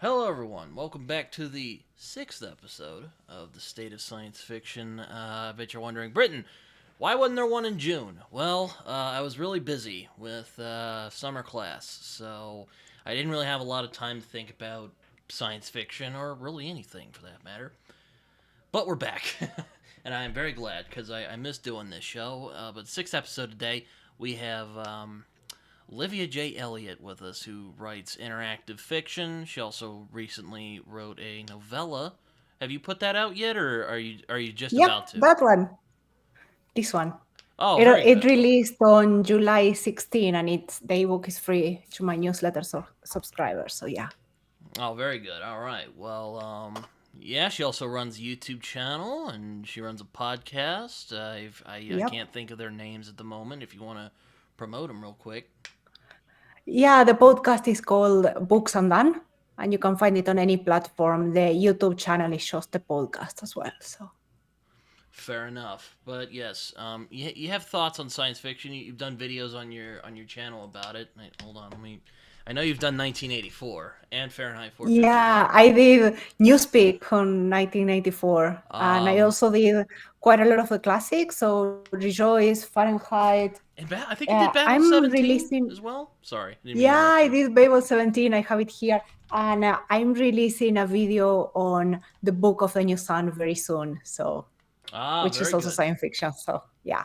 Hello, everyone. Welcome back to the sixth episode of the State of Science Fiction. I bet you're wondering, Britain, why wasn't there one in June? Well, I was really busy with summer class, so I didn't really have a lot of time to think about science fiction or really anything for that matter. But we're back, and I am very glad because I missed doing this show. But sixth episode today, we have Livia J. Elliot with us, who writes interactive fiction. She also recently wrote a novella. Have you put that out yet, or are you just Yep, about to? that one. This one. Oh, It, very it good. released on July 16 and the ebook is free to my newsletter subscribers. So yeah. Oh, very good. All right. Well, yeah. She also runs a YouTube channel and she runs a podcast. I Yep. can't think of their names at the moment. If you want to promote them real quick. Yeah, the podcast is called Books and Done, and you can find it on any platform. The YouTube channel is just the podcast as well. So Fair enough, but yes, you have thoughts on science fiction. You've done videos on your channel about it. Hold on, let me. I know you've done 1984 and Fahrenheit 451. yeah, I did Newspeak on 1984, and I Um, also did quite a lot of the classics. So Rejoice, Fahrenheit. I think you did Battle I'm 17 releasing. as well. Sorry, didn't mean to Yeah, interrupt I you. did Babel 17. I have it here. And I'm releasing a video on the Book of the New Sun very soon. So, Ah, which is very also good. science fiction. So, yeah.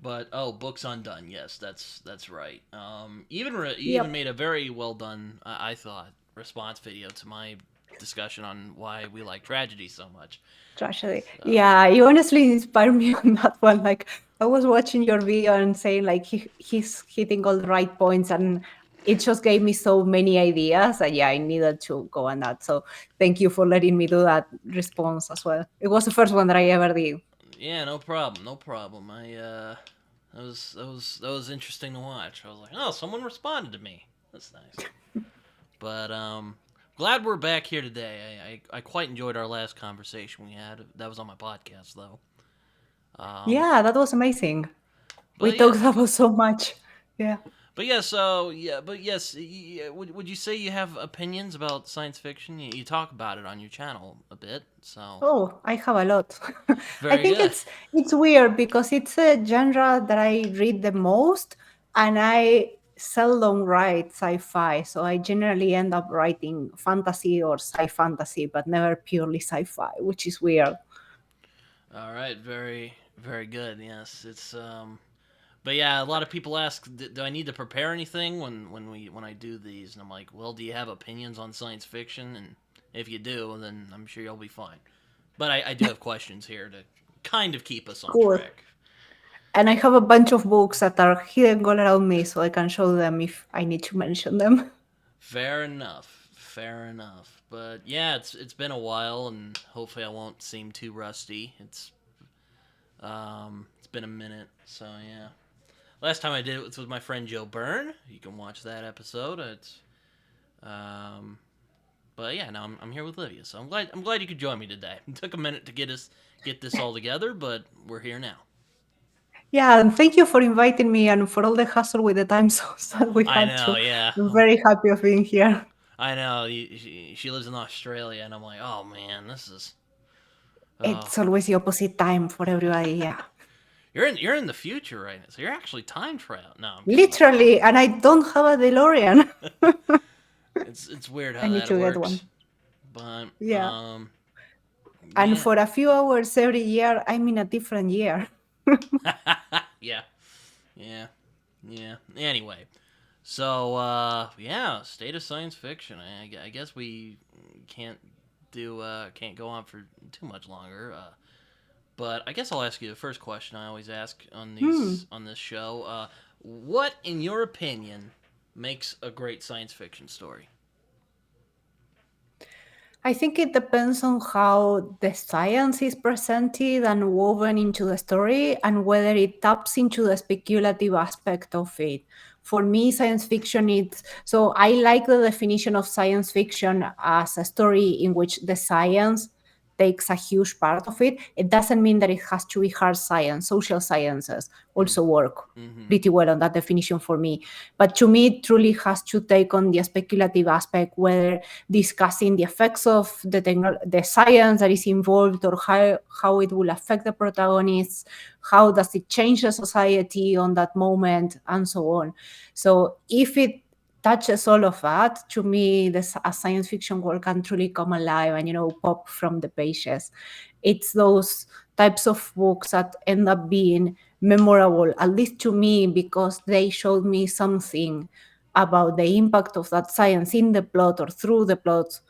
But books undone. Yes, that's right. You even Yep. made a very well done, I thought, response video to my discussion on why we like tragedy so much. Tragedy. So Yeah, you honestly inspired me on that one. Like, I was watching your video and saying, like, he's hitting all the right points. And it just gave me so many ideas. And yeah, I needed to go on that. So, thank you for letting me do that response as well. It was the first one that I ever did. yeah, no problem, no problem. That was interesting to watch. I was like, oh, someone responded to me. That's nice. But glad we're back here today. I quite enjoyed our last conversation we had. That was on my podcast though. Um, Yeah, that was amazing. We but yeah, talked about so much. Yeah. but yes. Would you say you have opinions about science fiction? You talk about it on your channel a bit, so Oh, I have a lot. I very think good. it's weird because it's a genre that I read the most, and I seldom write sci-fi. So I generally end up writing fantasy or sci-fantasy, but never purely sci-fi, which is weird. All right, very good. Yes, it's But yeah, a lot of people ask, do I need to prepare anything when I do these? And I'm like, well, do you have opinions on science fiction? And if you do, then I'm sure you'll be fine. But I do have questions here to kind of keep us on Cool. track. And I have a bunch of books that are hidden all around me, so I can show them if I need to mention them. Fair enough. Fair enough. But yeah, it's been a while, and hopefully I won't seem too rusty. It's been a minute, so yeah. Last time I did it was with my friend Joe Byrne. You can watch that episode. It's um, But yeah, now I'm here with Livia, so I'm glad you could join me today. It took a minute to get this all together, but we're here now. Yeah, and thank you for inviting me and for all the hassle with the time zones that we I had know, to. yeah, I'm very happy of being here. I know. She lives in Australia, and I'm like, oh man, this is. Oh, It's always the opposite time for everybody. Yeah, you're in the future right now, so you're actually time travel. No, I'm kidding. literally. And I don't have a DeLorean. It's weird I how need that to get one. works, but Yeah. And yeah, for a few hours every year, I'm in a different year. yeah, yeah, yeah. Anyway, so yeah, state of science fiction. I guess we can't can't go on for too much longer. But I guess I'll ask you the first question I always ask Hmm. on this show. What, in your opinion, makes a great science fiction story? I think it depends on how the science is presented and woven into the story and whether it taps into the speculative aspect of it. For me, science fiction is so I like the definition of science fiction as a story in which the science takes a huge part of it. It doesn't mean that it has to be hard science. Social sciences also work Mm-hmm. pretty well on that definition for me. But to me, it truly has to take on the speculative aspect, whether discussing the effects of the science that is involved, or how it will affect the protagonists, how does it change the society on that moment, and so on. So if it touches all of that, to me, a science fiction world can truly come alive and, pop from the pages. It's those types of books that end up being memorable, at least to me, because they showed me something about the impact of that science in the plot or through the plot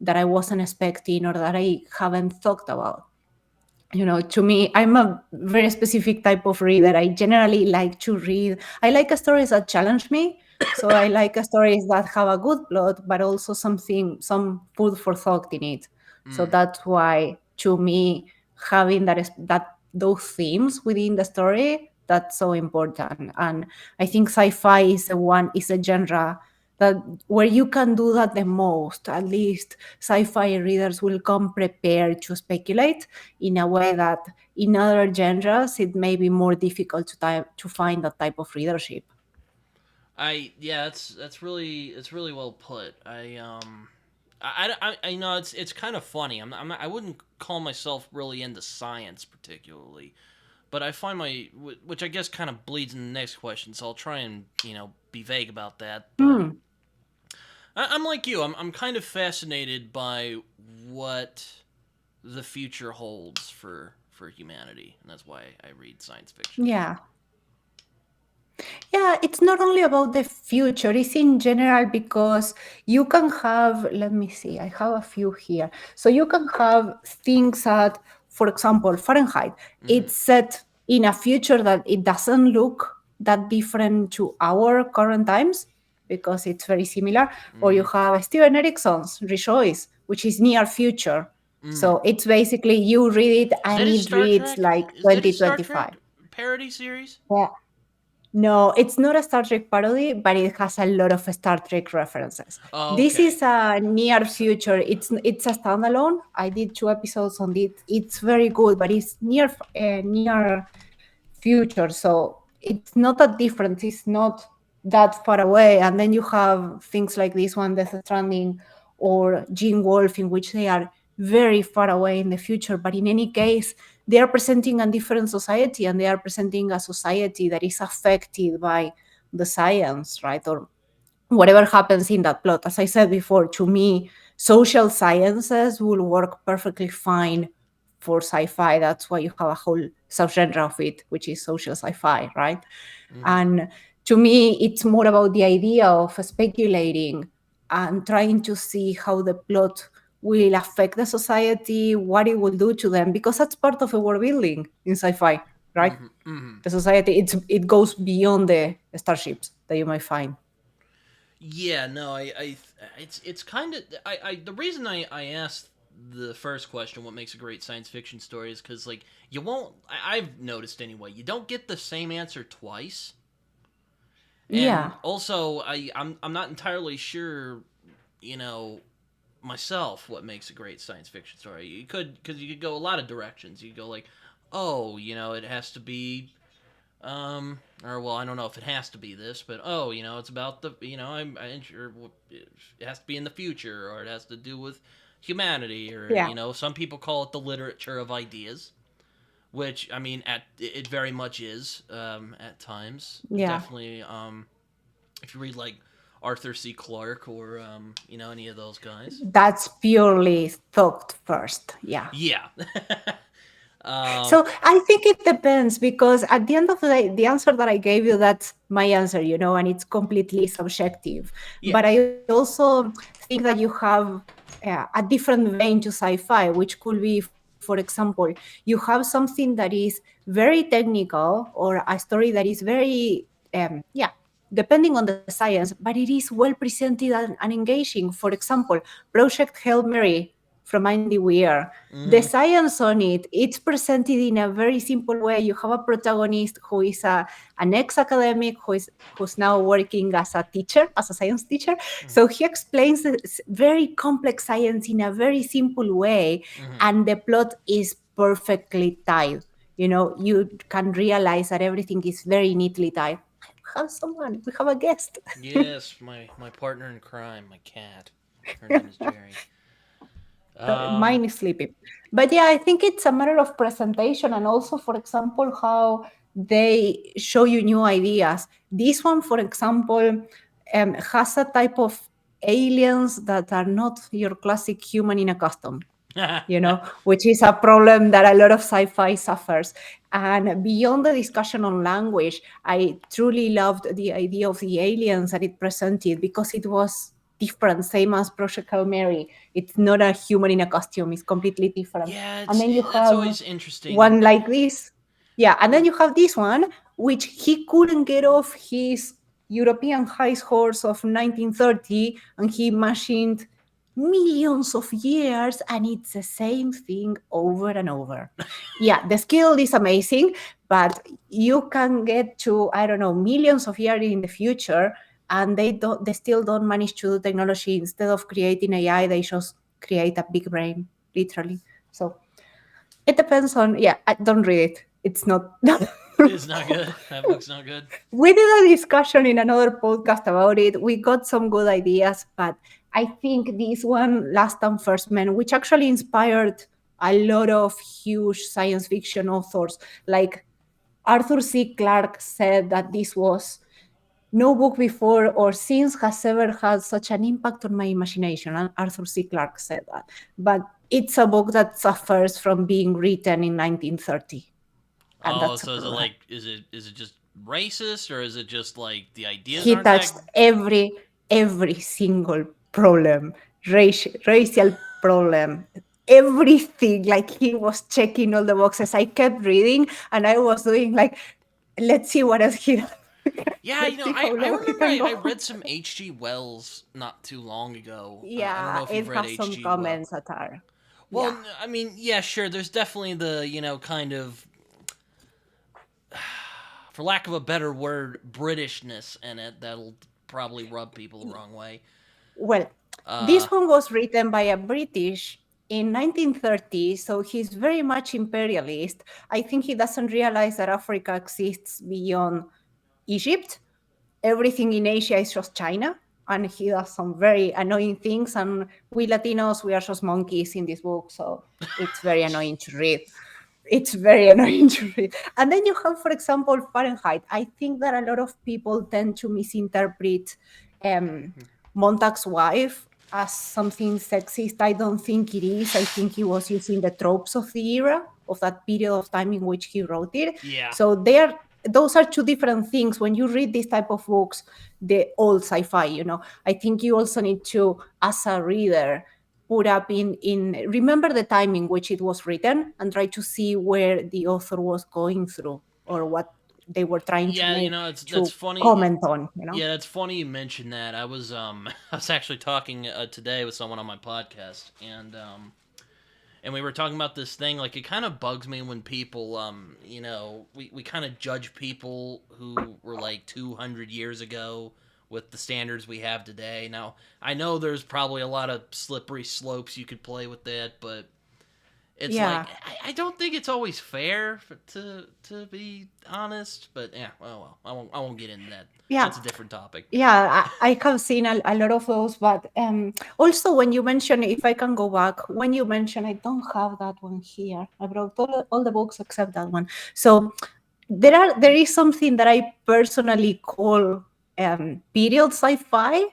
that I wasn't expecting or that I haven't thought about. To me, I'm a very specific type of reader. I generally like to read. I like stories that challenge me. So I like stories that have a good plot, but also some food for thought in it. So Mm. that's why, to me, having that those themes within the story, that's so important. And I think sci-fi is a genre that where you can do that the most. At least sci-fi readers will come prepared to speculate in a way that in other genres it may be more difficult to find that type of readership. Yeah, that's really, it's really well put. I know it's kind of funny. I wouldn't call myself really into science particularly, but I find which I guess kind of bleeds in the next question. So I'll try and be vague about that. But Hmm. I'm like you. I'm kind of fascinated by what the future holds for humanity, and that's why I read science fiction. Yeah. Yeah, it's not only about the future, it's in general, because you can have, let me see, I have a few here. So you can have things that, for example, Fahrenheit, Mm-hmm. it's set in a future that it doesn't look that different to our current times because it's very similar. Or you Mm-hmm. have Steven Erickson's Rejoice, which is near future. Mm-hmm. So it's basically you read it Is and that his it Star reads Trek? like Is that his Star 2025. Trek parody series? Yeah. No, it's not a Star Trek parody, but it has a lot of Star Trek references. Oh, This okay. is a near So, future. It's a standalone. I did 2 episodes on it. It's very good, but it's near future. So it's not that different. It's not that far away. And then you have things like this one, Death Stranding or Gene Wolf, in which they are very far away in the future. But in any case, they are presenting a different society, and they are presenting a society that is affected by the science, right? Or whatever happens in that plot. As I said before, to me, social sciences will work perfectly fine for sci-fi. That's why you have a whole subgenre of it, which is social sci-fi, right? mm-hmm. And to me, it's more about the idea of speculating and trying to see how the plot will affect the society, what it will do to them, because that's part of the world building in sci-fi, right? Mm-hmm. Mm-hmm. The society, it goes beyond the starships that you might find. Yeah, no, it's kind of, the reason I asked the first question, what makes a great science fiction story, is because like you won't. I've noticed anyway. You don't get the same answer twice, and Yeah. also I'm not entirely sure. You know, myself, what makes a great science fiction story. You could, because you could go a lot of directions. You could go like, oh, it has to be, or well, I don't know if it has to be this, but oh, it's about the, I'm sure it has to be in the future, or it has to do with humanity, or Yeah. some people call it the literature of ideas, which I mean, at it very much is, at times, Yeah. definitely. If you read like Arthur C. Clarke, or any of those guys. That's purely thought first. Yeah. Yeah. um, So I think it depends, because at the end of the day, the answer that I gave you, that's my answer, and it's completely subjective. yeah. But I also think that you have a different vein to sci-fi, which could be, for example, you have something that is very technical, or a story that is very, yeah, depending on the science, but it is well presented and engaging. For example, Project Hail Mary. from Andy Weir. The Mm-hmm. science on it, it's presented in a very simple way. You have a protagonist who is an ex-academic who's now working as a teacher, as a science teacher. So he explains this very complex science in a very simple way, Mm-hmm. and the plot is perfectly tied. You can realize that everything is very neatly tied. We have a guest. Yes, my partner in crime, my cat. Her name is Jerry. Um, Mine is sleeping. But yeah, I think it's a matter of presentation and also, for example, how they show you new ideas. This one, for example, has a type of aliens that are not your classic human in a costume, which is a problem that a lot of sci-fi suffers. And beyond the discussion on language, I truly loved the idea of the aliens that it presented because it was different, same as Project Hail Mary. It's not a human in a costume, it's completely different. yeah, And then you that's have always interesting. one like this. Yeah, and then With you have this one, which he couldn't get off his European high horse of 1930, and he machined millions of years, and it's the same thing over and over. Yeah, the skill is amazing, but you can get to, I don't know, millions of years in the future, and they still don't manage to do technology. Instead of creating AI, they just create a big brain, literally. So it depends on, yeah, I don't read it. It's not. it's not good. That book's not good. We did a discussion in another podcast about it. We got some good ideas, but I think this one, Last and First Men, which actually inspired a lot of huge science fiction authors, like Arthur C. Clarke said that this was no book before or since has ever had such an impact on my imagination. And Arthur C. Clarke said that. But it's a book that suffers from being written in 1930. And Oh, that's a so is it problem. like is it just racist or is it just like the ideas He aren't that? touched every single problem, racial problem, everything. Like he was checking all the boxes. I kept reading and I was doing like, let's see what else he does. Yeah, Let's see I, how I low he remember can I go. read some H.G. Wells not too long ago. I don't Yeah, know if it you've read has some H.G. Wells. comments that are, Well, yeah. I mean, yeah, sure. There's definitely the kind of, for lack of a better word, Britishness in it that'll probably rub people the wrong way. Well, Uh, this one was written by a British in 1930, so he's very much imperialist. I think he doesn't realize that Africa exists beyond Egypt. Everything in Asia is just China, and he does some very annoying things. And we Latinos, we are just monkeys in this book, so it's very annoying to read. It's very annoying to read. And then you have, for example, Fahrenheit. I think that a lot of people tend to misinterpret um, Montag's wife as something sexist. I don't think it is. I think he was using the tropes of the era, of that period of time in which he wrote it. yeah. So those are two different things. When you read this type of books, the old sci-fi, I think you also need to, as a reader, put up in remember the time in which it was written and try to see where the author was going through or what they were trying Yeah, it's that's to funny. comment on. Yeah, that's funny you mentioned that. I was I was actually talking today with someone on my podcast, and we were talking about this thing. Like, it kind of bugs me when people we kind of judge people who were like 200 years ago with the standards we have today. Now, I know there's probably a lot of slippery slopes you could play with that, but it's like Yeah, I don't think it's always fair to be honest. But yeah, well, I won't get into that. yeah. That's a different topic. Yeah, I have seen a lot of those, but also when you mention, if I can go back, when you mention, I don't have that one here. I brought all the books except that one. So there is something that I personally call period sci-fi,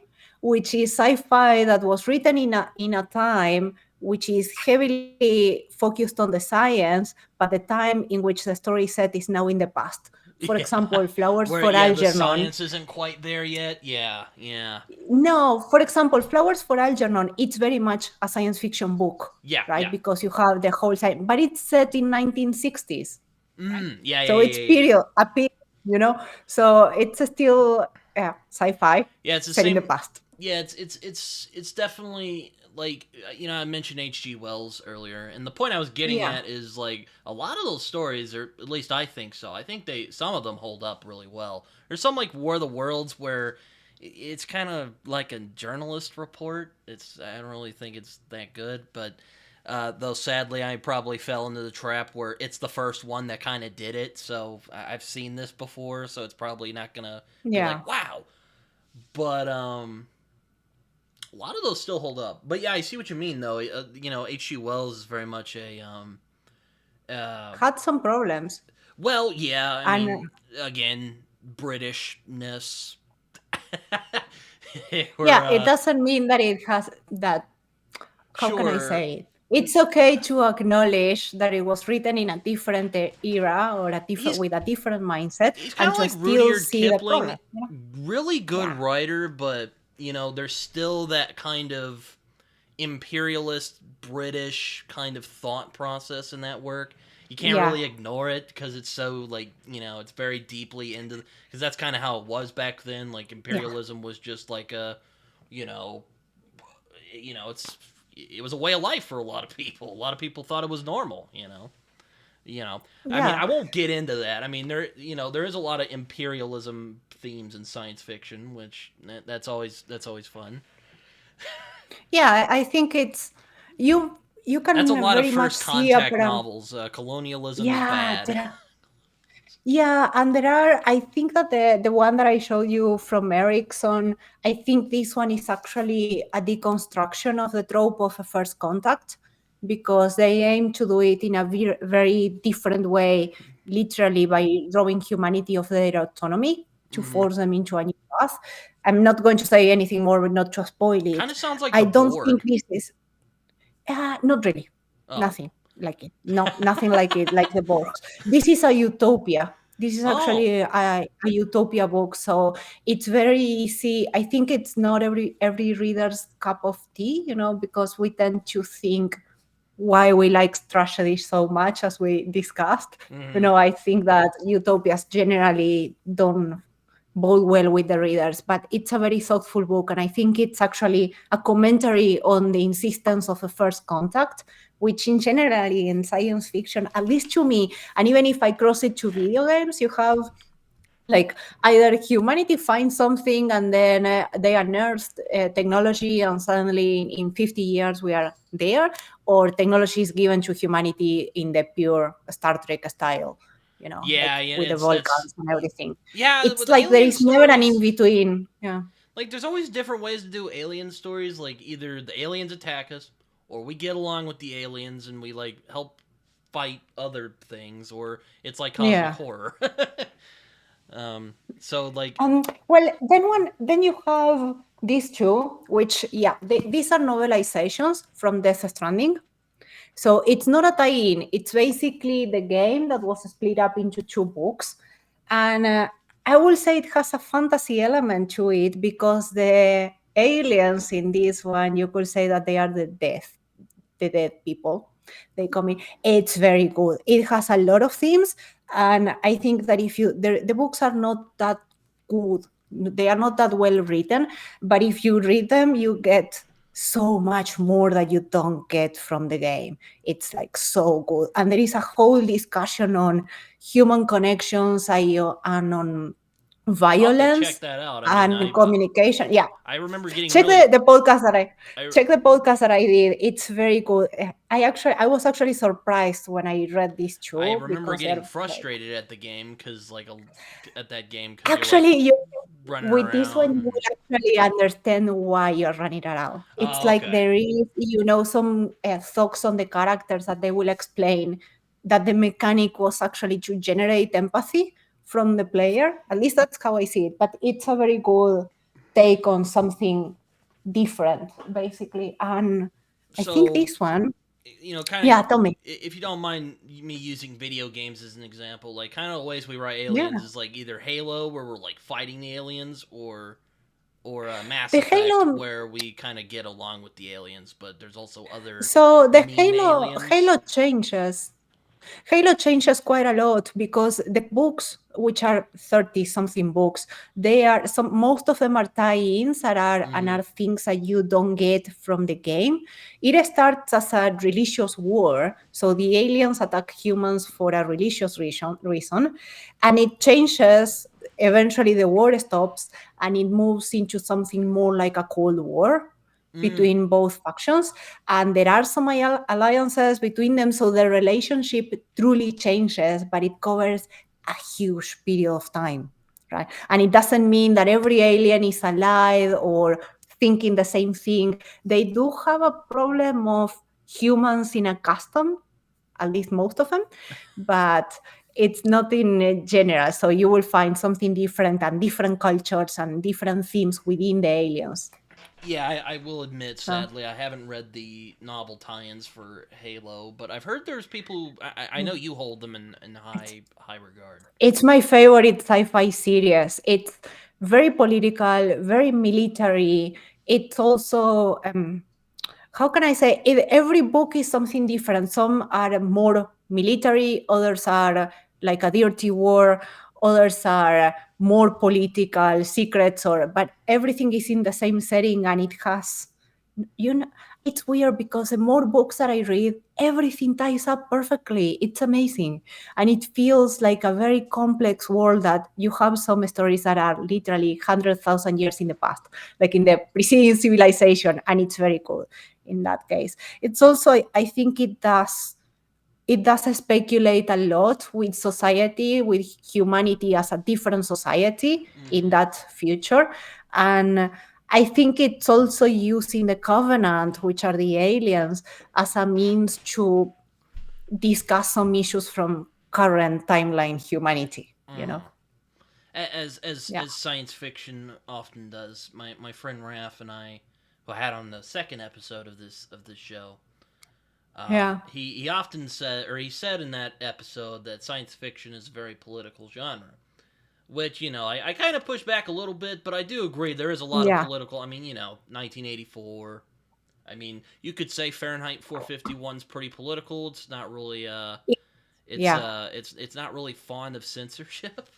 which is sci-fi that was written in a time which is heavily focused on the science, but the time in which the story set is now in the past. For Yeah, example, Flowers where for yeah the Algernon. science isn't quite there yet. Yeah, yeah, No, for example, Flowers for Algernon, it's very much a science fiction book, yeah, right? yeah. Because you have the whole science, but it's set in 1960s, right? Yeah, yeah, So yeah, it's yeah, yeah. a period. So it's still sci-fi Yeah, it's the set in the same. past. yeah, it's definitely like I mentioned H.G. Wells earlier, and the point I was getting Yeah, at is like a lot of those stories, or at least I think so. I think they some of them hold up really well. There's some like War of the Worlds where it's kind of like a journalist report. I don't really think it's that good, but though sadly I probably fell into the trap where it's the first one that kind of did it. So I've seen this before, so it's probably not gonna be yeah. like wow. But a lot of those still hold up. But yeah, I see what you mean though. H.G. Wells is very much a uh, Had some problems, well, yeah. I and mean, again, Britishness. We're yeah, it doesn't mean that it has that. How can I sure. say it? It's okay to acknowledge that it was written in a different era or a different He's with a different mindset, he's kind and of to like still Rudyard see the Kipling, problem. You know? really good Yeah, writer, but there's still that kind of imperialist British kind of thought process in that work. You can't yeah, really ignore it because it's so like it's very deeply into because that's kind of how it was back then. Like yeah, imperialism was just like a you know it was a way of life for a lot of people. A lot of people thought it was normal. I mean, I yeah. won't get into that. I mean, there is a lot of imperialism themes in science fiction, which that's always fun. Yeah, I think it's you. You That's a can lot of very much first see a contact pattern. novels. Colonialism is Yeah, bad. there are. Yeah, and there are. I think that the one that I showed you from Erickson, I think this one is actually a deconstruction of the trope of a first contact, because they aim to do it in a very different way, literally by drawing humanity of their autonomy to Hmm. force them into a new path. I'm not going to say anything more, but not to spoil Kind it. of sounds like I the don't think Borg. this is not really. Oh. Nothing like it. No, nothing like it, like the books. This is a utopia. This is Oh. actually a utopia book. So it's very easy. I think it's not every reader's cup of tea, because we tend to think why we like tragedy so much, as we discussed. Hmm. I think that utopias generally don't bode well with the readers, but it's a very thoughtful book. And I think it's actually a commentary on the insistence of a first contact, which in generally in science fiction, at least to me, and even if I cross it to video games, you have like either humanity finds something and then they unearthed technology and suddenly in 50 years we are there, or technology is given to humanity in the pure Star Trek style, Yeah, like yeah. with the It's that's Vulcans and everything. yeah. It's With like there alien is never an in stories, between. Yeah, like there's always different ways to do alien stories. Like either the aliens attack us, or we get along with the aliens and we like help fight other things, or it's like cosmic yeah. horror. So like Well, then you have these two, which yeah, these are novelizations from Death Stranding. So it's not a tie-in. It's basically the game that was split up into two books, and I will say it has a fantasy element to it, because the aliens in this one, you could say that they are the dead people. They come in. It's very good. It has a lot of themes, and I think that if you the books are not that good, they are not that well written, but if you read them, you get so much more that you don't get from the game. It's like so good, and there is a whole discussion on human connections and on I'll have to check violence that out. I mean, and communication. Yeah, I remember getting check really the podcast that I I check the podcast that I did. It's very good. I was actually surprised when I read these I two, remember because getting they're like, frustrated at the game because at that game because you're like actually, running with this one, around you and will actually understand why you're running around. It's oh like okay. there is, some thoughts on the characters that they will explain, that the mechanic was actually to generate empathy from the player. At least that's how I see it. But it's a very good take on something different, basically. And I think So this one, kind of yeah, tell me. if you don't mind me using video games as an example, like kind of the ways we write aliens Yeah. is like either Halo where we're like fighting the aliens or Mass The Effect Halo where we kind of get along with the aliens, but there's also other So the mean Halo aliens. Halo changes. Halo changes quite a lot because the books, which are 30 something books, they are some most of them are tie-ins and Mm-hmm. are things that you don't get from the game. It starts as a religious war. So the aliens attack humans for a religious reason, and it changes. Eventually the war stops and it moves into something more like a Cold War Mm. between both factions, and there are some alliances between them, so the relationship truly changes, but it covers a huge period of time, right? And it doesn't mean that every alien is alive or thinking the same thing. They do have a problem of humans in a custom, at least most of them, but it's not in general. So you will find something different and different cultures and different themes within the aliens. Yeah, I will admit, So, sadly, I haven't read the novel tie-ins for Halo, but I've heard there's people who I know you hold them in high regard. it's my favorite sci-fi series. It's very political, very military. It's also how can I say it? Every book is something different. Some are more military, others are like a dirty war, others are more political secrets, or but everything is in the same setting, and it has you know it's weird because the more books that I read, everything ties up perfectly. It's amazing, and it feels like a very complex world that you have some stories that are literally 100,000 years in the past, like in the preceding civilization, and it's very cool in that case. It's also, I think it does speculate a lot with society, with humanity as a different society in Mm-hmm. that future. And I think it's also using the Covenant, which are the aliens, as a means to discuss some issues from current timeline humanity, you know? Uh-huh. As Yeah. science fiction often does. My friend Raph and I, who I had on the second episode of this show, Yeah. he often said, or he said in that episode, that science fiction is a very political genre. Which, I kind of push back a little bit, but I do agree there is a lot of Yeah. political. I mean, 1984. I mean, you could say Fahrenheit 451's pretty political. It's not really Yeah. it's not really fond of censorship.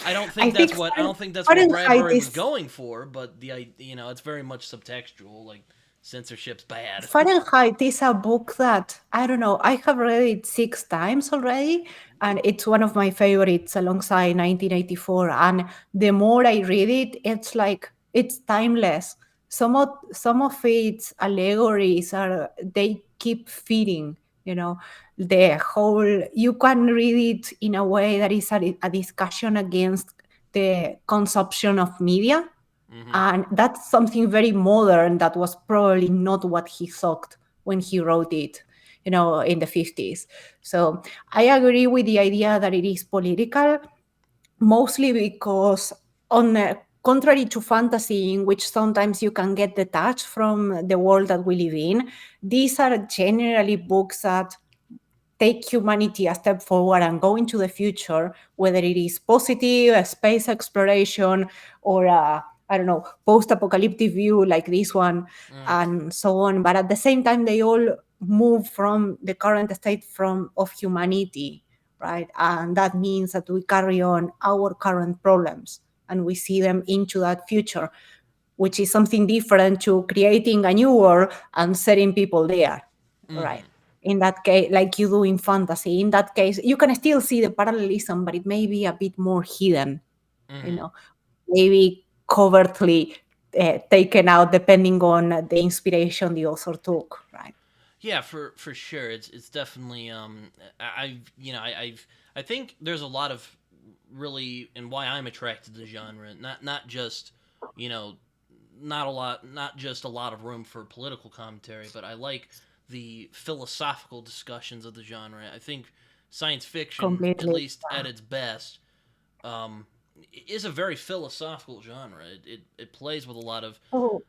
I think I don't think that's what Fahrenheit Bradbury was is going for, but it's very much subtextual. Like, censorship's bad. Fahrenheit is a book that I don't know. I have read it 6 times already, and it's one of my favorites alongside 1984. And the more I read it, it's like it's timeless. Some of its allegories are they keep feeding. You know, the whole you can read it in a way that is a discussion against the consumption of media, Mm-hmm. and that's something very modern that was probably not what he thought when he wrote it, in the 50s. So I agree with the idea that it is political, mostly because, on contrary to fantasy, in which sometimes you can get detached from the world that we live in, these are generally books that take humanity a step forward and go into the future, whether it is positive, a space exploration, or I don't know, post-apocalyptic view like this one, Mm. and so on. But at the same time, they all move from the current state of humanity, right? And that means that we carry on our current problems and we see them into that future, which is something different to creating a new world and setting people there, right? Mm-hmm. In that case, like you do in fantasy, in that case, you can still see the parallelism, but it may be a bit more hidden, you Mm-hmm. know, maybe covertly taken out depending on the inspiration the author took, right? Yeah, for sure. It's definitely I've I think there's a lot of really, and why I'm attracted to the genre. Not just you know not just a lot of room for political commentary, but I like the philosophical discussions of the genre. I think science fiction, at Completely. least at its best, um, is a very philosophical genre. It plays with a lot of Oh,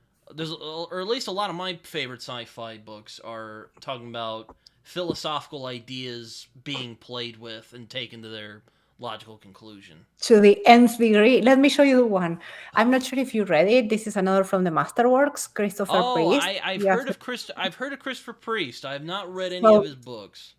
or at least a lot of my favorite sci-fi books are talking about philosophical ideas being played with and taken to their logical conclusion. to the nth degree. Let me show you one. I'm not sure if you read it. This is another from the Masterworks, Christopher Oh, Priest. I've Yes. heard of I've heard of Christopher Priest. I have not read any of So his books.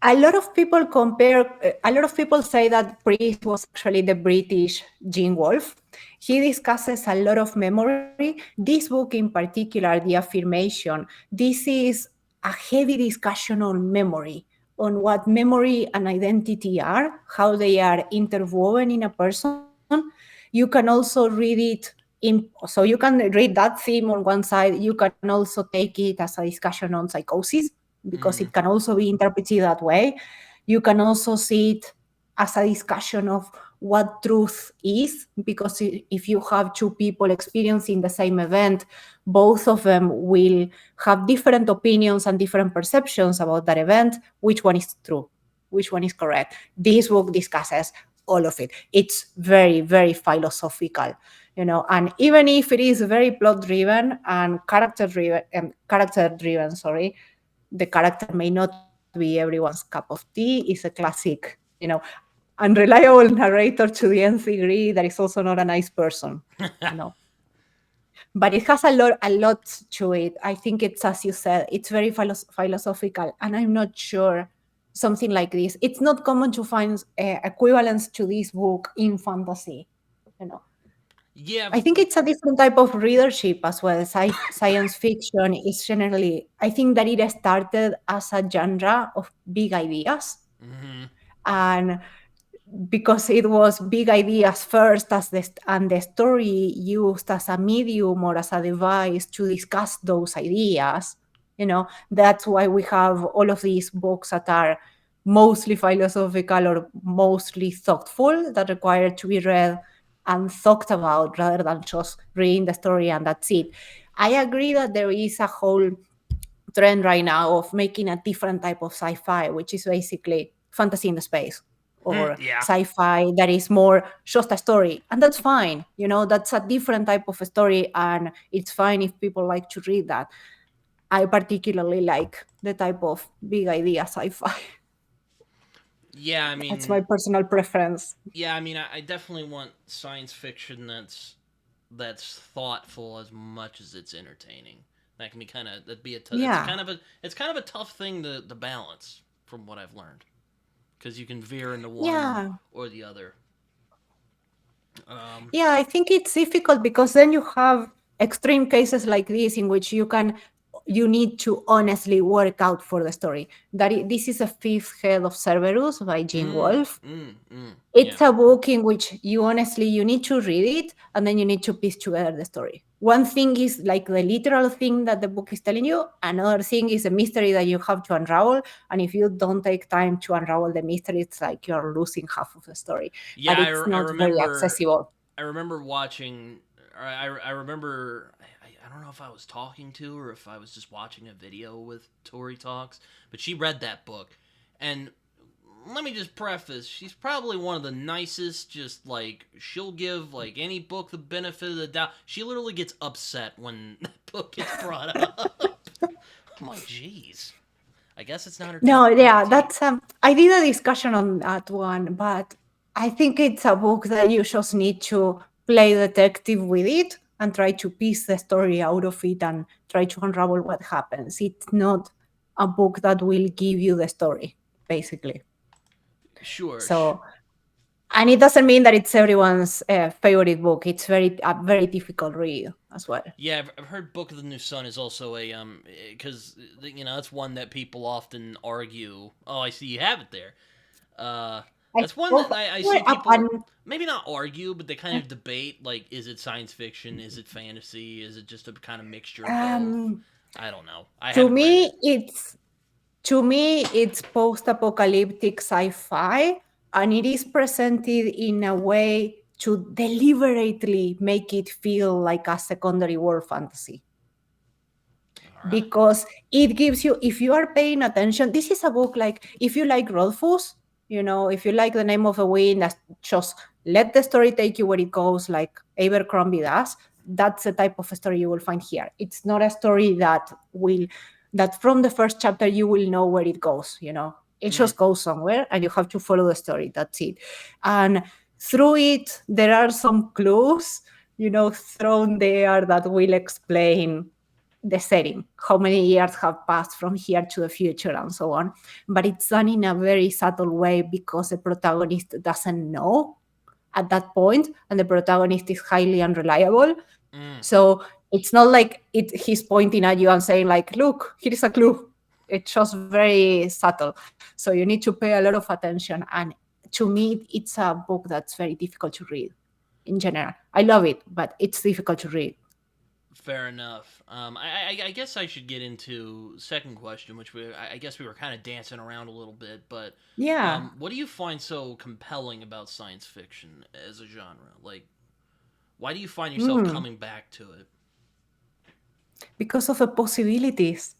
A lot of people a lot of people say that Priest was actually the British Gene Wolfe. He discusses a lot of memory. This book in particular, The Affirmation, this is a heavy discussion on memory, on what memory and identity are, how they are interwoven in a person. You can also read it so you can read that theme on one side. You can also take it as a discussion on psychosis, because it Mm-hmm. can also be interpreted that way. You can also see it as a discussion of what truth is, because if you have two people experiencing the same event, both of them will have different opinions and different perceptions about that event. Which one is true? Which one is correct? This book discusses all of it. It's very, very philosophical, and even if it is very plot driven and character driven, sorry, the character may not be everyone's cup of tea. Is a classic, unreliable narrator to the nth degree that is also not a nice person, you know. But it has a lot to it. I think it's, as you said, it's very philosophical, and I'm not sure something like this. It's not common to find equivalents to this book in fantasy, you know. Yeah. I think it's a different type of readership as well. Science fiction is generally, I think that it started as a genre of big ideas. Mm-hmm. And because it was big ideas first, and the story used as a medium or as a device to discuss those ideas, that's why we have all of these books that are mostly philosophical or mostly thoughtful, that require to be read and thought about rather than just reading the story and that's it. I agree that there is a whole trend right now of making a different type of sci-fi, which is basically fantasy in the space, or Yeah. sci-fi that is more just a story. And that's fine. That's a different type of a story, and it's fine if people like to read that. I particularly like the type of big idea sci-fi. Yeah. That's my personal preference. I definitely want science fiction that's thoughtful as much as it's entertaining. That can be kind of that'd be a Yeah. it's kind of a tough thing to balance from what I've learned, because you can veer into one Yeah. or the other. Um, Yeah, I think it's difficult because then you have extreme cases like this in which you need to honestly work out for the story. This is a fifth head of Cerberus by Gene Wolfe. yeah. It's a book in which you need to read it, and then you need to piece together the story. One thing is like the literal thing that the book is telling you. Another thing is a mystery that you have to unravel. And if you don't take time to unravel the mystery, it's like you're losing half of the story. But Yeah, it's I not very remember. accessible. I remember watching. I remember. I don't know if I was talking to her or if I was just watching a video with Tori Talks, but she read that book, and let me just preface: she's probably one of the nicest. Just like she'll give like any book the benefit of the doubt. She literally gets upset when that book gets brought up. I'm like, jeez. I guess it's not her No, cup of yeah, tea. that's I did a discussion on that one, but I think it's a book that you just need to play detective with it and try to piece the story out of it and try to unravel what happens. It's not a book that will give you the story, basically. Sure. So, and it doesn't mean that it's everyone's favorite book. It's a very difficult read as well. Yeah, I've heard Book of the New Sun is also a because that's one that people often argue. Oh, I see you have it there. Uh, I that's one both that I were see up people maybe not argue, but they kind of debate like, is it science fiction? Is it fantasy? Is it just a kind of mixture of both? um, I don't know. I to haven't read me, it. it's post-apocalyptic sci-fi, and it is presented in a way to deliberately make it feel like a secondary world fantasy, All right. because it gives you, if you are paying attention, this is a book like, if you like Rothfuss, if you like The Name of the Wind, that's just let the story take you where it goes, like Abercrombie does. That's the type of story you will find here. It's not a story that from the first chapter you will know where it goes. It Mm, just goes somewhere and you have to follow the story. That's it. And through it there are some clues thrown there that will explain the setting, how many years have passed from here to the future, and so on. But it's done in a very subtle way because the protagonist doesn't know at that point, and the protagonist is highly unreliable. Mm. So it's not like he's pointing at you and saying like, "Look, here is a clue." It's just very subtle. So you need to pay a lot of attention. And to me, it's a book that's very difficult to read in general. I love it, but it's difficult to read. Fair enough. I guess I should get into second question, which I guess we were kind of dancing around a little bit, but Yeah. what do you find so compelling about science fiction as a genre? Like, why do you find yourself Mm. coming back to it? Because of the possibilities.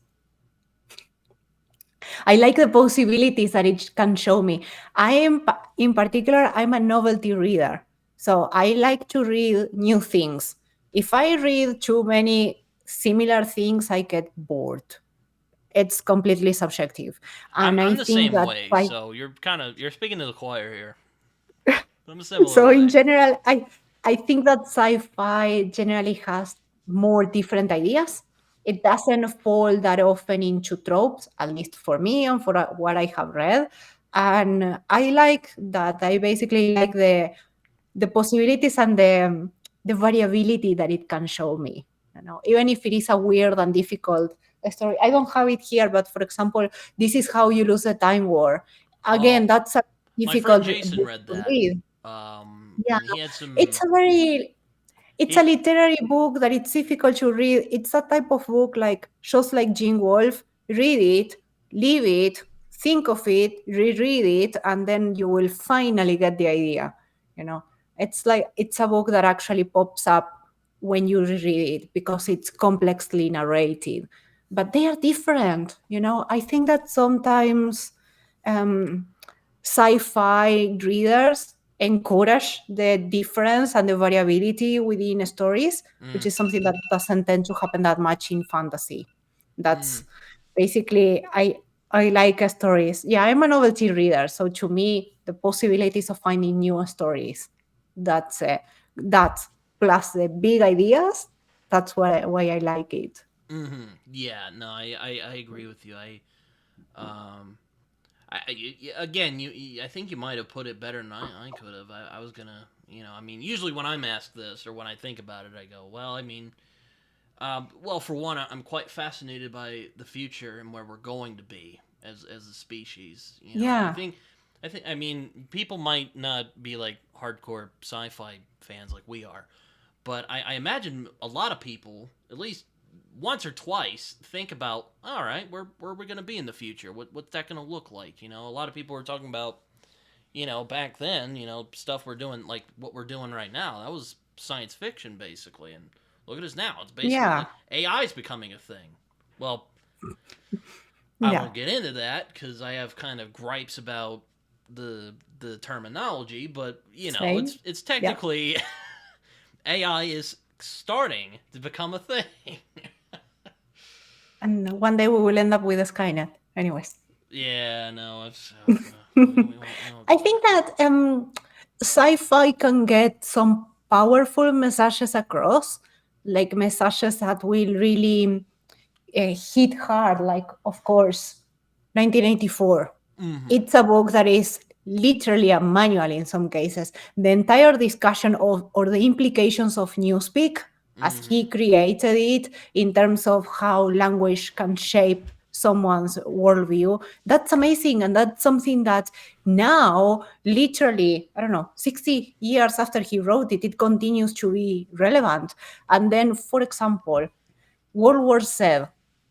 I like the possibilities that it can show me. I am, in particular, I'm a novelty reader. So I like to read new things. If I read too many similar things, I get bored. It's completely subjective. And I I'm the think same that way, by so you're speaking to the choir here. I'm a similar so in way. general, I think that sci-fi generally has more different ideas. It doesn't fall that often into tropes, at least for me and for what I have read. And I like that. I basically like the possibilities and the variability that it can show me. You know, even if it is a weird and difficult story. I don't have it here, but for example, this is how you lose a time war. Again, Oh, that's a my friend difficult Jason book read to that, read. Yeah, and he had it's some. a very it's a He, literary book that it's difficult to read. It's a type of book like just like Gene Wolfe. Read it, leave it, think of it, reread it, and then you will finally get the idea. You know, it's like it's a book that actually pops up when you reread it because it's complexly narrated. But they are different. You know, I think that sometimes um, sci-fi readers encourage the difference and the variability within stories, which mm, is something that doesn't tend to happen that much in fantasy. mm, That's basically I like stories. Yeah, I'm a novelty reader, so to me, the possibilities of finding new stories, that's that plus the big ideas. That's why I like it. yeah, no, I agree with you. Um, again, I think you might have put it better than I could have. I was gonna, I mean, usually when I'm asked this or when I think about it, I go, well, I mean, well, for one, I'm quite fascinated by the future and where we're going to be as a species. Yeah, I mean, people might not be like hardcore sci-fi fans like we are, but I imagine a lot of people, at least once or twice, think about, all right, where are we going to be in the future? What's that going to look like? A lot of people were talking about, back then, stuff we're doing, like what we're doing right now. That was science fiction, basically. And look at us now. It's basically yeah, like AI is becoming a thing. Well, I yeah. won't get into that because I have kind of gripes about the terminology, but Same. it's Yeah. technically AI is starting to become a thing. And one day we will end up with a Skynet. Anyways. Yeah, no, it's we won't I go there. think that sci-fi can get some powerful messages across, like messages that will really hit hard. Like, of course, 1984. Mm-hmm. It's a book that is literally a manual in some cases. The entire discussion of or the implications of newspeak as Mm-hmm. he created it in terms of how language can shape someone's worldview. That's amazing. And that's something that now, literally, I don't know, 60 years after he wrote it, it continues to be relevant. And then, for example, World War Z.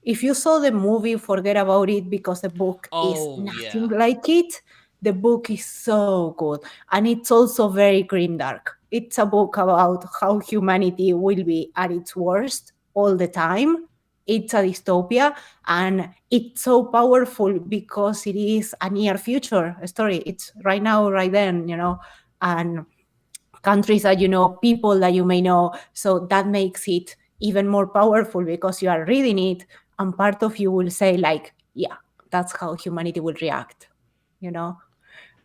If you saw the movie, forget about it because the book is Oh nothing yeah. like it. The book is so good. And it's also very grim dark. It's a book about how humanity will be at its worst all the time. It's a dystopia and it's so powerful because it is a near future story. It's right now, right then, and countries that you know, people that you may know. So that makes it even more powerful because you are reading it, and part of you will say, like, yeah, that's how humanity will react, you know?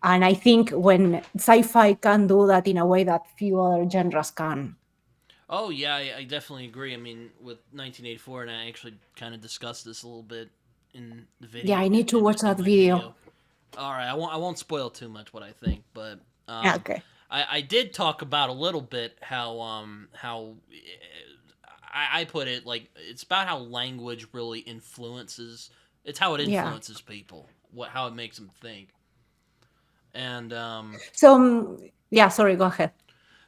And I think when sci fi can do that in a way that few other genres can. Oh yeah, I definitely agree. I mean, with 1984, and I actually kind of discussed this a little bit in the Yeah, video I need to watch in that my video. video. All right, I won't spoil too much what I think, but Yeah, um, okay. I did talk about a little bit how I put it like it's about how language really influences. It's how it Yeah. influences people, what how it makes them think, and So, yeah, sorry, go ahead.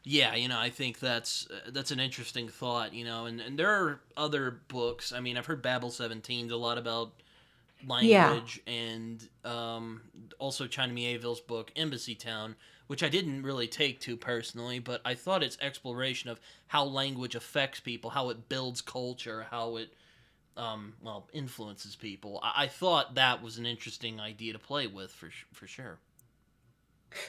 yeah, I think that's an interesting thought, and there are other books. I mean, I've heard Babel 17's a lot about Yeah. language, and also China Mieville's book Embassy Town, which I didn't really take to personally, but I thought its exploration of how language affects people, how it builds culture, how it influences people. I thought that was an interesting idea to play with for sure.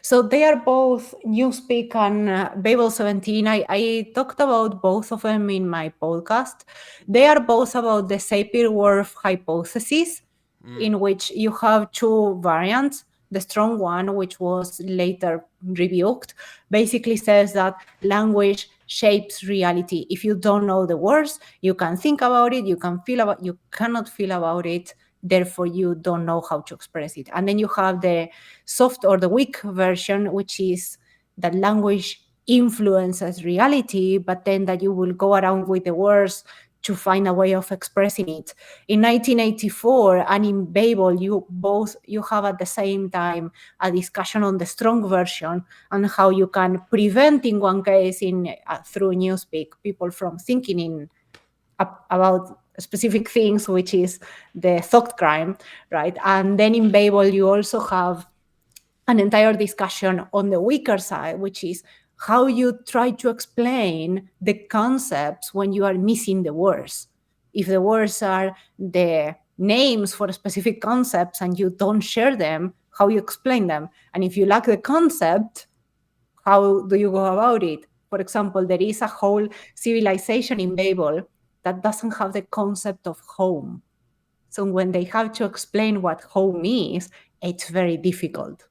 So they are both Newspeak and Babel 17. I talked about both of them in my podcast. They are both about the Sapir-Whorf hypothesis, Mm, in which you have two variants. The strong one, which was later rebuked, basically says that language shapes reality. If you don't know the words, you can think about it, you cannot feel about it, therefore you don't know how to express it. And then you have the soft or the weak version, which is that language influences reality, but then that you will go around with the words to find a way of expressing it. In 1984 and in Babel, you have at the same time a discussion on the strong version and how you can prevent, in one case, in through Newspeak, people from thinking about specific things, which is the thought crime, right? And then in Babel, you also have an entire discussion on the weaker side, which is how you try to explain the concepts when you are missing the words. If the words are the names for specific concepts and you don't share them, how you explain them. And if you lack the concept, how do you go about it? For example, there is a whole civilization in Babel that doesn't have the concept of home. So when they have to explain what home is, it's very difficult,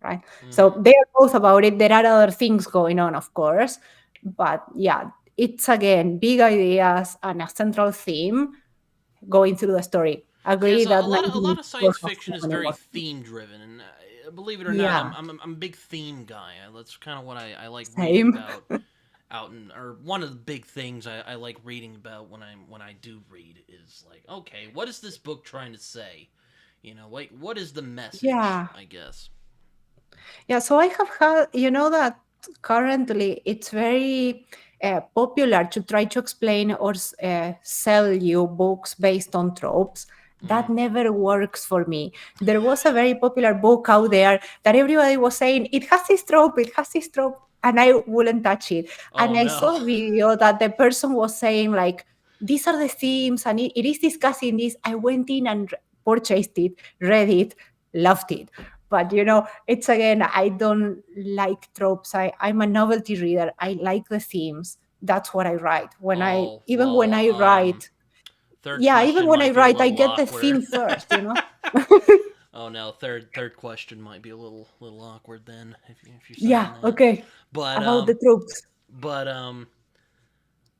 right? mm-hmm. So they are both about it. There are other things going on, of course, but yeah, it's again big ideas and a central theme going through the story. Yeah, Agree so that a lot of 1984 science has fiction so is many very more. theme driven, and believe it or not, Yeah, I'm a big theme guy. That's kind of what I like reading same. about out in or one of the big things I like reading about when I do read is like, okay, what is this book trying to say? Like what is the message? Yeah. I guess. Yeah, so I have had, that currently it's very popular to try to explain or sell you books based on tropes. That Mm. never works for me. There was a very popular book out there that everybody was saying, it has this trope, and I wouldn't touch it. And Oh I no. saw a video that the person was saying, like, these are the themes, and it is discussing this. I went in and purchased it, read it, loved it. But it's again, I don't like tropes. I'm a novelty reader. I like the themes. That's what I write. Oh Even when well. I write, Third yeah, even question when I might be a write, I little get the awkward. theme first. Oh no, third question might be a little awkward then if you're saying Yeah, that. okay. But About the tropes. but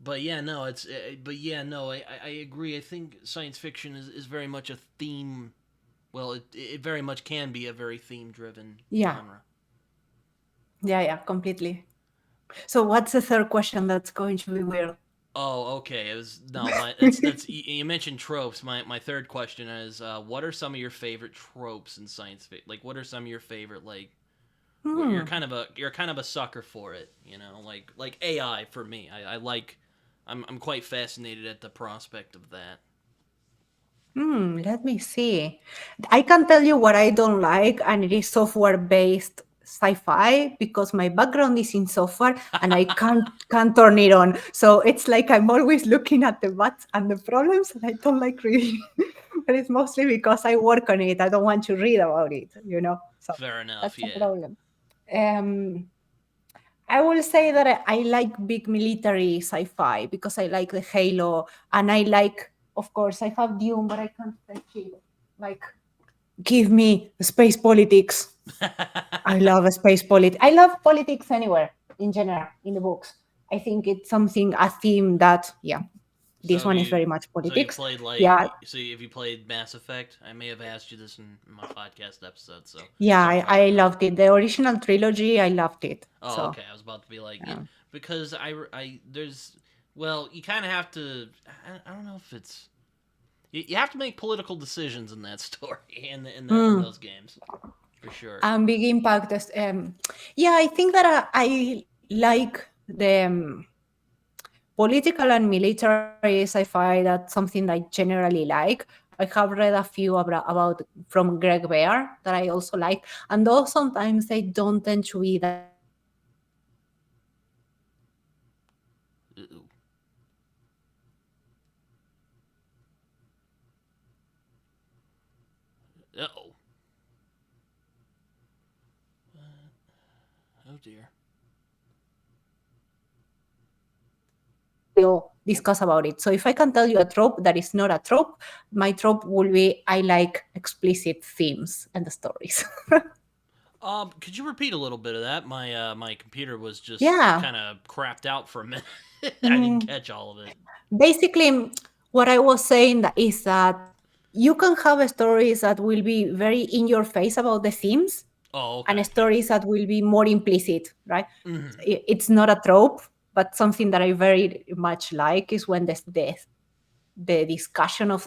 but yeah, no, but yeah, no, I agree. I think science fiction is very much a theme. Well, it very much can be a very theme driven Yeah, genre. yeah, completely. So what's the third question that's going to be weird? Oh, okay. It was no, my that's you mentioned tropes. My third question is, what are some of your favorite tropes in science fiction? Like, what are some of your favorite like? Hmm. You're kind of a sucker for it, like AI for me. I like. I'm quite fascinated at the prospect of that. Let me see. I can tell you what I don't like, and it is software-based sci-fi because my background is in software and I can't turn it on. So it's like I'm always looking at the bugs and the problems, and I don't like reading. But it's mostly because I work on it. I don't want to read about it. So Fair enough. that's a Yeah. problem. Um, I will say that I like big military sci-fi because I like the Halo, and I like, of course, I have Dune, but I can't touch it. Like, give me space politics. I love space politics. I love politics anywhere in general in the books. I think it's something, a theme that, yeah, So this have one is you very much so you politics. played Yeah, so if you played Mass Effect, I may have asked you this in my podcast episode, so yeah, sorry if I I forgot. loved it. The original trilogy, I loved it. Oh, So, okay. I was about to be like, yeah, yeah. because there's, well, you kind of have to. I don't know if it's you have to make political decisions in that story in Mm. those games for sure. And big impact. Yeah, I think that I like the political and military sci-fi. That's something that I generally like. I have read a few about from Greg Bear that I also like, and those sometimes they don't tend to be that political. They tend to be more philosophical. So Uh-oh. I like that. Uh-oh. Oh dear. We'll Oh. discuss about it. So if I can tell you a trope that is not a trope, my trope will be I like explicit themes and the stories. Could you repeat a little bit of that? My computer was just Yeah. kind of crapped out for a minute. I didn't Mm, catch all of it. basically, what I was saying is that you can have stories that will be very in your face about the themes Oh, and okay. Yeah. stories that will be more implicit, right? Hmm. It's not a trope, but something that I very much like is when the discussion of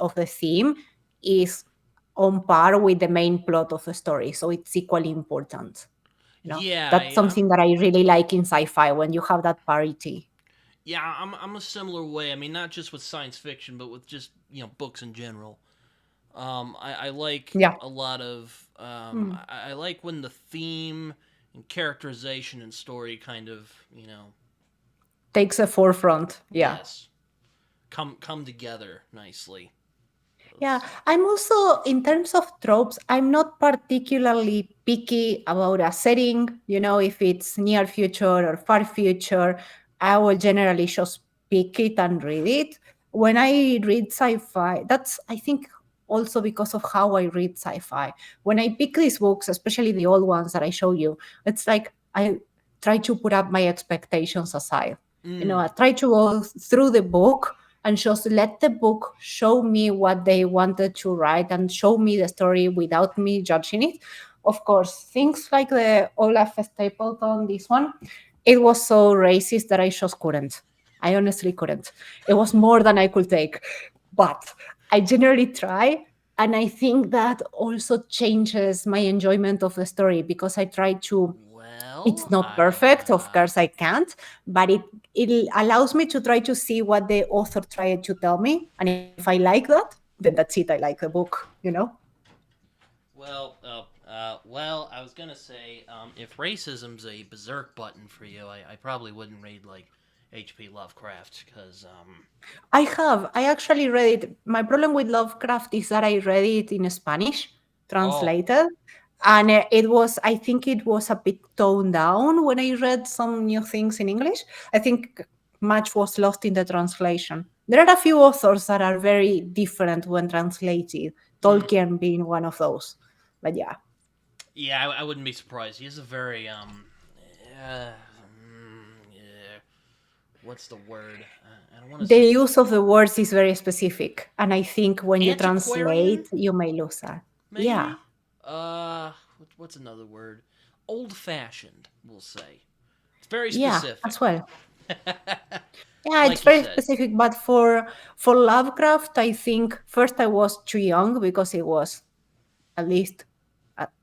of the theme is on par with the main plot of the story, so it's equally important. Yeah, That's something that I really like in sci-fi when you have that parity. yeah, I'm a similar way. I mean, not just with science fiction, but with just books in general. I like Yeah. a lot of Mm. I like when the theme and characterization and story kind of Takes a forefront. Yeah. yes come together nicely. Yeah, Those- I'm also, in terms of tropes, I'm not particularly picky about a setting. If it's near future or far future, I will generally just pick it and read it. When I read sci fi, that's, I think, also because of how I read sci fi. When I pick these books, especially the old ones that I show you, it's like I try to put up my expectations aside. I Mm, try to go through the book and just let the book show me what they wanted to write and show me the story without me judging it. Of course, things like the Olaf Stapleton, this one, it was so racist that I just couldn't. I honestly couldn't. It was more than I could take. But I generally try. And I think that also changes my enjoyment of the story because I try to, it's well, not perfect, of I course I can't, but it allows me to try to see what the author tried to tell me, and if I like that, then that's it. I like the book. well, I was gonna say, if racism's a berserk button for you, I probably wouldn't read like H.P. Lovecraft because I actually read it. My problem with Lovecraft is that I read it in Spanish, oh, translated, and I think it was a bit toned down when I read some new things in English. I think much was lost in the translation. There are a few authors that are very different when translated, mm, Tolkien being one of those. But yeah, yeah, I wouldn't be surprised. He has a very uh, yeah, what's the word? I don't want to the say use of the words is very specific, and I think when you translate, antiquarian, you may lose that. Yeah. maybe. What's another word? Old fashioned, we'll say. It's very Yeah, specific. as well. Yeah, it's Like you very said. specific, but for Lovecraft, I think first I was too young because it was at least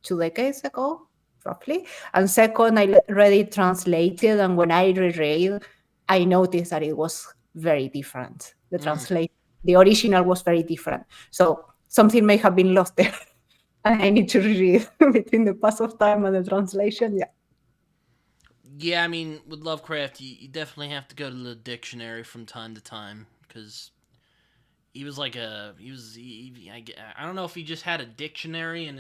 2 decades ago, roughly. And second, I read it translated, and when I reread, I noticed that it was very different. Mm. The original was very different. So something may have been lost there, and I need to reread between the pass of time and the translation. Yeah. Yeah, I mean, with Lovecraft, you definitely have to go to the dictionary from time to time because he was like I don't know if he just had a dictionary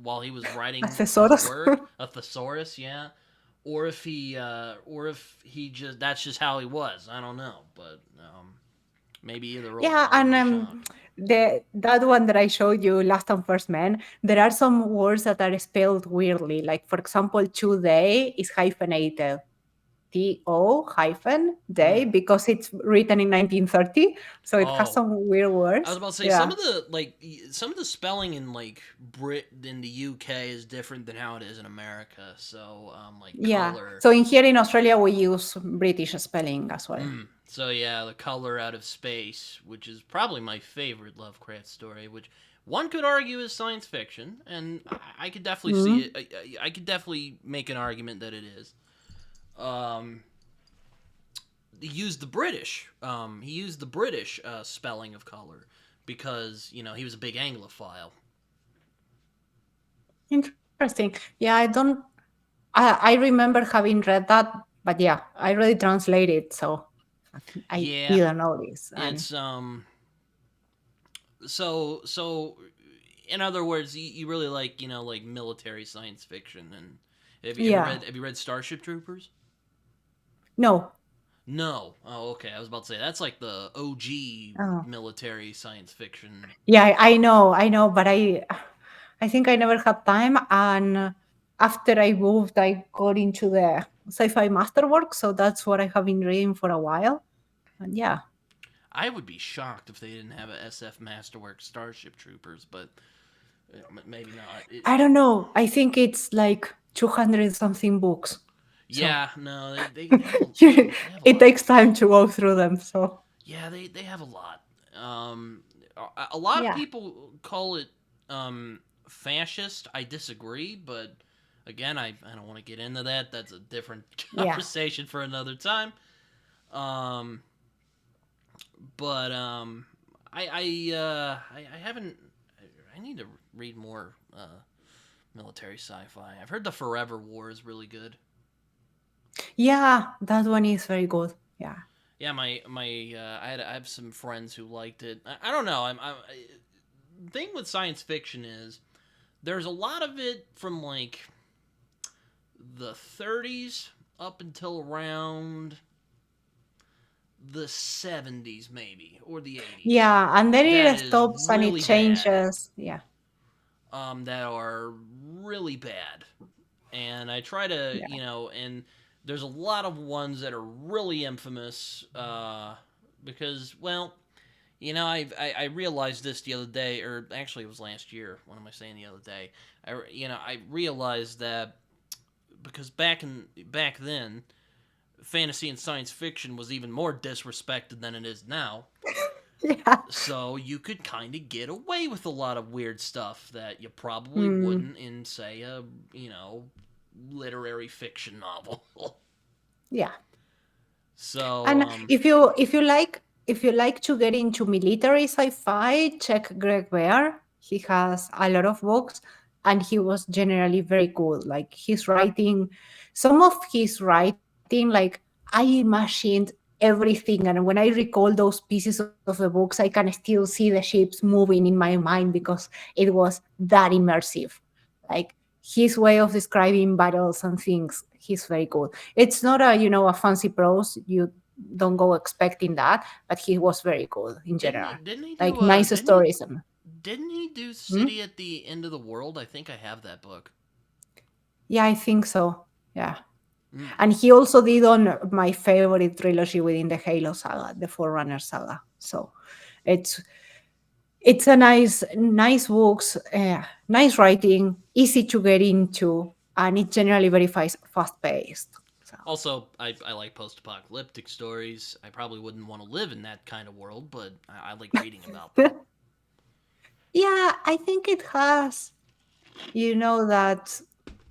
while he was writing his Thesaurus. work, a thesaurus, yeah, or if he just that's just how he was. I don't know, but maybe either or. Yeah, I wouldn't and be shocked. that one that I showed you, Last and First Man, there are some words that are spelled weirdly. Like, for example, today is hyphenated. TO hyphen day Mm. because it's written in 1930. So it has Oh, some weird I was words. about to say some Yeah. of the some of the spelling in Brit in the UK is different than how it is in America. So like Yeah. color. So in here in Australia, we use British spelling as well. So yeah, the color out of space, which is probably my favorite Lovecraft story, which one could argue is science fiction, and I could definitely see Mm. it. I could definitely make an argument that it is. Um, he used the British. He used the British spelling of color because he was a big Anglophile. Interesting. Yeah, I remember having read that, but yeah, I really translated, so I Yeah, didn't know this. And it's so in other words, you really like like military science fiction. And yeah, have you read Starship Troopers? no. No. Oh, okay. I was about to say that's like the OG Oh. military science fiction. Yeah, I know, but I think I never had time. And after I moved, I got into the sci-fi masterwork, so that's what I have been reading for a while. And yeah, I would be shocked if they didn't have a SF Masterwork Starship Troopers, but maybe not. I don't know. I think it's like 200 something books, so Yeah, no, they have they have a it lot of takes books. time to go through them. So Yeah, they have a lot. A lot of yeah, people call it fascist. I disagree, but again, I don't want to get into that. That's a different yeah. conversation for another time. Um, but I haven't. I need to read more military sci-fi. I've heard the Forever War is really good. Yeah, that one is very good. Yeah. Yeah, my I have some friends who liked it. I don't know. Thing with science fiction is there's a lot of it from like the 30s up until around the 70s maybe or the 80s Yeah, and then that it is stops and it really bad. changes. Yeah. That are really bad. And I try to, Yeah. and there's a lot of ones that are really infamous because, well, I realized this the other day, or actually it was last year. What am I saying the other day? I realized that because back then, fantasy and science fiction was even more disrespected than it is now. Yeah. So you could kind of get away with a lot of weird stuff that you probably Mm, wouldn't in, say, a literary fiction novel. yeah. So And if you like to get into military sci-fi, check Greg Bear. He has a lot of books and he was generally very good. Like his writing, some of his writing, like I imagined everything. And when I recall those pieces of the books, I can still see the ships moving in my mind because it was that immersive. Like his way of describing battles and things, he's very good. It's not a fancy prose. You don't go expecting that, but he was very good in didn't general. he didn't he Like do nice stories. And didn't he do hmm? City at the End of the World? I think I have that book. Yeah, I think so. Yeah. Mm. And he also did on my favorite trilogy within the Halo saga, the Forerunner saga. So it's it's a nice books, nice writing, easy to get into, and it's generally very fast paced. So Also, I like post-apocalyptic stories. I probably wouldn't want to live in that kind of world, but I like reading about them. yeah, I think it has that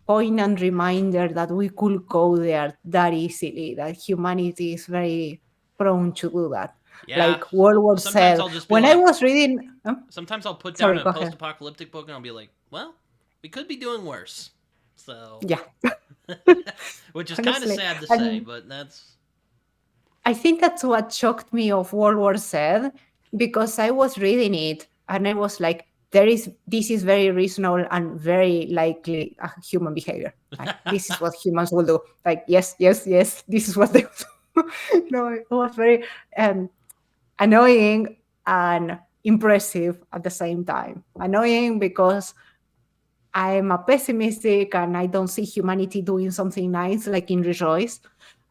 poignant reminder that we could go there that easily, that humanity is very prone to do that. Yeah, Like World War sometimes said, I'll just be when I like, was reading, sometimes I'll put down sorry, a go ahead. post-apocalyptic book and I'll be like, well, we could be doing worse. So, Yeah, which is kind of honestly. sad to say, And but that's I think that's what shocked me of World War Z because I was reading it and I was like, this is very reasonable and very likely a human behavior. Like this is what humans will do. Like yes, yes, yes, this is what they will do. It was very um, annoying and impressive at the same time. Annoying because I'm a pessimistic and I don't see humanity doing something nice like in Rejoice.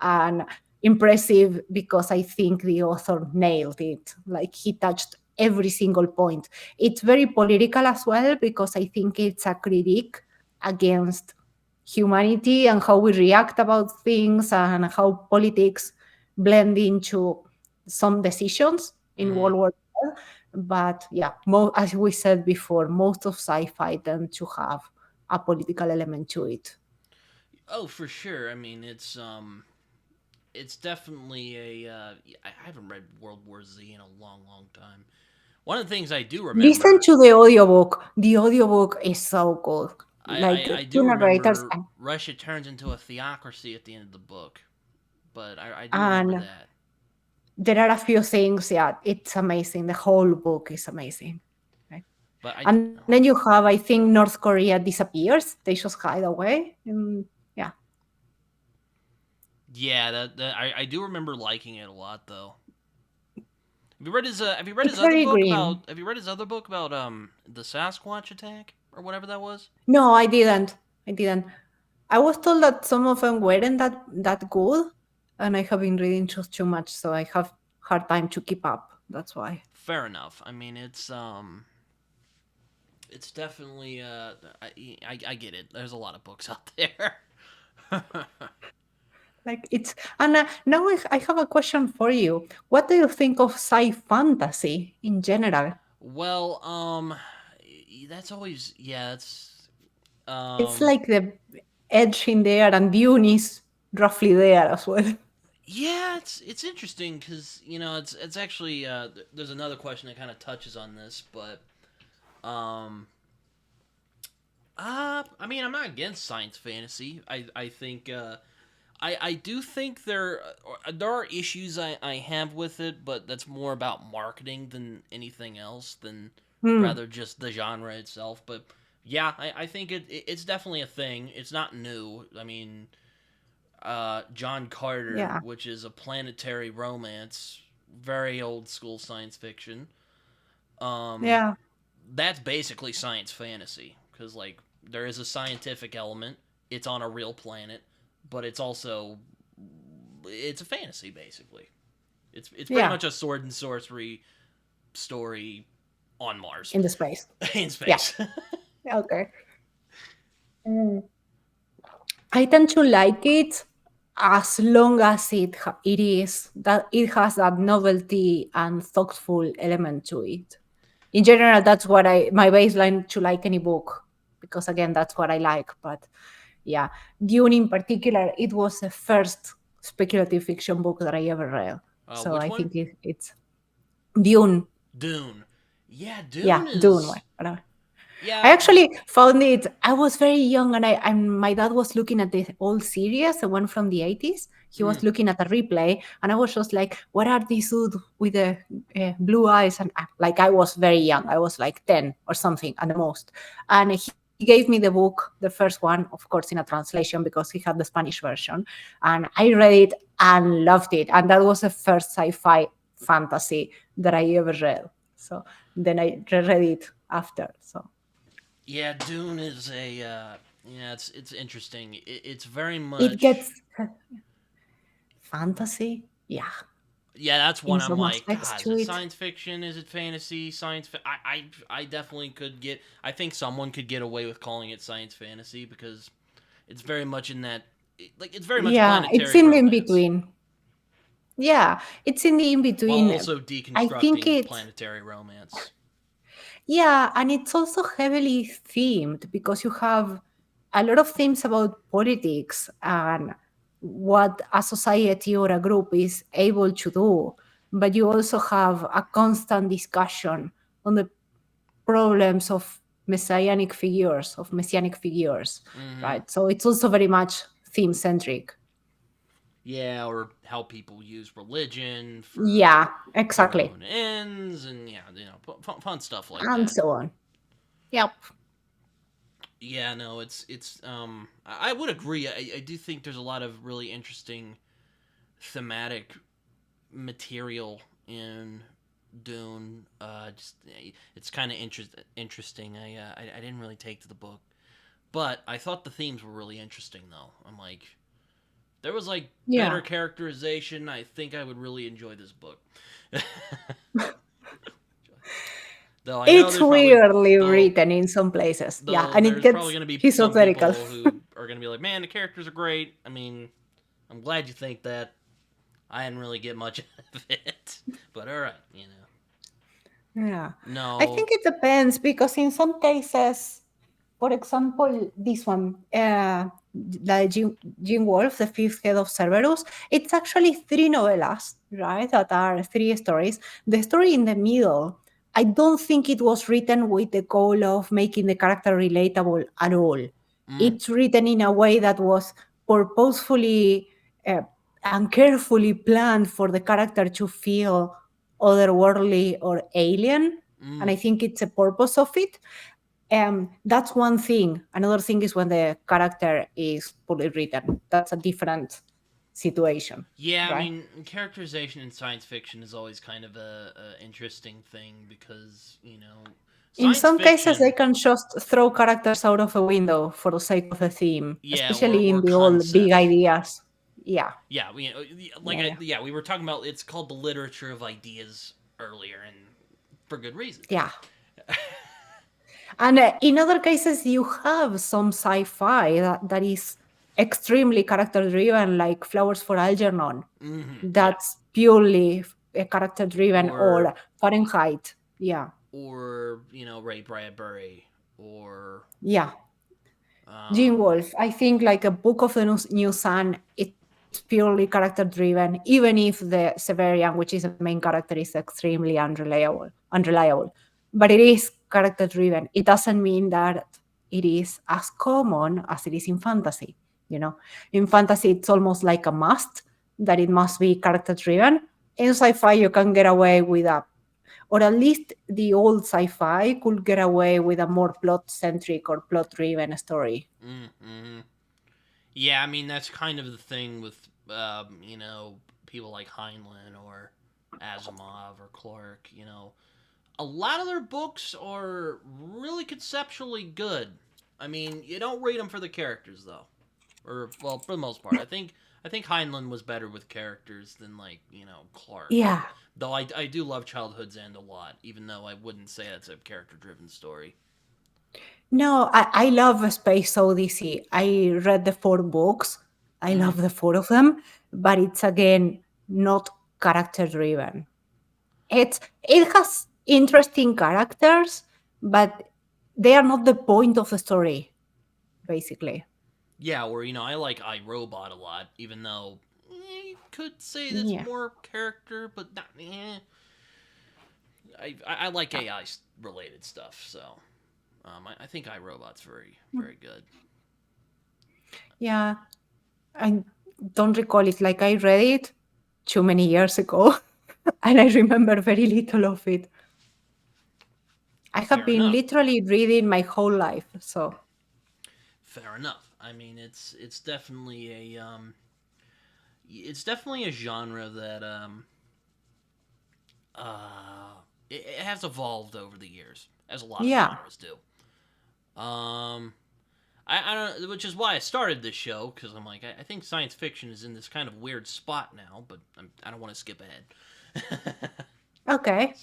and impressive because I think the author nailed it. Like he touched every single point. It's very political as well because I think it's a critique against humanity and how we react about things and how politics blend into some decisions in Mm-hmm. World War II. But yeah, as we said before, most of sci-fi tend to have a political element to it. Oh, for sure. I mean, it's definitely a. I haven't read World War Z in a long, long time. One of the things I do Listen remember, to the audiobook. The audiobook is so good. I, Like I, I two do narrators, remember Russia turns into a theocracy at the end of the book, but I do remember and that. there are a few things. Yeah, it's amazing. The whole book is amazing. Right? But And then you have, I think, North Korea disappears. They just hide away. Yeah, yeah, I do remember liking it a lot though. Have you read his it's other very book grim. about the Sasquatch attack or whatever that was? No, I didn't. I didn't. I was told that some of them weren't that good, and I have been reading just too much, so I have hard time to keep up. That's why. Fair enough. I mean, it's definitely I get it. There's a lot of books out there. Like it's and now I have a question for you. What do you think of sci fantasy in general? Well, that's always yeah. It's Um, like the edge in there, and Dune is roughly there as well. yeah, it's interesting because it's actually there's another question that kind of touches on this, but um, I mean I'm not against science fantasy. I think I do think there are issues I have with it, but that's more about marketing than anything else than Hmm. rather just the genre itself. But yeah, I think it's definitely a thing. It's not new. I mean, John Carter, Yeah. which is a planetary romance, very old school science fiction. Um, Yeah. that's basically science fantasy because like there is a scientific element. It's on a real planet, but it's a fantasy basically. It's pretty Yeah. much a sword and sorcery story on Mars In the space. in Yeah. space. Okay. Mm. I tend to like it as long as it is that it has that novelty and thoughtful element to it. In general, that's what I my baseline to like any book because again, that's what I like. But yeah, Dune in particular, it was the first speculative fiction book that I ever read. So Which I one? think it's Dune. Dune. Yeah, Yeah, Dune Dune. is Whatever. I yeah. actually found it. I was very young, and my dad was looking at the old series, the one from the 80s. He Mm, was looking at a replay, and I was just like, "What are these dudes with the blue eyes?" And like I was very young. I was like 10 or something at the most. And he gave me the book, the first one, of course, in a translation because he had the Spanish version, and I read it and loved it. And that was the first sci-fi fantasy that I ever read. So then I reread it after. So. yeah, Dune is a yeah. It's interesting. It's very It much gets fantasy, yeah, yeah. That's one in I'm some like, aspects God, is to it it. science fiction? Is it fantasy? I definitely could get. I think someone could get away with calling it science fantasy because it's very much in that like it's very much Yeah, it's planetary in the in romance between. Yeah, it's in the in while between. also I think deconstructing it, planetary romance. yeah, and it's also heavily themed because you have a lot of themes about politics and what a society or a group is able to do. But you also have a constant discussion on the problems of messianic figures, Mm-hmm. right? So it's also very much theme centric. Yeah, or how people use religion for Yeah, their exactly. own ends, and yeah, fun stuff like And that. so on. Yep. Yeah, no, I would agree. I do think there's a lot of really interesting thematic material in Dune. It's kind of interesting. I didn't really take to the book, but I thought the themes were really interesting though. I'm like, there was like better Yeah. characterization, I think I would really enjoy this book. Though I know It's there's probably weirdly though written in some places. Yeah, though and it there's probably gets going to be some esoterical. people who are going to be like, "Man, the characters are great." I mean, I'm glad you think that. I didn't really get much out of it, but all right, you know. Yeah. I No. think it depends because in some cases, for example, this one, the Gene Wolfe, the fifth head of Cerberus, it's actually three novellas, right? That are three stories. The story in the middle, I don't think it was written with the goal of making the character relatable at all. Mm, It's written in a way that was purposefully uh, and carefully planned for the character to feel otherworldly or alien. And mm. I think it's a purpose of it. That's one thing. Another thing is when the character is poorly written. That's a different situation, Yeah, I right? mean, characterization in science fiction is always kind of a interesting thing because In science some cases, they fiction, can just throw characters out of a window for the sake of the theme, yeah, especially or in the old big concept. ideas. Yeah, Yeah, yeah, yeah, we were talking about. It's called the literature of ideas earlier, and for good reason. yeah. And in other cases, you have some sci-fi that is extremely character-driven, like Flowers for Algernon. Yeah, That's purely character-driven, or or Fahrenheit. Yeah, Ray Bradbury, or yeah. Gene um, Wolfe, I think like a Book of the New Sun, it's purely character driven, even if the Severian, which is the main character, is extremely unreliable. But it is character driven. It doesn't mean that it is as common as it is in fantasy. You know, in fantasy, it's almost like a must that it must be character driven. In sci-fi, you can get away with a, or at least the old sci-fi could get away with a more plot-centric or plot-driven story. mm-hmm. Yeah, I mean that's kind of the thing with people like Heinlein or Asimov or Clark. A lot of their books are really conceptually good. I mean, you don't read them for the characters though, or well, for the most part. I think Heinlein was better with characters than Clark. Yeah. Though I do love Childhood's End a lot, even though I wouldn't say it's a character driven story. No, I love Space Odyssey. I read the four books. I Mm. love the four of them, but it's again not character driven. It has interesting characters, but they are not the point of the story, basically. Yeah, where I like iRobot a lot, even though you could say that's Yeah. more character, but not. I like AI related stuff, so I think iRobot's very very good. Yeah. I don't recall it. Like I read it too many years ago, and I remember very little of it. I have Fair been enough. literally reading my whole life, so Fair enough. I mean, it's definitely a genre that it has evolved over the years, as a lot of yeah. genres do. Um, I don't, which is why I started this show because I'm like I think science fiction is in this kind of weird spot now, but I don't want to skip ahead. Okay.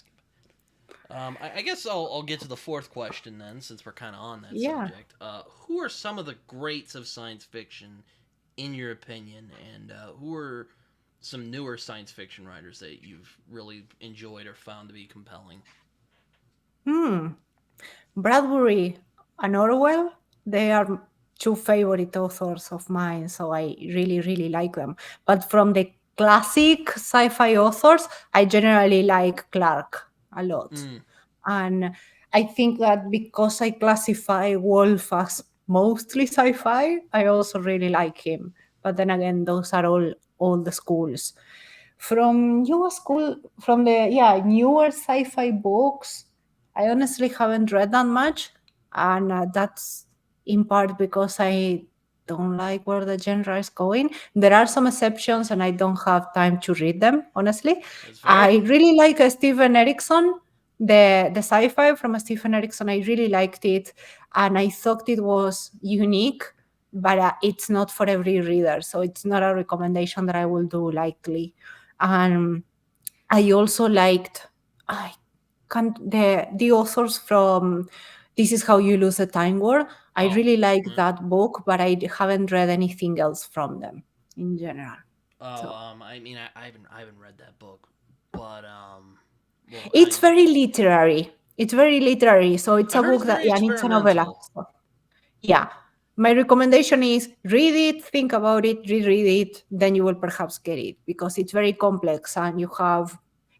I guess I'll get to the fourth question then, since we're kind of on that Yeah. subject. Who are some of the greats of science fiction, in your opinion, and who are some newer science fiction writers that you've really enjoyed or found to be compelling? Hmm. Bradbury and Orwell, they are two favorite authors of mine, so I really, really like them. But from the classic sci-fi authors, I generally like Clark a lot. Mm, And I think that because I classify Wolf as mostly sci-fi, I also really like him. But then again, those are all the schools. From newer school, from the newer sci-fi books, I honestly haven't read that much, and that's in part because I don't like where the genre is going. There are some exceptions, and I don't have time to read them. Honestly, that's fair. I really like Stephen Erickson. The sci-fi from Stephen Erickson, I really liked it, and I thought it was unique but it's not for every reader, so it's not a recommendation that I will do likely. And I also liked, I can't, the authors from This Is How You Lose a Time War. I Oh, really like yeah. that book, but I haven't read anything else from them in general. Oh, So I mean, I haven't read that book, but well, it's very literary. It's very literary. So it's I've a heard it's book that, very yeah, and it's a novella. experimental. So, yeah. My recommendation is read it, think about it, reread it, then you will perhaps get it because it's very complex and you have,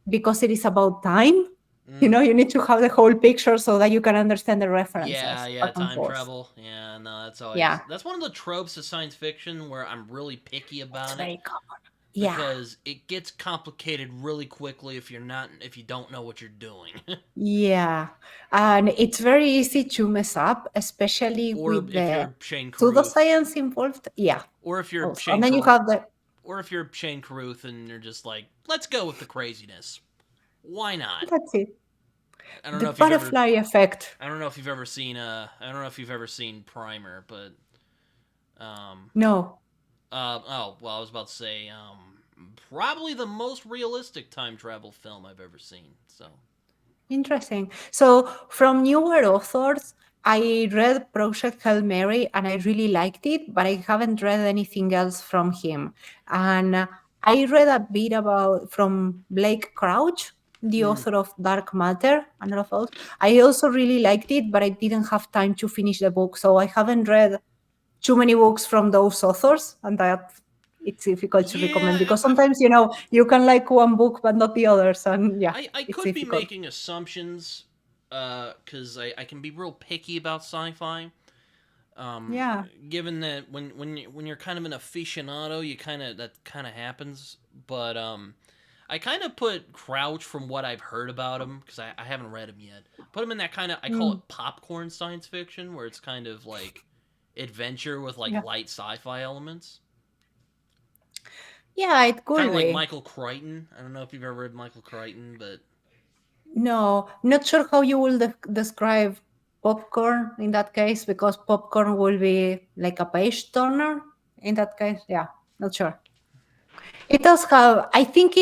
because it is about time, Mm. you need to have the whole picture so that you can understand the Yeah, references yeah, back and time forth. travel. Yeah, no, Yeah, that's one of the tropes of science fiction where I'm really picky it's about it very common. Yeah. because it gets complicated really quickly if you don't know what you're doing. Yeah. And it's very easy to mess up, especially or with if the you're Shane Carruth, pseudoscience involved. Yeah. or if you're Also. And Shane then you Carruth, have the, or if you're Shane Carruth and you're just like, let's go with the craziness. Why not? that's it. I don't The know if you've ever butterfly effect. I don't know if you've ever seen I don't know if you've ever seen Primer, but um No. oh well I was about to say probably the most realistic time travel film I've ever seen. So Interesting. So, from newer authors, I read Project Hail Mary and I really liked it, but I haven't read anything else from him. And I read a bit about from Blake Crouch, the mm, author of Dark Matter and all of those. I also really liked it, but I didn't have time to finish the book. So I haven't read too many books from those authors, and that it's difficult to recommend yeah, because sometimes you can like one book but not the others, and yeah, I it's could be difficult. making assumptions because I can be real picky about sci-fi. Um, Yeah. Given that when you're kind of an aficionado, you kind of that kind of happens. But I kind of put Crouch from what I've heard about him because I haven't read him yet. Put him in that kind of I call Mm. it popcorn science fiction where it's kind of like adventure with like Yeah. light sci-fi elements. Yeah, it Kind could of like be. Michael Crichton. I don't know if you've ever read Michael Crichton, but No, not sure how you will describe popcorn in that case because popcorn will be like a page turner in that case. Yeah, not sure. It does have. I think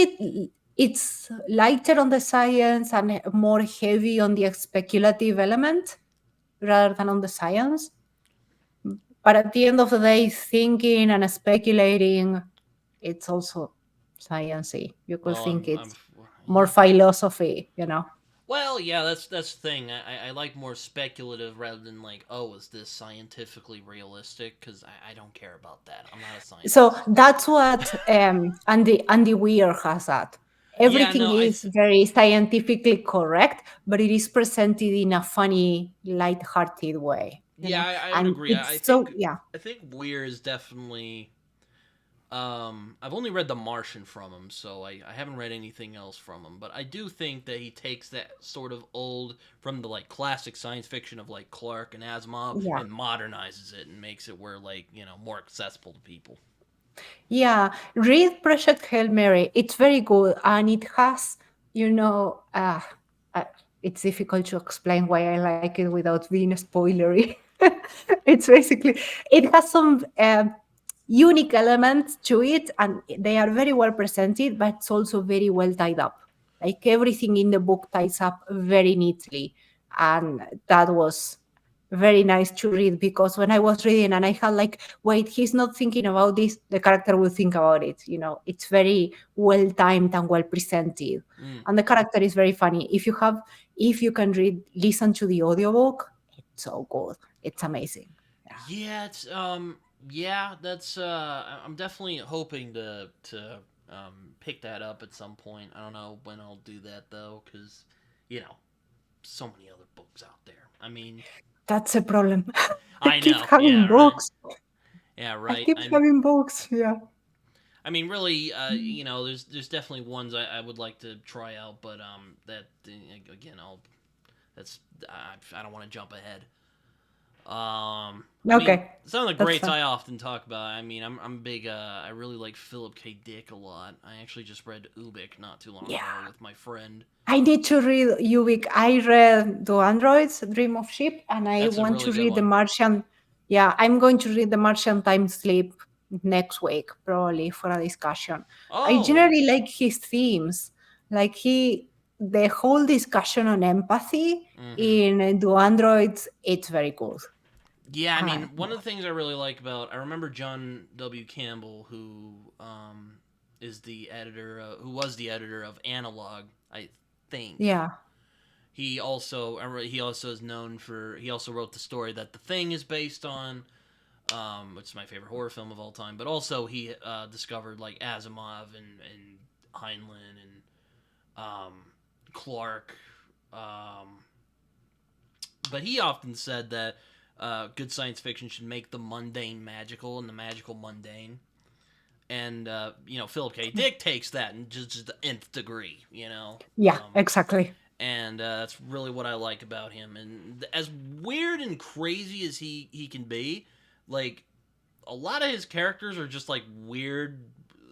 it's lighter on the science and more heavy on the speculative element rather than on the science. But at the end of the day, thinking and speculating, it's also sciencey. You could well, think I'm it's more yeah. philosophy. Well, yeah, that's the thing. I like more speculative rather than like, oh, is this scientifically realistic? Because I don't care about that. I'm not a So scientist. that's what Andy Weir has that. Yeah, Everything no, is very scientifically correct, but it is presented in a funny, light-hearted way. I would And agree. it's so, yeah. I think Weir is definitely. I've only read The Martian from him, so I haven't read anything else from him. But I do think that he takes that sort of old from the like classic science fiction of like Clarke and Asimov Yeah. and modernizes it and makes it where like more accessible to people. Yeah, read Project Hail Mary. It's very good, and it has, you know, uh, it's difficult to explain why I like it without being spoilery. It's basically it has some unique elements to it, and they are very well presented, but it's also very well tied up. Like everything in the book ties up very neatly, and that was very nice to read because when I was reading and I had like, wait, he's not thinking about this, the character will think about it. It's very well timed and well presented. Mm. And the character is very funny. If you can listen to the audiobook, it's so good. It's amazing. Yeah. Yeah, it's yeah, that's I'm definitely hoping to pick that up at some point. I don't know when I'll do that though cuz you know, so many other books out there. I mean, That's a problem. I I keep know. having Yeah, right. books. Yeah, I right. keep having books. Yeah. Really, Mm. there's definitely ones I would like to try out, but that again, that's I don't want to jump ahead. Okay. Some of the That's greats fine. I often talk about. I'm big. I really like Philip K. Dick a lot. I actually just read Ubik not too long ago Yeah. with my friend. I need to read Ubik. I read The Androids, Dream of Sheep, and I That's a want really to good read The one. Martian. Yeah, I'm going to read The Martian Time Sleep next week, probably for a discussion. I Oh, generally like his themes. Like the whole discussion on empathy mm-hmm. in Do Androids, it's very good. Yeah, I mean, one Yeah. of the things I really like about I remember John W. Campbell, who is the editor, who was the editor of Analog, I think. Yeah. He also is known for he also wrote the story that The Thing is based on, which is my favorite horror film of all time. But also he discovered like Asimov and Heinlein and Clark. Um, but he often said that good science fiction should make the mundane magical and the magical mundane. And Philip K. Dick takes that in just the nth degree. Yeah, exactly. And that's really what I like about him. And as weird and crazy as he can be, like a lot of his characters are just like weird,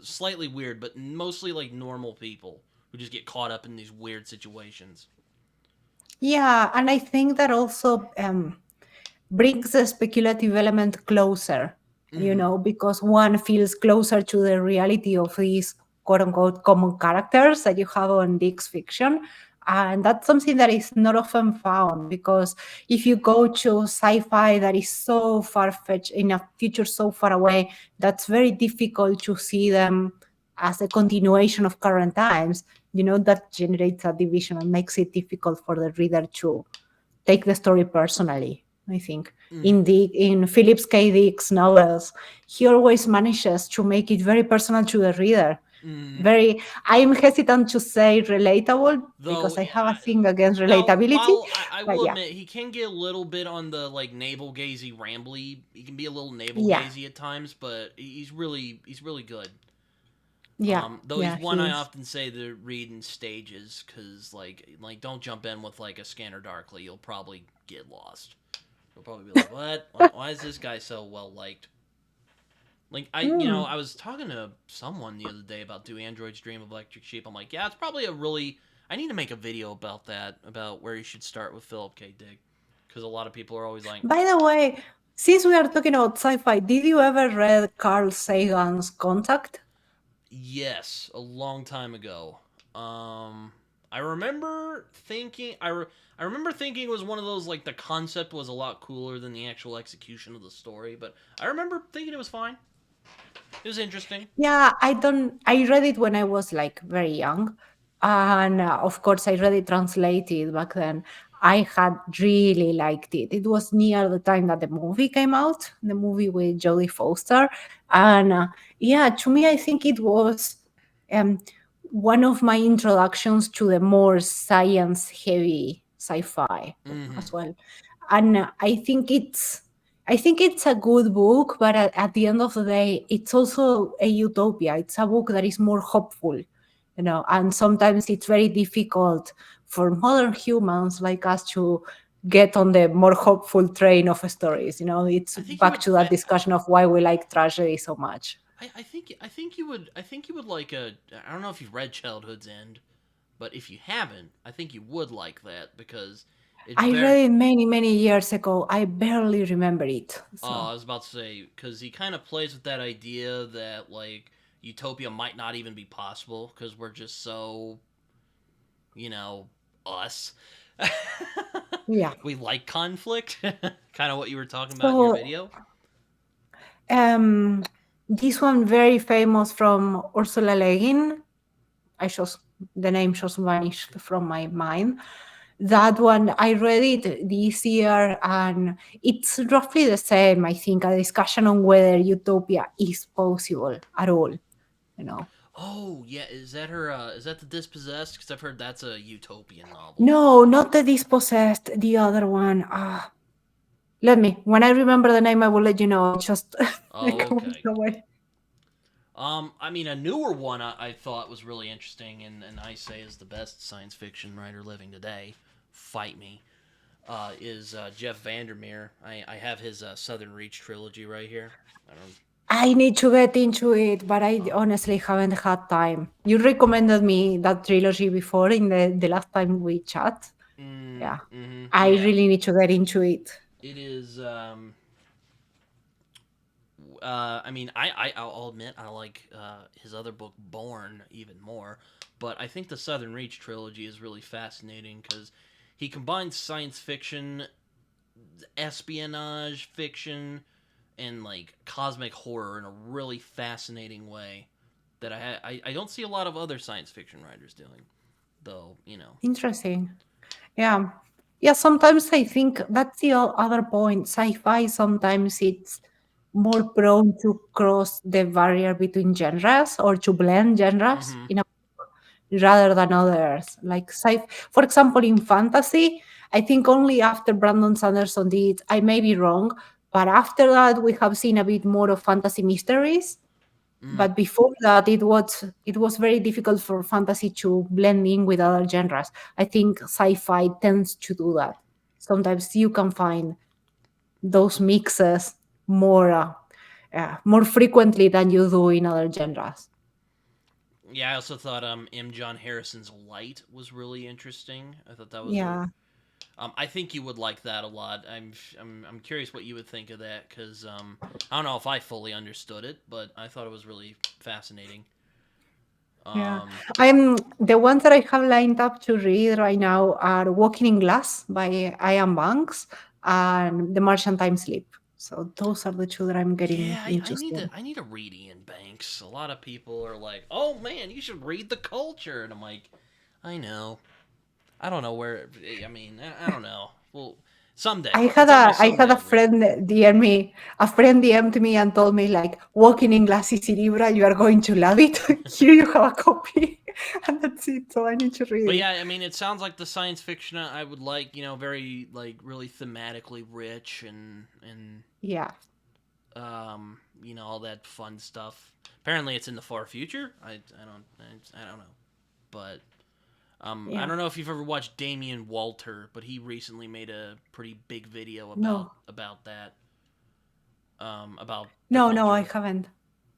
slightly weird, but mostly like normal people who just get caught up in these weird situations. Yeah, and I think that also brings the speculative element closer, Mm-hmm. because one feels closer to the reality of these quote unquote common characters that you have on Dick's fiction. And that's something that is not often found, because if you go to sci fi that is so far fetched in a future so far away, that's very difficult to see them as a continuation of current times. That generates a division and makes it difficult for the reader to take the story personally. I think Mm-hmm. in Phillips K. Dick's novels, he always manages to make it very personal to the reader. Mm-hmm. Very, I'm hesitant to say relatable Though, because I have a thing against now relatability. while I But will yeah, admit he can get a little bit on the like navel gazy rambly. He can be a little navel yeah, gazy at times, but he's really good. yeah, Though he's yeah. one He I is. often say to read in stages because like don't jump in with like a Scanner Darkly. You'll probably get lost. You'll probably be like, what? Why is this guy so well liked? Like Hmm. I was talking to someone the other day about Do Androids Dream of Electric Sheep. I'm like, yeah, it's probably a really. I need to make a video about that, about where you should start with Philip K. Dick, because a lot of people are always like, By the way, since we are talking about sci-fi, did you ever read Carl Sagan's Contact? yes, a long time ago. I remember thinking I remember thinking it was one of those like the concept was a lot cooler than the actual execution of the story, but I remember thinking it was fine. It was interesting. Yeah, I don't. I read it when I was like very young, and of course I read it translated back then. I had really liked it. It was near the time that the movie came out, the movie with Jodie Foster, and yeah, to me, I think it was um, one of my introductions to the more science-heavy sci-fi Mm-hmm. as well. And I think it's a good book, but at the end of the day, it's also a utopia. It's a book that is more hopeful, and sometimes it's very difficult for modern humans like us to get on the more hopeful train of stories. It's I think you back would. to that discussion of why we like tragedy so much. I think you would like a. I don't know if you've read Childhood's End, but if you haven't, I think you would like that because it's I very. read it many, many years ago. I barely remember it. So, I was about to say because he kind of plays with that idea that like utopia might not even be possible because we're just so you know us. yeah. We like conflict, kind of what you were talking about in your So, video. um, this one very famous from Ursula Le Guin. I just the name just vanished from my mind. That one I read it this year, and it's roughly the same. I think a discussion on whether utopia is possible at all. You know, Oh yeah, is that her? Is that the Dispossessed? Because I've heard that's a utopian novel. no, not the dispossessed. The other one. Let me. When I remember the name, I will let you know. I just Oh, go okay. away. I mean, a newer one I thought was really interesting, and I say is the best science fiction writer living today. Fight me. Is Jeff Vandermeer. I have his Southern Reach trilogy right here. I don't. I need to get into it, but I Oh. honestly haven't had time. You recommended me that trilogy before in the last time we chat. Yeah. I Yeah. really need to get into it. It is. I mean, I'll admit I like his other book, Born, even more. But I think the Southern Reach trilogy is really fascinating because he combines science fiction, espionage fiction, and like cosmic horror in a really fascinating way that I don't see a lot of other science fiction writers doing. Though, you know. Interesting. Yeah. Yeah, sometimes I think that's the other point. Sci-fi sometimes it's more prone to cross the barrier between genres or to blend genres Mm-hmm. in a rather than others. Like for example, in fantasy, I think only after Brandon Sanderson did, I may be wrong, but after that we have seen a bit more of fantasy mysteries. Mm. But before that, it was very difficult for fantasy to blend in with other genres. I think sci-fi tends to do that. Sometimes you can find those mixes more frequently than you do in other genres. Yeah, I also thought M. John Harrison's Light was really interesting. I thought that was a Yeah, I think you would like that a lot. I'm curious what you would think of that because I don't know if I fully understood it, but I thought it was really fascinating. yeah. Um, I'm the ones that I have lined up to read right now are Walking in Glass by Ian Banks and The Martian Time Sleep. So those are the two that I'm getting yeah, I into need to soon. read Ian Banks. A lot of people are like, "Oh man, you should read The Culture," and I'm like, I know. I don't know where. I mean, I don't know. Well, someday. I had It's on my a I had someday a list. friend DM me. A friend DM'd me and told me like, "Walking in Glass is Cerebral. You are going to love it. Here you have a copy," and that's it. So I need to read But it. yeah, I mean, it sounds like the science fiction I would like. You know, very like really thematically rich and Yeah, you know, all that fun stuff. Apparently, it's in the far future. I don't know, but I yeah. don't know if you've ever watched Damien Walter, but he recently made a pretty big video No, about that, about the no, no. I culture. haven't.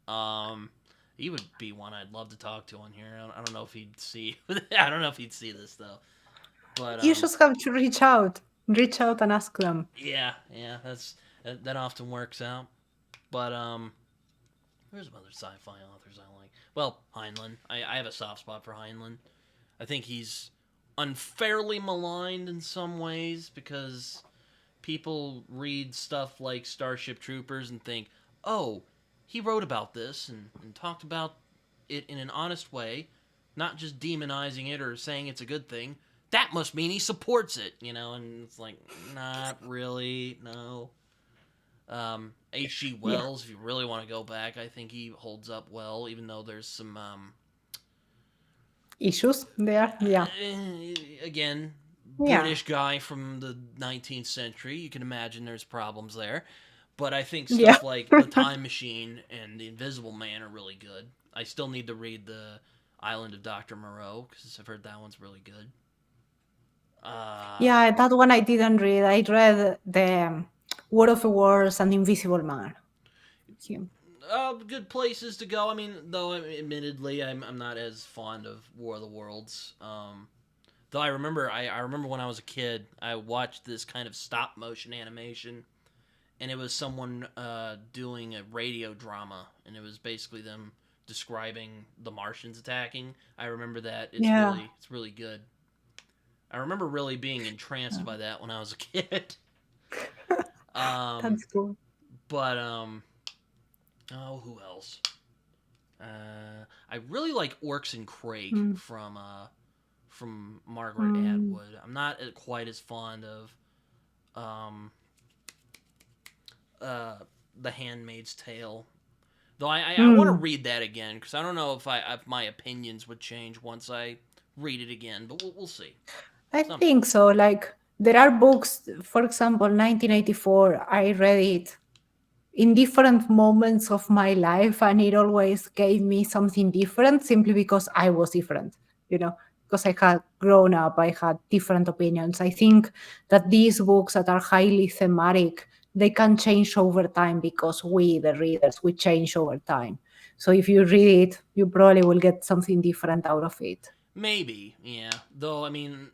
Um, he would be one I'd love to talk to on here. I don't know if he'd see. I don't know if he'd see this though, but You just have to reach out and ask them. yeah, yeah, that often works out. But there's some other sci-fi authors I like. Well, Heinlein. I have a soft spot for Heinlein. I think he's unfairly maligned in some ways because people read stuff like Starship Troopers and think, oh, he wrote about this and talked about it in an honest way, not just demonizing it or saying it's a good thing. That must mean he supports it, you know, and it's like, not really, no. H.G. Yeah, Wells, if you really want to go back, I think he holds up well, even though there's some, issues there. Yeah, again, yeah, British guy from the 19th century. You can imagine there's problems there. But I think yeah. stuff like The Time Machine and The Invisible Man are really good. I still need to read The Island of Dr. Moreau because I've heard that one's really good. Yeah, Um, that one I didn't read. I read the War of the Worlds and Invisible Man. Yeah. Good places to go. I mean, though, admittedly, I'm not as fond of War of the Worlds. Though I remember when I was a kid, I watched this kind of stop motion animation, and it was someone doing a radio drama, and it was basically them describing the Martians attacking. I remember that. Yeah, It's really good. I remember really being entranced by that when I was a kid. um, that's cool. but oh, who else? I really like Orcs and Crake Mm. from Margaret Mm. Atwood. I'm not quite as fond of um, uh, The Handmaid's Tale, though I want to Mm. read that again because I don't know if my opinions would change once I read it again, but we'll see I someday. think so. Like there are books, for example, 1984. I read it in different moments of my life, and it always gave me something different simply because I was different, you know, because I had grown up, I had different opinions. I think that these books that are highly thematic, they can change over time because we, the readers, we change over time. So if you read it, you probably will get something different out of it. Maybe, yeah. Though I mean,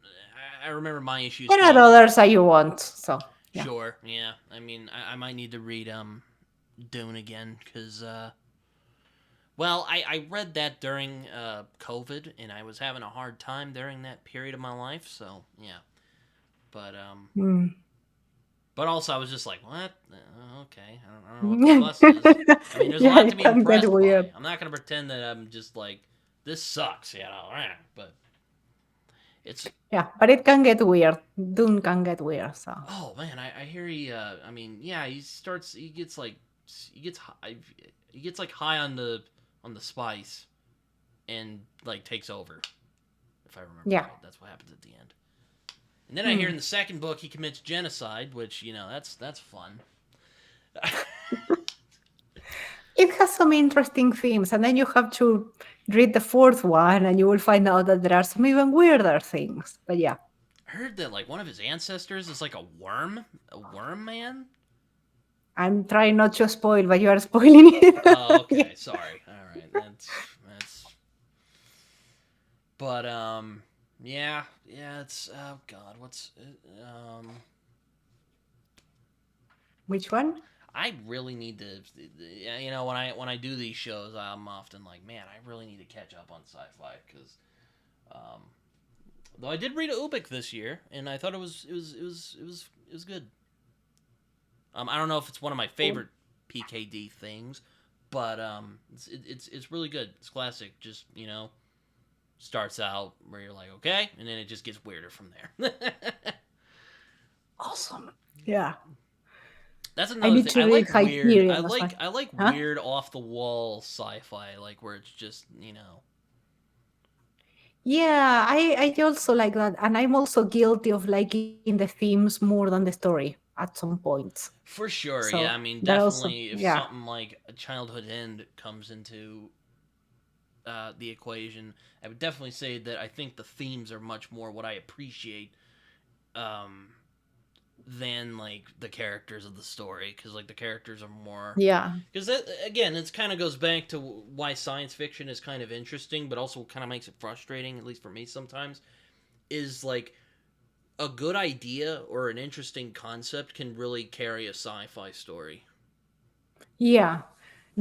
I remember my issues There are being others that you want. So yeah. sure, yeah. I mean, I might need to read Dune again because well, I read that during COVID, and I was having a hard time during that period of my life. So yeah, but Mm. but also I was just like, what? Okay, I don't know what the fuss is. I mean, there's a Yeah, lot to it be can get impressed by. weird. I'm not gonna pretend that I'm just like this sucks, you know. But it's Yeah, but it can get weird. Dune can get weird. So oh man, I hear he. I mean, yeah, he gets high, he gets like high on the spice and like takes over. If I remember yeah. right, that's what happens at the end. And then I hear Hmm. in the second book he commits genocide, which you know that's fun. It has some interesting themes, and then you have to read the fourth one, and you will find out that there are some even weirder things. But yeah, I heard that like one of his ancestors is like a worm man. I'm trying not to spoil, but you are spoiling Oh, it. Yeah. okay, sorry. All right, that's. But yeah, it's oh god, what's Which one? I really need to, you know, when I do these shows, I'm often like, man, I really need to catch up on sci-fi because, um, though I did read Ubik this year, and I thought it was good. I don't know if it's one of my Oh, favorite PKD things, but it's really good. It's classic. Just you know, starts out where you're like, okay, and then it just gets weirder from there. awesome. Yeah. That's I another need thing. to read Hyperion as well. I like Huh? weird off the wall sci-fi, like where it's just you know. Yeah, I also like that. And I'm also guilty of liking the themes more than the story at some points. For sure, So yeah. I mean, that also, definitely, if yeah. something like a childhood end comes into the equation, I would definitely say that I think the themes are much more what I appreciate um, than like the characters of the story, because like the characters are more. Yeah. Because that again, it kind of goes back to why science fiction is kind of interesting, but also kind of makes it frustrating, at least for me sometimes. Is like a good idea or an interesting concept can really carry a sci-fi story. Yeah.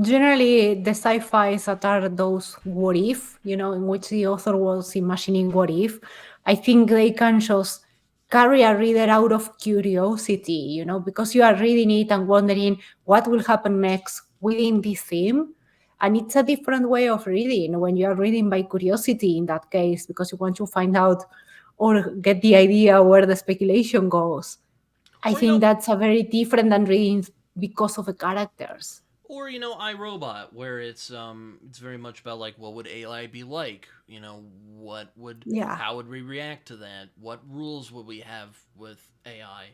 Generally, the sci-fis that are those what if, in which the author was imagining what if, I think they can just carry a reader out of curiosity, because you are reading it and wondering what will happen next within this theme. And it's a different way of reading when you are reading by curiosity in that case, because you want to find out or get the idea where the speculation goes. I Or you think know, that's a very different than reading because of the characters. or you know, iRobot, where it's very much about like what would AI be like? You know, Yeah. how would we react to that? What rules would we have with AI?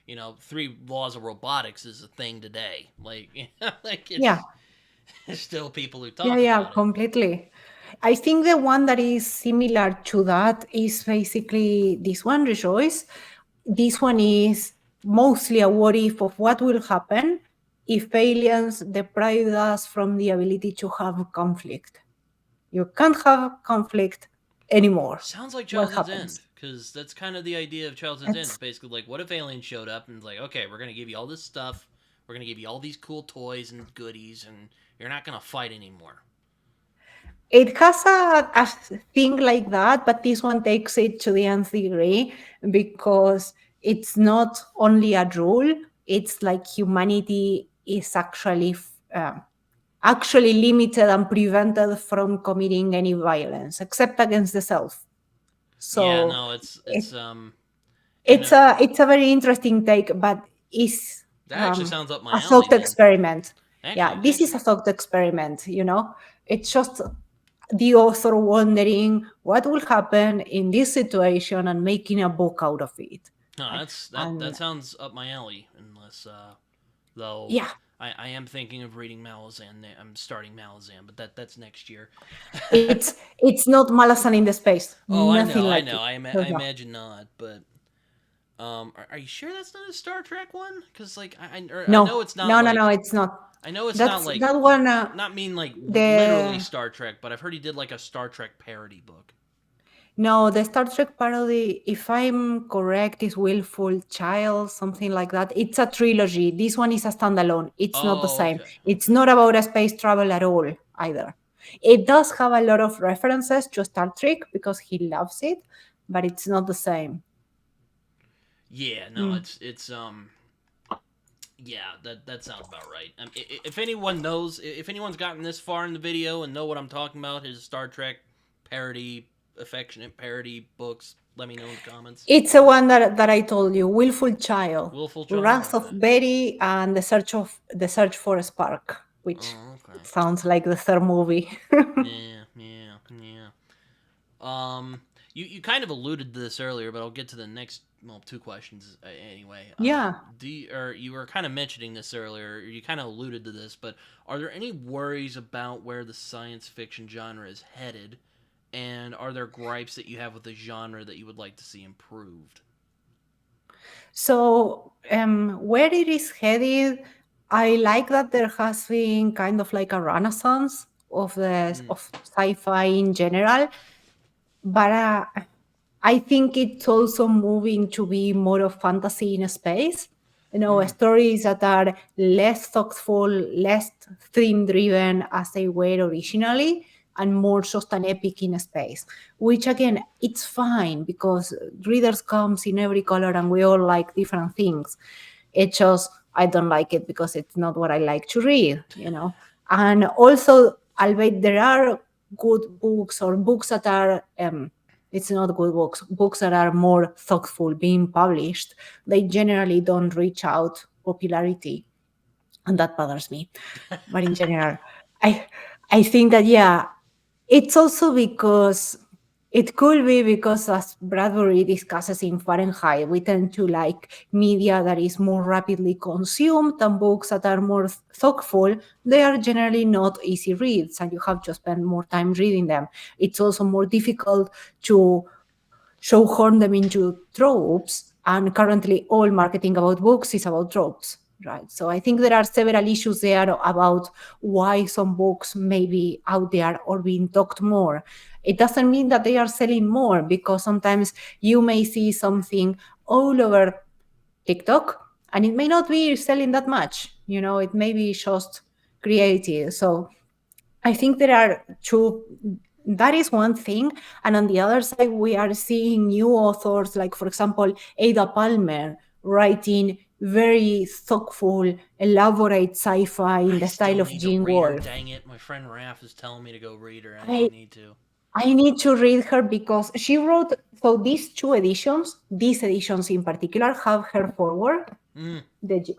You know, three laws of robotics is a thing today. Like, like Yeah. it's there's still people who Yeah, talk yeah, about it. completely. I think the one that is similar to that is basically this one, Rejoice. This one is mostly a what if of what will happen if aliens deprive us from the ability to have conflict. You can't have conflict anymore. Sounds like What Childhood's End, happens? because that's kind of the idea of Childhood's End. It's It's basically like, what if aliens showed up and like, okay, we're gonna give you all this stuff, we're gonna give you all these cool toys and goodies, and you're not gonna fight anymore. It has a thing like that, but this one takes it to the nth degree because it's not only a rule, it's like humanity is actually limited and prevented from committing any violence except against the self. Yeah, So no, it, and it's a very interesting take, but is that actually sounds up my a alley. thought Then experiment. Yeah, this is actually, a thought experiment. It's just the author wondering what will happen in this situation and making a book out of it. no, Right? that And sounds up my alley. Unless though, yeah, I am thinking of reading Malazan. I'm starting Malazan, but that's next year. it's not Malazan in the space. Oh, Nothing I like know. it. So, I yeah. imagine not, but are you sure that's not a Star Trek one? Because like I know No, it's not no, no, no, like it's not. I know it's not That's like that one. not mean like literally The Star Trek, but I've heard he did like a Star Trek parody book. No, the Star Trek parody, if I'm correct, is Willful Child, something like that. It's a trilogy. This one is a standalone. It's not the Oh, same. okay, It's okay. not about a space travel at all either. It does have a lot of references to Star Trek because he loves it, but it's not the same. Yeah, no, Mm. it's. Yeah, that sounds about right. If anyone knows, if anyone's gotten this far in the video and know what I'm talking about, his Star Trek parody, affectionate parody books, let me know in the comments. It's the one that I told you, Willful Child, Willful Child. Wrath of Okay. Betty, and the Search for a Spark, which Oh, okay. sounds like the third movie. Yeah, yeah, yeah. Um, you kind of alluded to this earlier, but I'll get to the next two questions anyway. Yeah. Or you were kind of mentioning this earlier. You kind of alluded to this, but are there any worries about where the science fiction genre is headed? And are there gripes that you have with the genre that you would like to see improved? So, where it is headed, I like that there has been kind of like a renaissance Mm, of sci-fi in general, but I think it's also moving to be more of fantasy in space. You know, mm. stories that are less thoughtful, less theme driven as they were originally, and more just an epic in space. Which again, it's fine because readers comes in every color and we all like different things. It just I don't like it because it's not what I like to read, you know. And also, albeit there are good books or books that are it's not good books that are more thoughtful being published, they generally don't reach out popularity, and that bothers me. But in general, i I think that, yeah, it's also because it could be because, as Bradbury discusses in Fahrenheit, we tend to like media that is more rapidly consumed and books that are more thoughtful. They are generally not easy reads, and you have to spend more time reading them. It's also more difficult to shoehorn them into tropes. And currently, all marketing about books is about tropes, right? So I think there are several issues there about why some books may be out there or being talked more. It doesn't mean that they are selling more because sometimes you may see something all over TikTok and it may not be selling that much. You know, it may be just creative. So I think there are two. That is one thing. And on the other side, we are seeing new authors, like, for example, Ada Palmer, writing very thoughtful, elaborate sci fi in I the still style of need to Jean read her. Wolfe. Dang it! My friend Raph is telling me to go read her. I I, need to. I need to read her because she wrote, so these two editions, these editions in particular, have her forward Mm.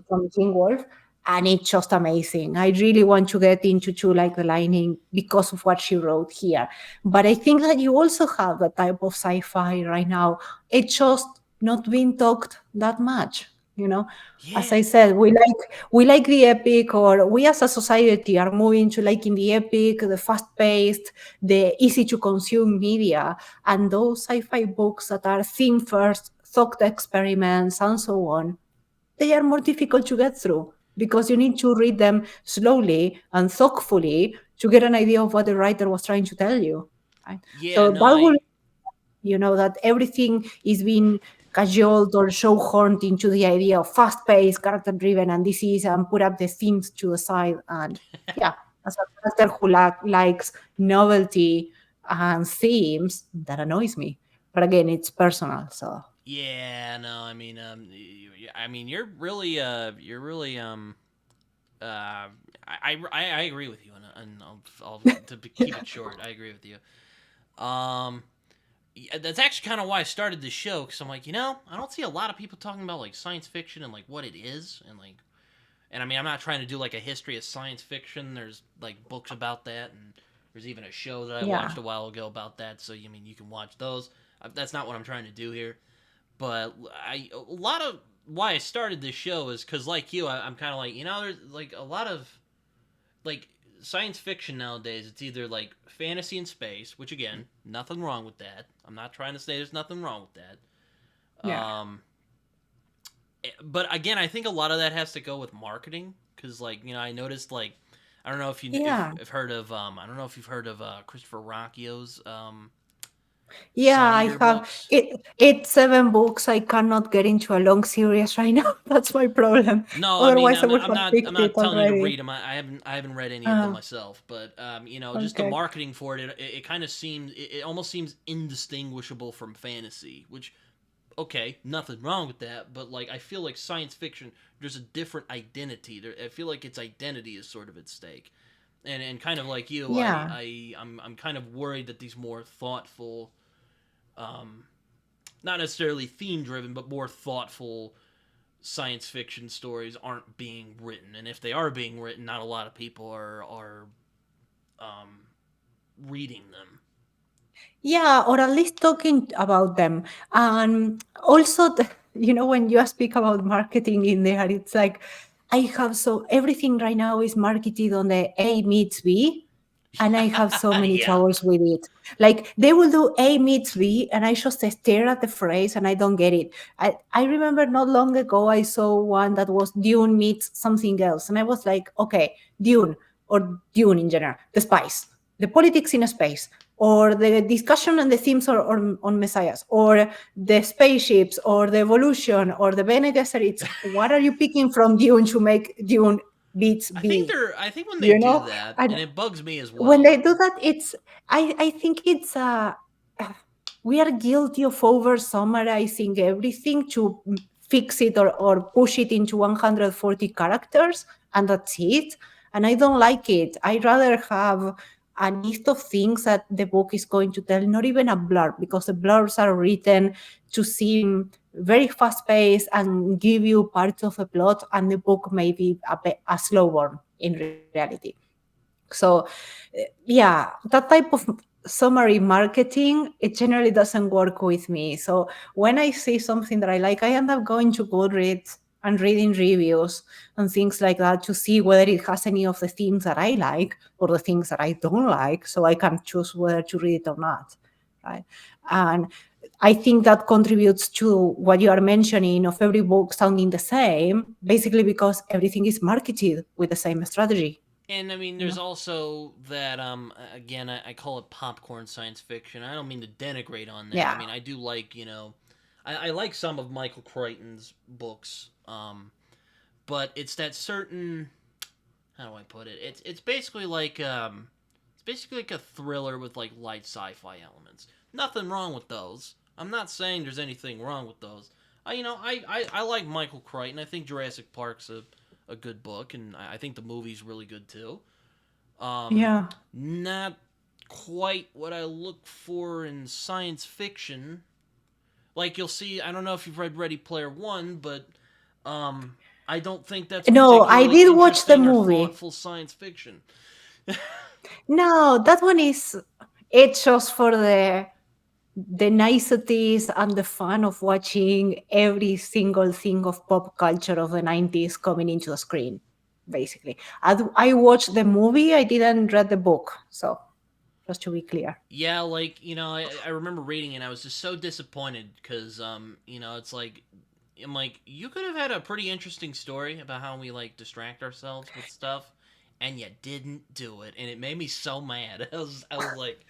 from King Wolf, and it's just amazing. I really want to get into True Like the Lightning because of what she wrote here. But I think that you also have that type of sci-fi right now. It's just not being talked that much, you know. As Yeah. I said, we like the epic, or we as a society are moving to liking the epic, the fast-paced, the easy to consume media, and those sci-fi books that are theme first, thought experiments, and so on, they are more difficult to get through because you need to read them slowly and thoughtfully to get an idea of what the writer was trying to tell you. Right? Yeah. So No. that will, I. that everything is being cajoled or shoehorned into the idea of fast-paced, character-driven, and this is, and put up the themes to the side. And yeah, as a character who likes novelty and themes, that annoys me. But again, it's personal, so Yeah, no, I mean, I mean, you're really, I agree with you, and I'll keep it short. I agree with you. Um, yeah, that's actually kind of why I started this show because I'm like, I don't see a lot of people talking about like science fiction and like what it is, and I mean, I'm not trying to do like a history of science fiction. There's like books about that, and there's even a show that I yeah. watched a while ago about that. So you mean you can watch those. That's not what I'm trying to do here. But a lot of why I started this show is because, like you, I'm kind of like, there's like a lot of like science fiction nowadays. It's either like fantasy and space, which again, nothing wrong with that. I'm not trying to say there's nothing wrong with that. Yeah. But again, I think a lot of that has to go with marketing because, like, I noticed like I don't know if Yeah. if heard of I don't know if you've heard of Christopher Rocchio's Yeah, I sunnier have books. it. It's 7 books. I cannot get into a long series right now. That's my problem. No, I mean Otherwise, I would have I'm picked it not telling you to already. read them. I haven't read any of them Uh, myself, but just the okay. marketing for it kind of seems it almost seems indistinguishable from fantasy, which okay, nothing wrong with that, but like I feel like science fiction there's a different identity. I feel like its identity is sort of at stake. And kind of like you, Yeah. I'm kind of worried that these more thoughtful um not necessarily theme driven, but more thoughtful science fiction stories aren't being written, and if they are being written, not a lot of people are um, reading them. Yeah, or at least talking about them. And also, when you speak about marketing in there, it's like I have so everything right now is marketed on the A meets B, and I have so many Yeah, troubles with it. Like they will do A meets B, and I just stare at the phrase and I don't get it. I remember not long ago I saw one that was Dune meets something else, and I was like, okay, Dune or Dune in general, the spice, the politics in space, or the discussion and the themes on messiahs, or the spaceships, or the evolution, or the Bene Gesserits. What are you picking from Dune to make Dune beats B? I think when they You do know, that, and and it bugs me as when well. they do that, it's I think it's we are guilty of over summarizing everything to fix it or push it into 140 characters, and that's it. And I don't like it. I rather have a list of things that the book is going to tell, not even a blurb, because the blurbs are written to seem very fast paced and give you parts of a plot, and the book may be a slow burn in reality. So, yeah, that type of summary marketing, it generally doesn't work with me. So, when I see something that I like, I end up going to Goodreads and reading reviews and things like that to see whether it has any of the themes that I like or the things that I don't like, so I can choose whether to read it or not. Right. And I think that contributes to what you are mentioning of every book sounding the same, basically because everything is marketed with the same strategy. And I mean, You there's know? also that again, I call it popcorn science fiction. I don't mean to denigrate on that. I Yeah. mean, I do like I like some of Michael Crichton's books, but it's that certain how do I put it? It's basically like it's basically like a thriller with like light sci-fi elements. Nothing wrong with those. I'm not saying there's anything wrong with those. I like Michael Crichton. I think Jurassic Park's a good book, and I think the movie's really good too. Um, Yeah. Not quite what I look for in science fiction. Like you'll see, I don't know if you've read Ready Player One, but um, I don't think that's No, I particularly did watch the interesting or movie. thoughtful science fiction. No, that one is it's just for the niceties and the fun of watching every single thing of pop culture of the 90s coming into the screen, basically. I watched the movie, I didn't read the book. So, just to be clear. Yeah, like I remember reading it. And I was just so disappointed because it's like I'm like you could have had a pretty interesting story about how we like distract ourselves with stuff, and you didn't do it, and it made me so mad. I was like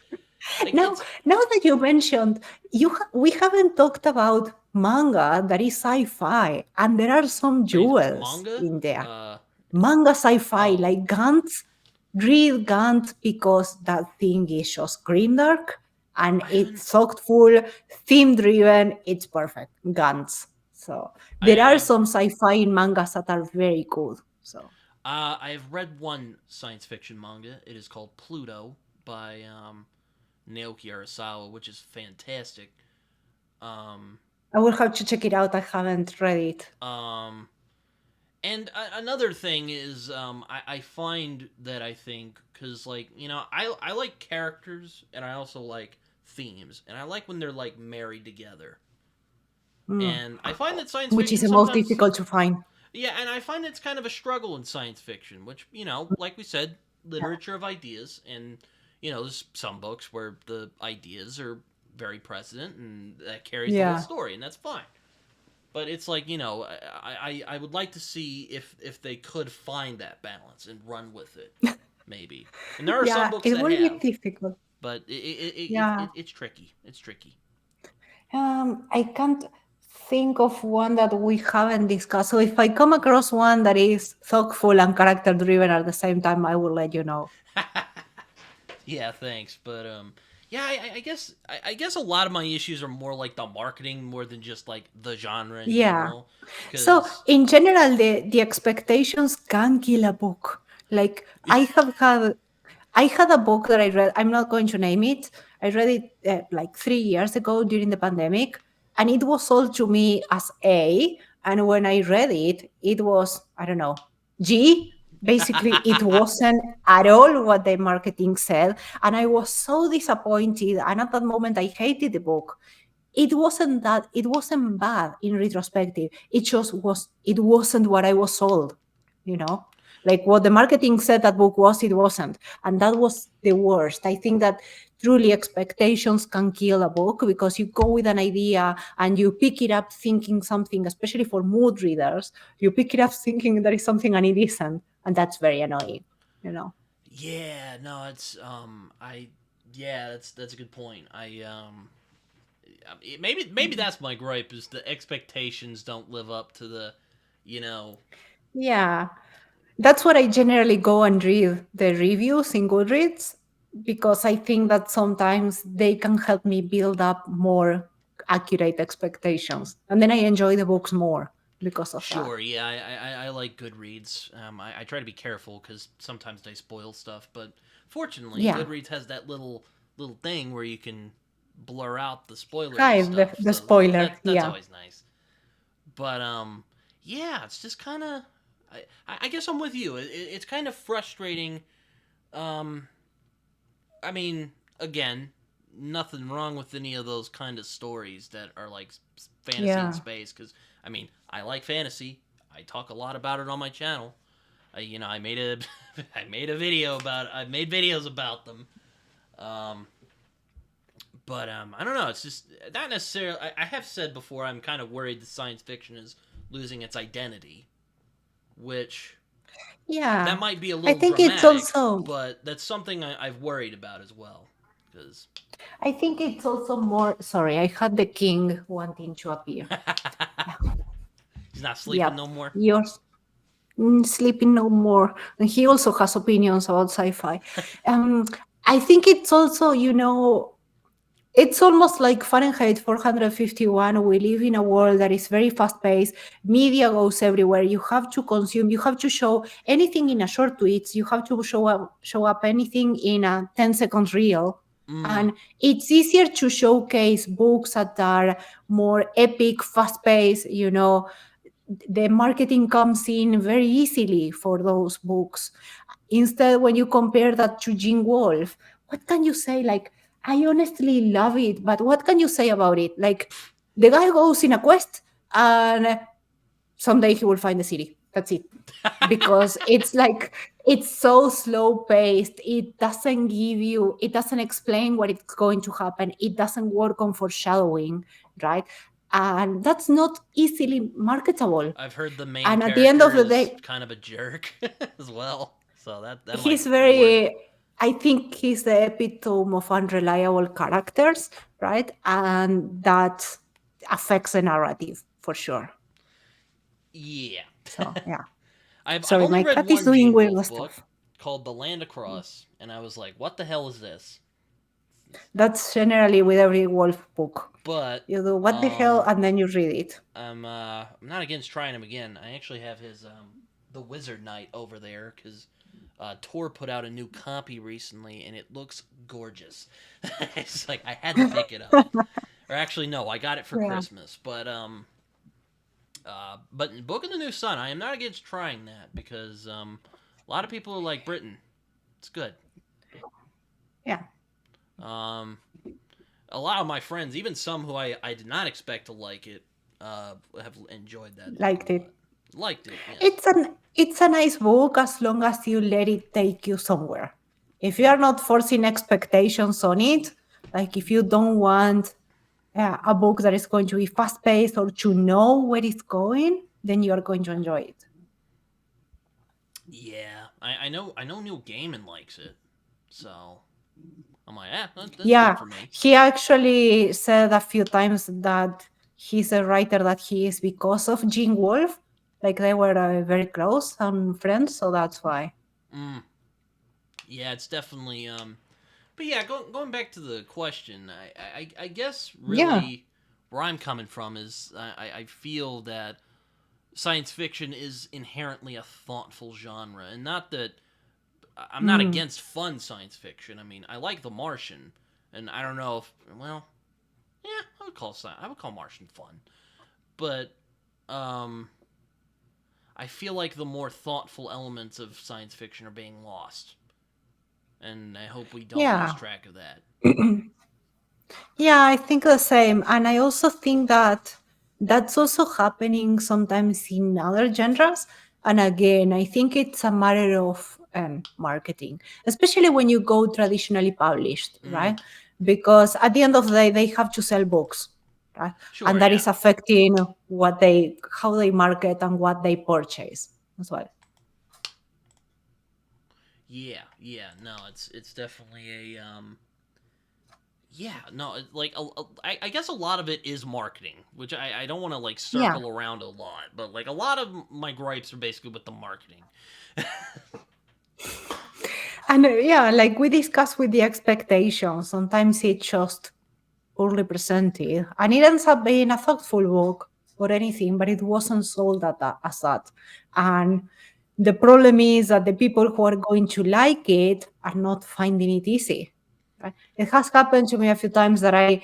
Now, it's now that you mentioned, we haven't talked about manga that is sci-fi, and there are some wait, jewels manga. in there. Uh Manga sci-fi, oh, like Gantz. Read Gantz because that thing is just grimdark and I haven't. it's thoughtful, theme-driven. It's perfect, Gantz. So there are I've some sci-fi in mangas that are very good. So I've read one science fiction manga. It is called Pluto by Naoki Urasawa, which is fantastic. Um, I will have to check it out. I haven't read it. um, and another thing is, I find that I think because like I like characters and I also like themes and I like when they're like married together. Mm. And I find that science Which is fiction the most sometimes difficult to find. yeah, and I find it's kind of a struggle in science fiction, which like we said, literature of ideas, and there's some books where the ideas are very present and that carries the whole Yeah. story, and that's fine. But it's like I would like to see if they could find that balance and run with it, maybe. And there are some Yeah, books it that will be have. difficult. but Yeah. it's tricky. It's tricky. I can't think of one that we haven't discussed. So if I come across one that is thoughtful and character driven at the same time, I will let you know. Yeah, thanks. But yeah, I guess a lot of my issues are more like the marketing more than just like the genre in Yeah. general. So Because in general, the expectations can kill a book. Like I had a book that I read. I'm not going to name it. I read it like 3 years ago during the pandemic, and it was sold to me as A. And when I read it, it was, I don't know, G. Basically, it wasn't at all what the marketing said. And I was so disappointed. And at that moment, I hated the book. It wasn't bad in retrospective. It wasn't what I was sold, you know? Like what the marketing said that book was, it wasn't. And that was the worst. I think that truly expectations can kill a book because you go with an idea and you pick it up thinking something, especially for mood readers, you pick it up thinking there is something and it isn't. And that's very annoying, you know? yeah, no, it's I yeah, that's a good point. Maybe that's my gripe is the expectations don't live up to the, you know, Yeah. That's what I generally go and read the reviews in Goodreads because I think that sometimes they can help me build up more accurate expectations. And then I enjoy the books more because of that. sure, yeah, I like Goodreads. I try to be careful because sometimes they spoil stuff, but fortunately, Yeah. Goodreads has that little thing where you can blur out the spoilery Hide stuff. the So spoiler. that's Yeah. always nice. But yeah, it's just kind of. I guess I'm with you. It's kind of frustrating. Um, I mean, again, nothing wrong with any of those kind of stories that are like fantasy in Yeah. space. Because I mean, I like fantasy. I talk a lot about it on my channel. I made a I made a video about. I've made videos about them. Um, but I don't know. It's just not necessarily. I have said before. I'm kind of worried that science fiction is losing its identity, which that Yeah. might be a I little think it's dramatic, also but that's something I've worried about as well. Because I think it's also more sorry, I had the king wanting to appear. he's not sleeping Yep. no more. Yours sleeping no more. And he also has opinions about sci-fi. Um I think it's also, it's almost like Fahrenheit 451. We live in a world that is very fast paced. Media goes everywhere. You have to consume, you have to show anything in a short tweets. You have to show up anything in a 10 seconds reel. Mm, And it's easier to showcase books that are more epic, fast paced, the marketing comes in very easily for those books. Instead, when you compare that to Gene Wolfe, what can you say? Like, I honestly love it, but what can you say about it? Like, the guy goes in a quest and someday he will find the city. That's it. Because it's so slow paced. It doesn't explain what is going to happen. It doesn't work on foreshadowing, right? And that's not easily marketable. I've heard the main And at the end of character the is day, kind of a jerk as well, so that might he's work. very I think he's the epitome of unreliable characters, right? And that affects the narrative for sure. Yeah, So yeah. I've Sorry, only my read cat is one doing Gene weird Wolfe book stuff. called The Land Across, and I was like, "What the hell is this?" That's generally with every wolf book. But You do what the hell and then you read it. I'm not against trying him again. I actually have his the Wizard Knight over there because Tor put out a new copy recently, and it looks gorgeous. It's like I had to pick it up. Or actually, no, I got it for Yeah. Christmas. But Book of the New Sun, I am not against trying that because a lot of people are like Britain. It's good. Yeah. Um, a lot of my friends, even some who I did not expect to like it, have enjoyed that book Liked a lot. it. Liked it, yes. It's a nice book as long as you let it take you somewhere. If you are not forcing expectations on it, like if you don't want a book that is going to be fast paced or to know where it's going, then you are going to enjoy it. Yeah, I know Neil Gaiman likes it, so I'm like, that's good Yeah, for me. he actually said a few times that he's a writer that he is because of Gene Wolfe. Like they were very close and friends, so that's why. Mm, yeah, it's definitely But yeah, going back to the question, I guess Yeah. really where I'm coming from is I feel that science fiction is inherently a thoughtful genre, and not that I'm not Mm. against fun science fiction. I mean, I like The Martian, and I don't know if well, yeah, I would call Martian fun, but um, I feel like the more thoughtful elements of science fiction are being lost, and I hope we don't lose Yeah. track of that. Yeah, I think the same. And I also think that that's also happening sometimes in other genres. And again, I think it's a matter of marketing, especially when you go traditionally published, Mm, right? Because at the end of the day, they have to sell books, right? sure, And that yeah. is affecting how they market and what they purchase as well. Yeah, yeah, no, it's definitely a yeah, no, like I guess a lot of it is marketing, which I don't want to like Yeah. circle around a lot, but like a lot of my gripes are basically with the marketing. And yeah, like we discussed with the expectations, sometimes it's just poorly presented. And it ends up being a thoughtful book or anything, but it wasn't sold as that. And the problem is that the people who are going to like it are not finding it easy. Right? It has happened to me a few times that I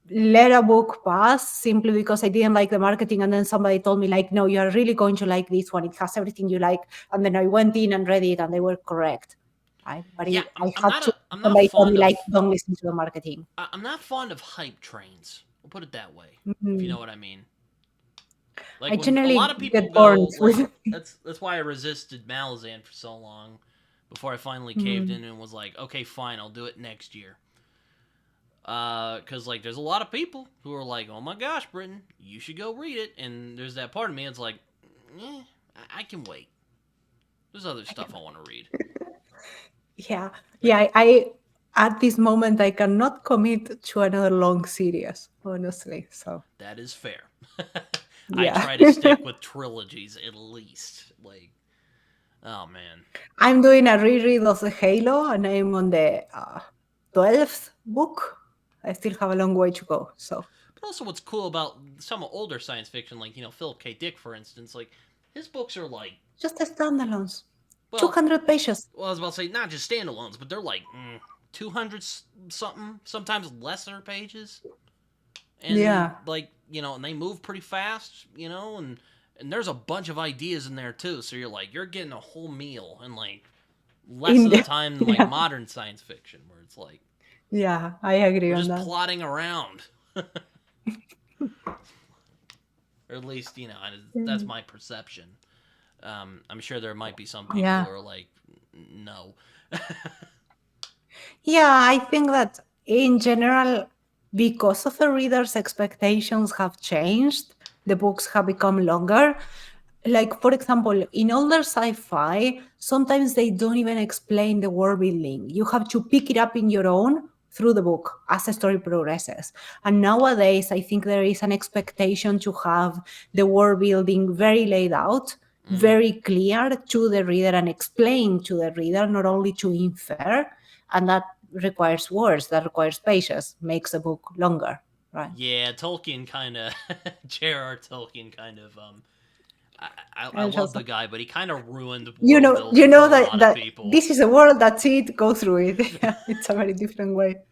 let a book pass simply because I didn't like the marketing, and then somebody told me like, "No, you are really going to like this one. It has everything you like." And then I went in and read it, and they were correct. Right? But Yeah, I I'm had not to. a I'm not Somebody told me fond like, of "Don't listen to the marketing." I'm not fond of hype trains. We'll put it that way, if you know Mhm. what I mean. I Like when a lot generally of people get burned go like with. that's why I resisted Malazan for so long before I finally caved Mhm. in and was like, okay, fine, I'll do it next year. Because like there's a lot of people who are like, oh my gosh, Britton, you should go read it, and there's that part of me. It's like, I can wait. There's other stuff I want to read. Yeah, Like yeah. I at this moment I cannot commit to another long series, honestly. So that is fair. I yeah. try to stick with trilogies at least. Like, oh man. I'm doing a reread of the Halo, and I'm on the 12th book. I still have a long way to go. So But also, what's cool about some older science fiction, like Philip K. Dick, for instance, like his books are like, just the standalones, well, 200 pages. I was about to say not just standalones, but they're like 200 something, sometimes lesser pages, and Yeah, like and they move pretty fast, and there's a bunch of ideas in there too. So you're like you're getting a whole meal in like less in of the the, time than like yeah, modern science fiction, where it's like yeah, I agree we're on just that. plotting around, or at least that's Mm. my perception. I'm sure there might be some people who Yeah. are like, no. Yeah, I think that in general, because of the reader's expectations have changed, the books have become longer. Like, for example, in older sci fi, sometimes they don't even explain the world building. You have to pick it up in your own through the book as the story progresses. And nowadays, I think there is an expectation to have the world building very laid out, Mm, very clear to the reader, and explained to the reader, not only to infer. And that requires words, that requires pages, makes a book longer, right? yeah, Tolkien kind of, J.R.R. Tolkien kind of, I I love just, the guy, but he kind of ruined you world know, you building for know a that lot of that people. this is a world, that's it, go through it. Yeah, it's a very different way.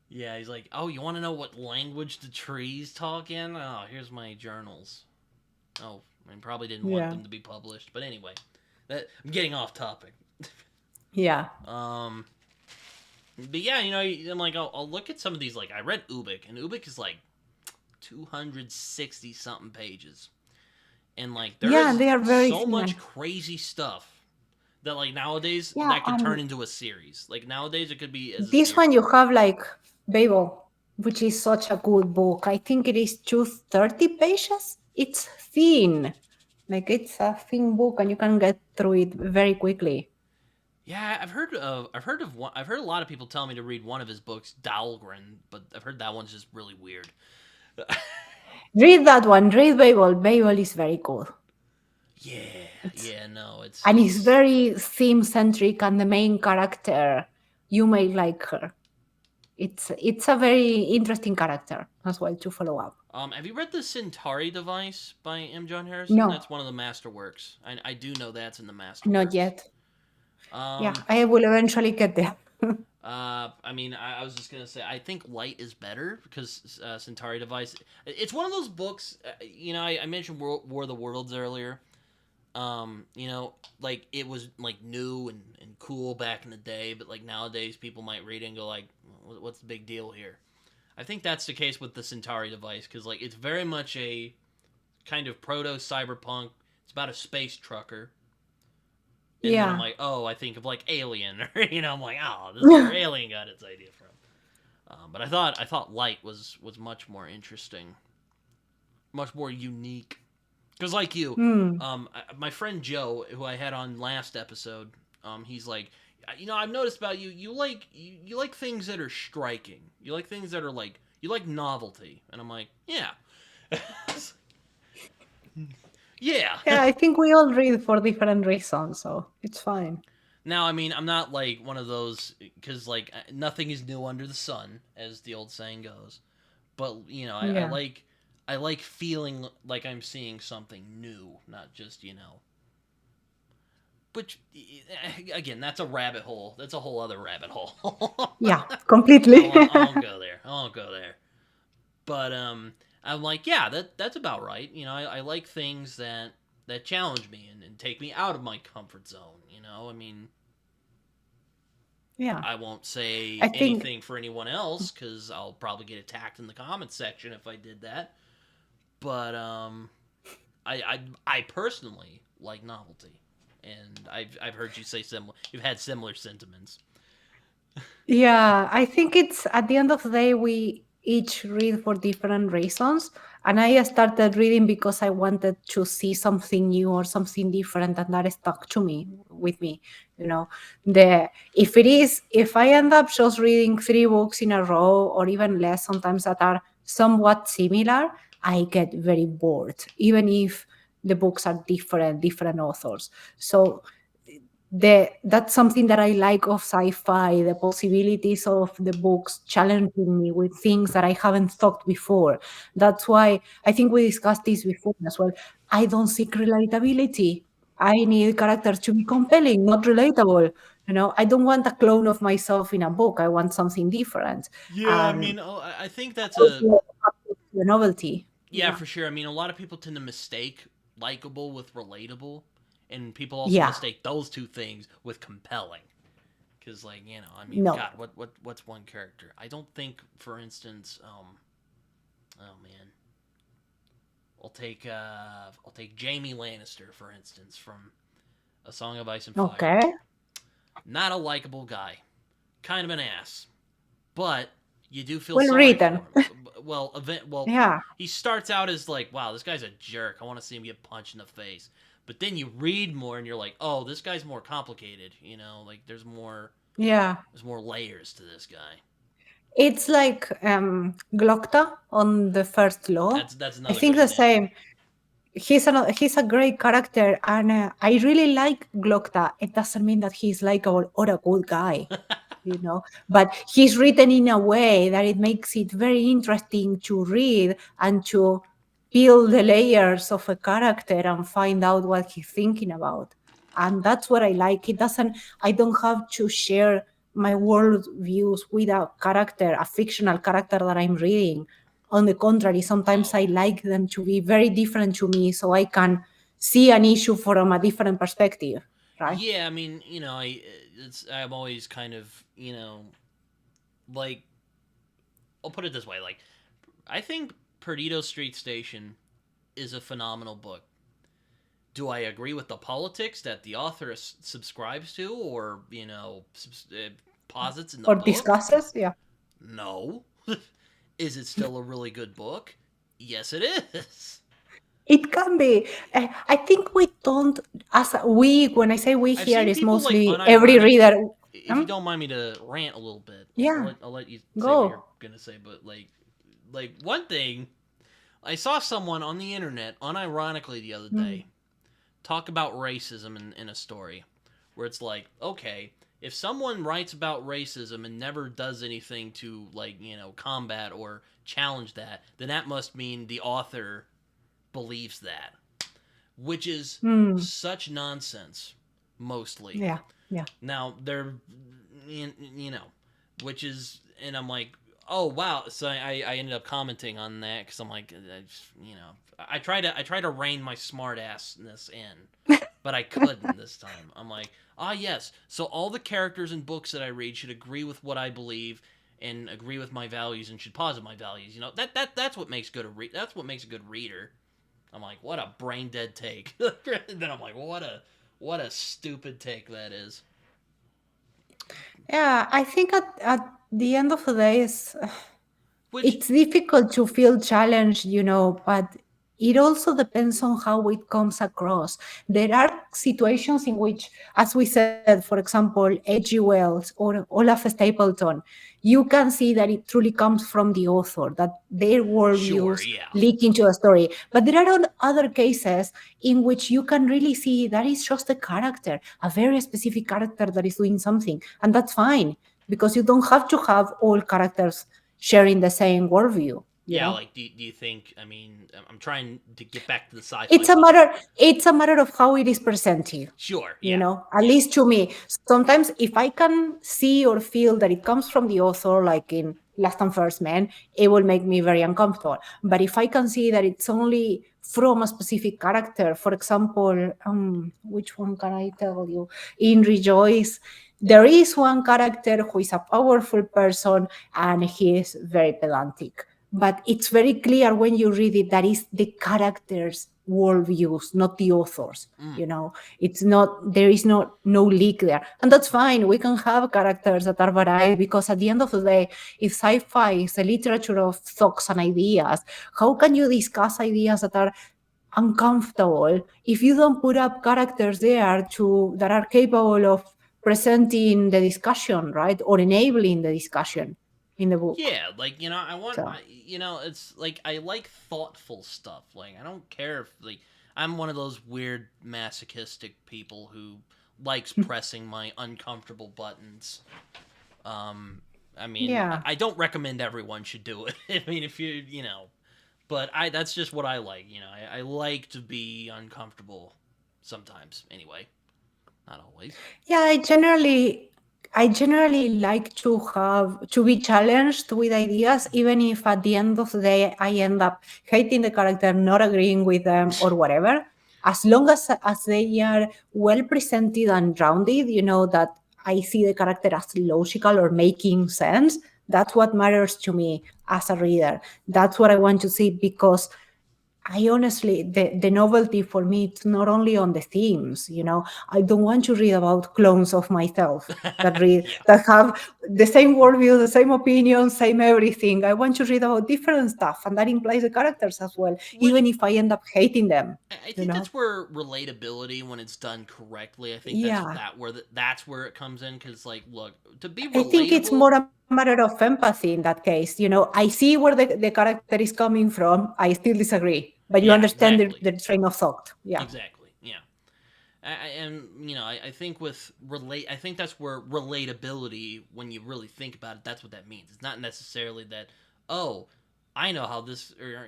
Yeah, he's like, oh, you want to know what language the trees talk in? Oh, here's my journals. Oh, I probably didn't want Yeah, them to be published, but anyway, I'm getting off topic. yeah, Um, but yeah, I'm like, I'll look at some of these. Like, I read Ubik, and Ubik is like 260 something pages, and like there yeah, is they are very so similar. much crazy stuff that like nowadays Yeah, that could turn and into a series. Like nowadays it could be as a this one series. you have like Babel, which is such a good book. I think it is 230 pages. It's thin, like it's a thin book, and you can get through it very quickly. Yeah, I've heard a lot of people tell me to read one of his books, Dahlgren, but I've heard that one's just really weird. Read that one. Read Babel. Babel is very cool. Yeah, It's yeah, no, and it's it's very theme centric, and the main character, you may like her. It's a very interesting character as well to follow up. Have you read the Centauri device by M. John Harrison? No, That's one of the masterworks. I do know that's in the not masterworks. yet. Yeah, Um, I will eventually get there. I mean, I was just gonna say, I think Light is better because Centauri Device. It's one of those books. I mentioned War of the Worlds earlier. Like it was like new and cool back in the day, but like nowadays people might read it and go like, "What's the big deal here?" I think that's the case with the Centauri Device because like it's very much a kind of proto cyberpunk. It's about a space trucker, and then I'm Yeah. like, oh, I think of like Alien, or I'm like, oh, this is where Alien got its idea from. But I thought Light was much more interesting, much more unique. Because like you, Hmm. my friend Joe, who I had on last episode, he's like, I've noticed about you, you like things that are striking. You like things that are like you like novelty, and I'm like, yeah, yeah. Yeah, I think we all read for different reasons, so it's fine. Now, I mean, I'm not like one of those because like nothing is new under the sun, as the old saying goes. But Yeah. I like feeling like I'm seeing something new, not just Which again, that's a rabbit hole. That's a whole other rabbit hole. Yeah, completely. I won't go there. I won't go there. But I'm like, yeah, that's about right. I like things that challenge me and take me out of my comfort zone. I mean, Yeah. I won't I say think anything for anyone else because I'll probably get attacked in the comments section if I did that. But I personally like novelty, and I've heard you say similar. You've had similar sentiments. Yeah, I think it's at the end of the day, we each read for different reasons. And I started reading because I wanted to see something new or something different, and that stuck to me with me. You know, if I end up just reading three books in a row or even less, sometimes that are somewhat similar, I get very bored, even if the books are different authors. So that's something that I like of sci-fi, the possibilities of the books challenging me with things that I haven't thought before. That's why I think we discussed this before as well. I don't seek relatability. I need characters to be compelling, not relatable. I don't want a clone of myself in a book. I want something different. Yeah, I And mean, I think that's a also the novelty. yeah Yeah. for sure. I mean, a lot of people tend to mistake likable with relatable, and people also Yeah. mistake those two things with compelling. Because I mean, No. God, what's one character? I don't think, for instance, oh man, I'll take Jamie Lannister for instance from A Song of Ice and Fire. Okay. Not a likable guy, kind of an ass, but you do feel Well sorry written. for him. Well, Yeah. he starts out as like, wow, this guy's a jerk. I want to see him get punched in the face. But then you read more and you're like, oh, this guy's more complicated. Like Yeah. there's more layers to this guy. It's like Glokta on the first law. That's I another good think the example. same. He's a great character, and I really like Glokta. It doesn't mean that he's likable or a good guy, but he's written in a way that it makes it very interesting to read and to peel the layers of a character and find out what he's thinking about. And that's what I like. I don't have to share my world views with a character, a fictional character that I'm reading. On the contrary, sometimes Oh, I like them to be very different to me so I can see an issue from a different perspective, right? yeah. I mean, I'm always kind of like I'll put it this way. Like I think Perdido Street Station is a phenomenal book. Do I agree with the politics that the author subscribes to, or posits in the Or book? discusses, yeah. No. Is it still a really good book? Yes, it is. It can be. I think we don't, as we, when I say we I've here, seen is people like mostly every unironic. reader. If you Um, don't mind me to rant a little bit, yeah, I'll let you say what you're go. gonna say. But like one thing, I saw someone on the internet unironically the other Mm, day talk about racism in a story, where it's like, okay, if someone writes about racism and never does anything to like combat or challenge that, then that must mean the author believes that, which is mm, such nonsense mostly. yeah, yeah. Now they're you know, which is, and I'm like, oh wow. So I ended up commenting on that because I'm like, I try to rein my smart assness in, but I couldn't this time. I'm like, ah yes. So all the characters in books that I read should agree with what I believe and agree with my values and should posit my values. That's what makes that's what makes a good reader. I'm like, what a brain dead take. Then I'm like, what a stupid take that is. Yeah, I think at the end of the day, Which, it's difficult to feel challenged, but it also depends on how it comes across. There are situations in which, as we said, for example, H.G. Wells or Olaf Stapleton, you can see that it truly comes from the author, that their sure, worldviews yeah. leak into the story. But there are other cases in which you can really see that is just a character, a very specific character that is doing something. And that's fine, because you don't have to have all characters sharing the same worldview. Yeah, like, do you think, I mean, I'm trying to get back to the sci fi It's a topic. matter it's a matter of how it is presented. Sure, yeah, At yeah. least to me, sometimes if I can see or feel that it comes from the author, like in Last and First Man, it will make me very uncomfortable. But if I can see that it's only from a specific character, for example, which one can I tell you? In Rejoice, there is one character who is a powerful person and he is very pedantic, but it's very clear when you read it that is the characters worldviews, not the authors. Mm. It's not, there is no leak there, and that's fine. We can have characters that are varied, because at the end of the day, if sci-fi is a literature of thoughts and ideas, how can you discuss ideas that are uncomfortable if you don't put up characters there to that are capable of presenting the discussion, right, or enabling the discussion in the book? Yeah, like, So it's like, I like thoughtful stuff. Like, I don't care if, like, I'm one of those weird masochistic people who likes pressing my uncomfortable buttons. I mean, yeah. I don't recommend everyone should do it. I mean, if but that's just what I like. I like to be uncomfortable sometimes. Anyway, not always. Yeah, I generally like to be challenged with ideas, even if at the end of the day I end up hating the character, not agreeing with them or whatever. As long as they are well presented and rounded, that I see the character as logical or making sense. That's what matters to me as a reader. That's what I want to see, because I honestly, the novelty for me, it's not only on the themes. I don't want to read about clones of myself Yeah. that have the same worldview, the same opinions, same everything. I want to read about different stuff, and that implies the characters as well, Which even if I end up hating them. I You think know? that's where relatability, when it's done correctly, I think Yeah, that's where it comes in. Because, like, look, to be I think it's relatable, more a matter of empathy in that case. I see where the character is coming from. I still disagree, but you yeah, understand the exactly, train of thought. Yeah. exactly, yeah. And I think I think that's where relatability, when you really think about it, that's what that means. It's not necessarily that, oh, I know how this, or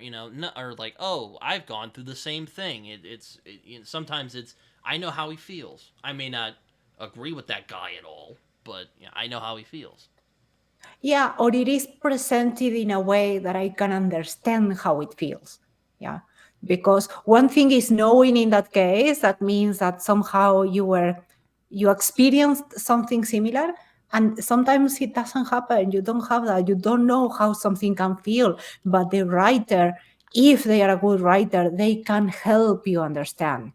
or like, oh, I've gone through the same thing. Sometimes it's, I know how he feels. I may not agree with that guy at all, but I know how he feels. Yeah, or it is presented in a way that I can understand how it feels. Yeah. Because one thing is knowing in that case, that means that somehow you experienced something similar. And sometimes it doesn't happen. You don't have that. You don't know how something can feel. But the writer, if they are a good writer, they can help you understand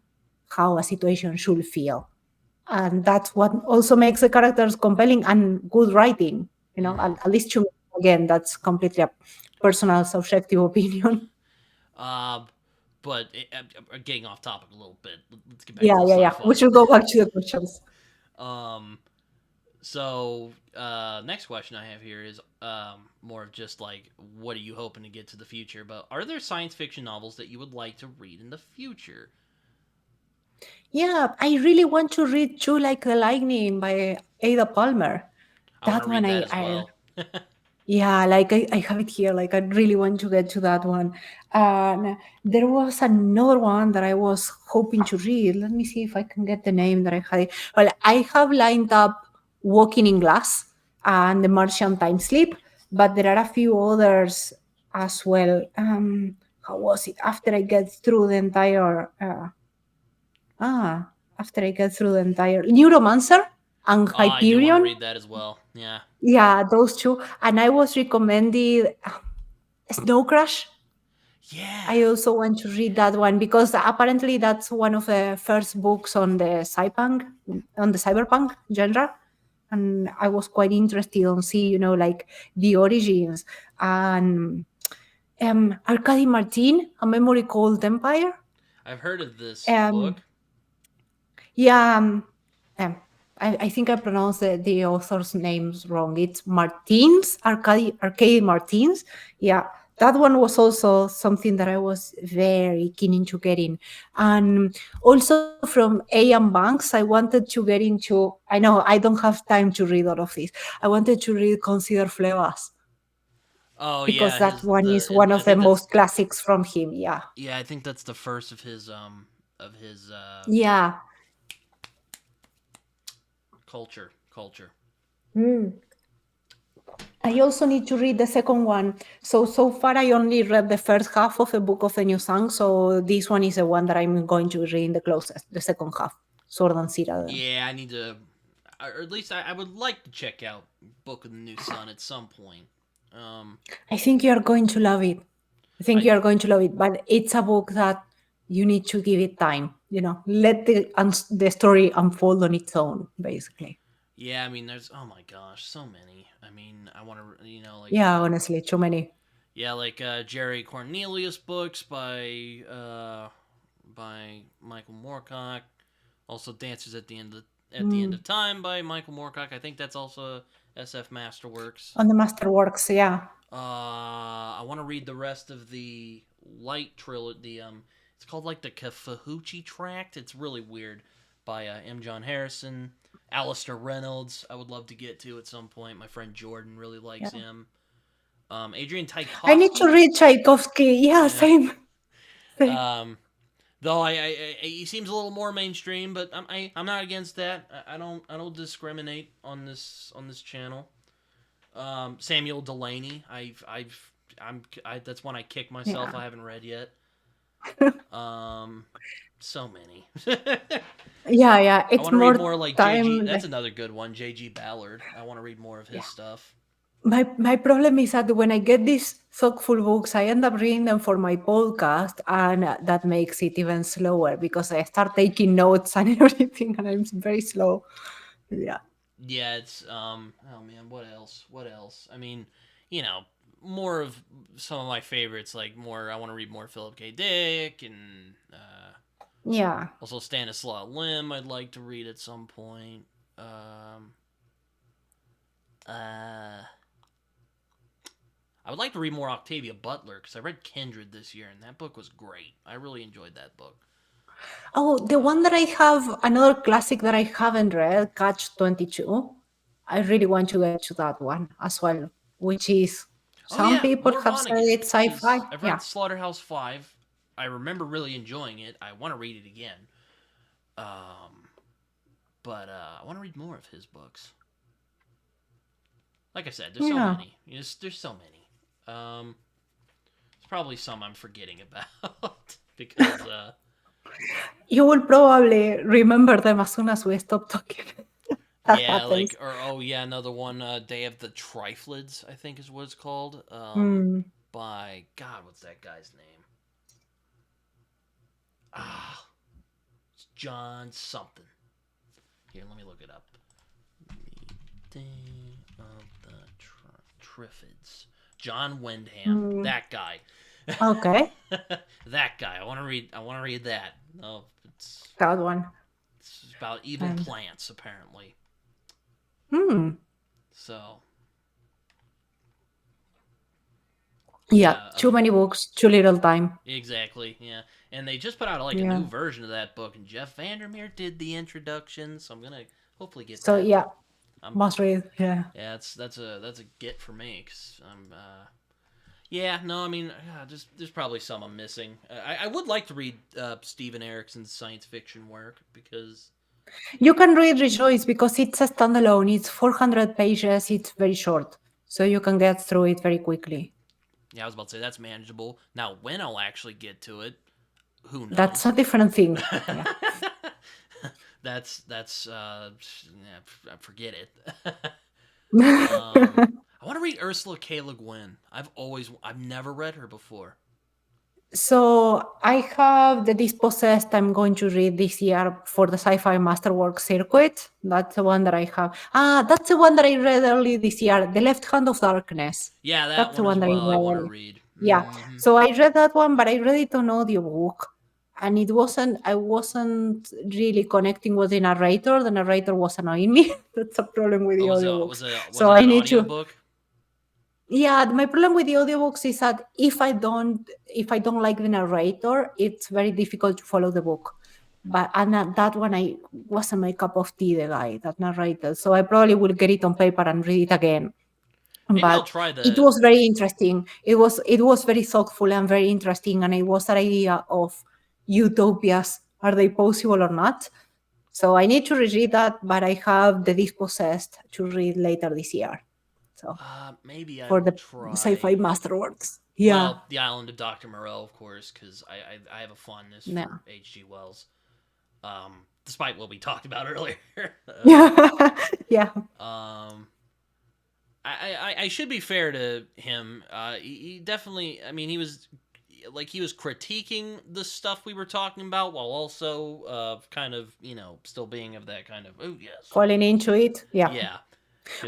how a situation should feel, and that's what also makes the characters compelling and good writing. Mm-hmm. At least to me, again, that's completely a personal subjective opinion. Uh, but getting off topic a little bit. Let's get back Yeah, to the yeah, yeah. We sci-fi. should go back to the questions. um, so next question I have here is more of just like, what are you hoping to get to the future? But are there science fiction novels that you would like to read in the future? Yeah, I really want to read True Like the Lightning by Ada Palmer. I want That to one read that as well. yeah, like I have it here. Like I really want to get to that one. And there was another one that I was hoping to read. Let me see if I can get the name that I had. Well, I have lined up Walking in Glass and The Martian Time Sleep, but there are a few others as well. How was it? After I get through the entire after I get through the entire Neuromancer and I do want to Hyperion. read that as well. Yeah. Yeah, those two. And I was recommended Snow Crash. Yeah. I also want to read that one because apparently that's one of the first books on the cyberpunk genre. And I was quite interested on see, like the origins and Arkady Martin, A Memory Called Empire. I've heard of this Um, book. Yeah, um, I think I pronounced the author's names wrong. It's Arcade Martins. Yeah, that one was also something that I was very keen into getting. And also from A.M. Banks, I wanted to get into, I know I don't have time to read all of this. I wanted to read Consider Flevas Oh because yeah, that his one the is one I of the think that's most classics from him. Yeah. yeah, I think that's the first of his Yeah. culture. Mm. I also need to read the second one. So far I only read the first half of the Book of the New Song. So this one is the one that I'm going to read the closest, the second half, Sword and Citadel. Yeah, I need to, or at least I would like to check out Book of the New Sun at some point. Um, I think you are going to love it. I think I you are going to love it, but it's a book that you need to give it time. Let the story unfold on its own, basically. yeah, I mean, there's oh my gosh, so many. I mean, I want to like Yeah, honestly, too many. yeah, like Jerry Cornelius books by Michael Moorcock. Also, Dancers at the End Mm. of Time by Michael Moorcock. I think that's also SF Masterworks. On the Masterworks, yeah. I want to read the rest of the Light trilogy. It's called like the Kafahuchi Tract. It's really weird by M. John Harrison, Alistair Reynolds. I would love to get to at some point. My friend Jordan really likes Yeah. him. Adrian I need to Tchaikovsky. read Tchaikovsky. Yeah, Yeah. same. Same. Um, though he seems a little more mainstream, but I'm not against that. I don't discriminate on this channel. Samuel Delaney. That's one I kick myself. Yeah. I haven't read yet. Um, so many. Yeah, yeah. I It's want to read more more like JG. time. That's another good one, JG Ballard. I want to read more of his Yeah. stuff. My problem is that when I get these thoughtful books, I end up reading them for my podcast, and that makes it even slower because I start taking notes and everything, and I'm very slow. Yeah. Yeah, it's oh man, what else? What else? I mean, you know, more of some of my favorites like more I want to read more Philip K. Dick and Yeah. also Stanislaw Lim I'd like to read at some point. Um uh I would like to read more Octavia Butler because I read Kindred this year and that book was great. I really enjoyed that book. Oh, the one that I have, another classic that I haven't read, Catch 22. I really want to get to that one as well, which is, Oh some yeah, people more have said Vonnegut it's sci-fi. because I've read Yeah. Slaughterhouse-Five. I remember really enjoying it. I want to read it again. Um, but I want to read more of his books. Like I said, there's so Yeah. many. There's so many. There's probably some I'm forgetting about because You will probably remember them as soon as we stop talking. That yeah, happens. like or oh yeah, another one. Day of the Triflids, I think is what it's called. Mm. By God, what's that guy's name? Ah, it's John something. Here, let me look it up. The Day of the Triffids. John Wyndham, Mm. that guy. Okay, That guy. I want to read. I want to read that. No, that one. it's about evil And plants apparently. hmm, So yeah, yeah. too many books, too little time. Exactly. Yeah. And they just put out like a Yeah. new version of that book, and Jeff Vandermeer did the introduction. So I'm gonna hopefully get So that. yeah, I'm must read. Yeah. Yeah, that's a get for me. Cause I'm yeah, no, I mean, just there's probably some I'm missing. I would like to read Stephen Erickson's science fiction work because You can read Rejoice because it's a standalone. It's 400 pages. It's very short, so you can get through it very quickly. yeah, I was about to say that's manageable. Now, when I'll actually get to it, who That's knows? a different thing. Yeah. that's yeah, forget it. I want to read Ursula K. Le Guin. I've never read her before. So I have the Dispossessed I'm going to read this year for the Sci-Fi Masterwork circuit. That's the one that I have. Ah, that's the one that I read early this year. The Left Hand of Darkness. Yeah, that That's the one as one that I well. I read want to early. read. Yeah. Mm-hmm. So I read that one, but I read it on audiobook. And I wasn't really connecting with the narrator. The narrator was annoying me. That's a problem with Oh, the was it audiobooks. was it was So it I an need to, audiobook? yeah, my problem with the audiobooks is that if I don't like the narrator, it's very difficult to follow the book. But and that one I wasn't my cup of tea, the guy, that narrator. So I probably will get it on paper and read it again. Maybe I'll But try it the. was very interesting. It was very thoughtful and very interesting. And it was that idea of utopias. Are they possible or not? So I need to reread that, but I have The Dispossessed to read later this year. So Maybe I for will the sci-fi try. masterworks. Yeah. Well, The Island of Dr. Moreau, of course, because I have a fondness Yeah. for H.G. Wells. Despite what we talked about earlier. Yeah. Yeah. um, I should be fair to him. He definitely. I mean, he was critiquing the stuff we were talking about while also kind of still being of that kind of yes Falling into it. Yeah. yeah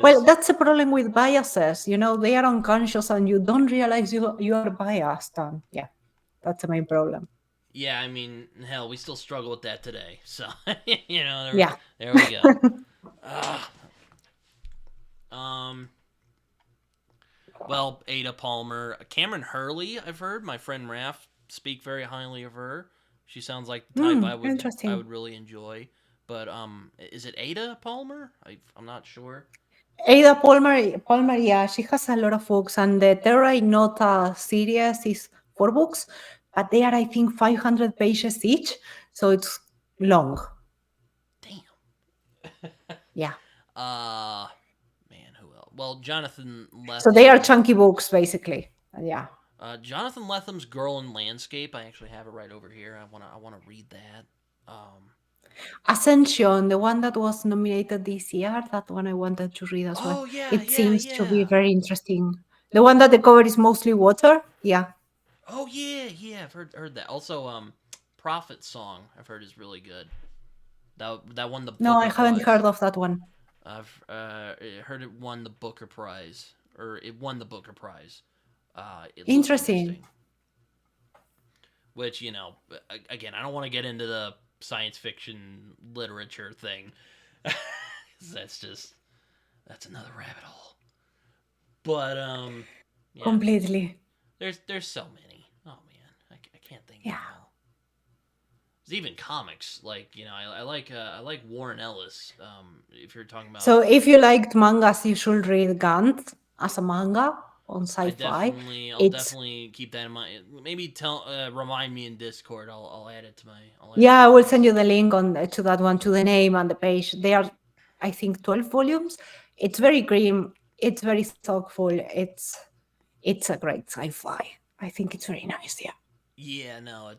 Well, because that's the problem with biases. They are unconscious and you don't realize you are biased. And yeah, that's the main problem. yeah, I mean, hell, we still struggle with that today. So, there, Yeah. there we go. Uh, um, well, Ada Palmer, Cameron Hurley, I've heard my friend Raph speak very highly of her. She sounds like the type I would Interesting. really enjoy. But is it Ada Palmer? I'm not sure. Ada Palmer, yeah, she has a lot of books, and the Terra Ignota series is 4 books, but they are, I think, 500 pages each, so it's long. Damn. Yeah. uh, man, who else? Well, Jonathan So they are Lethem. chunky books, basically. Yeah. Jonathan Lethem's Girl in Landscape. I actually have it right over here. I wanna read that. Um, Ascension, the one that was nominated this year, that one I wanted to read as well. oh yeah, It yeah, seems to be yeah. very interesting. The one that the cover is mostly water. Yeah. Oh yeah, yeah. I've heard that. Also, Prophet Song. I've heard is really good. That won the No, I Booker haven't heard Prize. of that one. I've heard it won the Booker Prize, or it won the Booker Prize. It looks Interesting. interesting. Which again, I don't want to get into the science fiction literature thing. That's another rabbit hole. But yeah, Completely. there's so many. Oh man, I can't think of Yeah. them all. There's even comics like I like Warren Ellis. If you're talking about, So if you liked mangas, you should read Gantz as a manga on sci-fi. I'll It's definitely keep that in mind. Maybe remind me in Discord. I'll add it to Yeah, I my will send you list. the link on to that one, to the name and the page. They are, I think, 12 volumes. It's very grim. It's very thoughtful. It's a great sci-fi. I think it's very nice. Yeah. Yeah, no,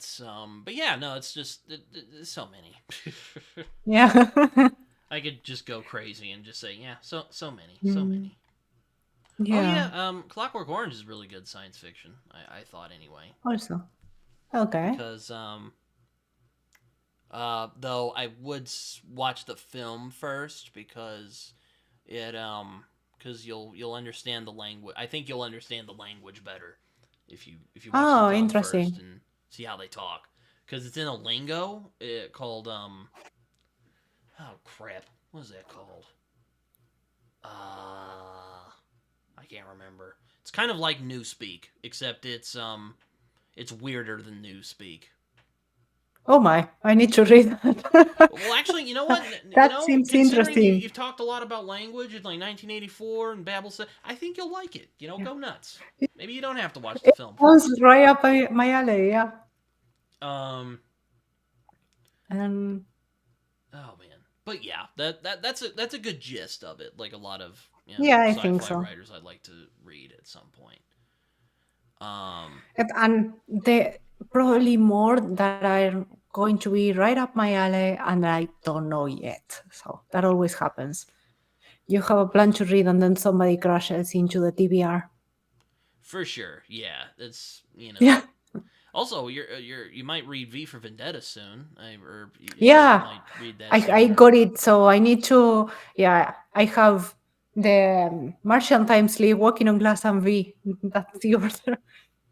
but yeah, no, it's just there's so many. Yeah. I could just go crazy and just say, yeah, so many, so Mm, many. Oh yeah, yeah. Clockwork Orange is really good science fiction. I thought anyway, Also. Okay. because though I would watch the film first because because you'll understand the language. I think you'll understand the language better if you watch the Oh, film first interesting. and see how they talk, because it's in a lingo called oh crap, what is that called? I can't remember. It's kind of like Newspeak, except it's weirder than Newspeak. Oh my, I need to read that. Well, actually, you know what? That seems Considering interesting. you've talked a lot about language in like 1984 and Babel said, I think you'll like it. Yeah. Go nuts. Maybe you don't have to watch the It film sounds first. right up my alley, yeah. Um. And Oh man. But yeah, that's a good gist of it. Like a lot of yeah, I think sci-fi so. writers I'd like to read at some point. Um. And the probably more that are going to be right up my alley, and I don't know yet. So that always happens. You have a plan to read, and then somebody crashes into the TBR. For sure. Yeah. It's Yeah, Also, you might read V for Vendetta soon, or you yeah. might read that I sooner. got it. So I need to. Yeah, I have the Martian Time Sleep, Walking on Glass, and V. That's the order.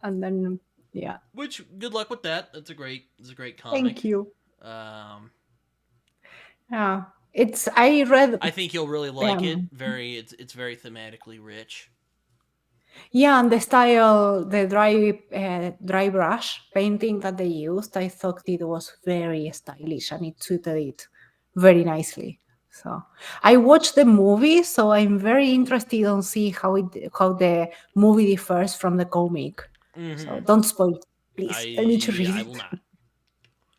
And then yeah, Which good luck with that. It's a great thank comic. you. Um, Yeah, it's I read. I think you'll really like it. Um, It's very thematically rich. Yeah, and the style, the dry brush painting that they used, I thought it was very stylish and it suited it very nicely. So I watched the movie, so I'm very interested on see how the movie differs from the comic. So Mm-hmm. don't spoil, please. I need to read I will it. not.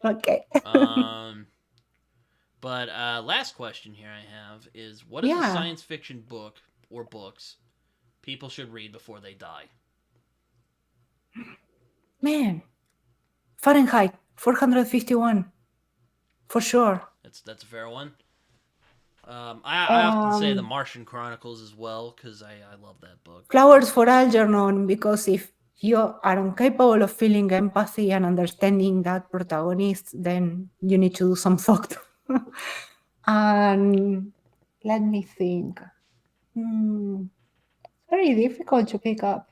Okay. Um, but last question here I have is: what is a Yeah, science fiction book or books people should read before they die? man, Fahrenheit 451 for sure. That's a fair one. I often say the Um, Martian Chronicles as well because I love that book. Flowers for Algernon, because if you are incapable of feeling empathy and understanding that protagonist, then you need to do some thought. And let me think. Hmm, very difficult to pick up.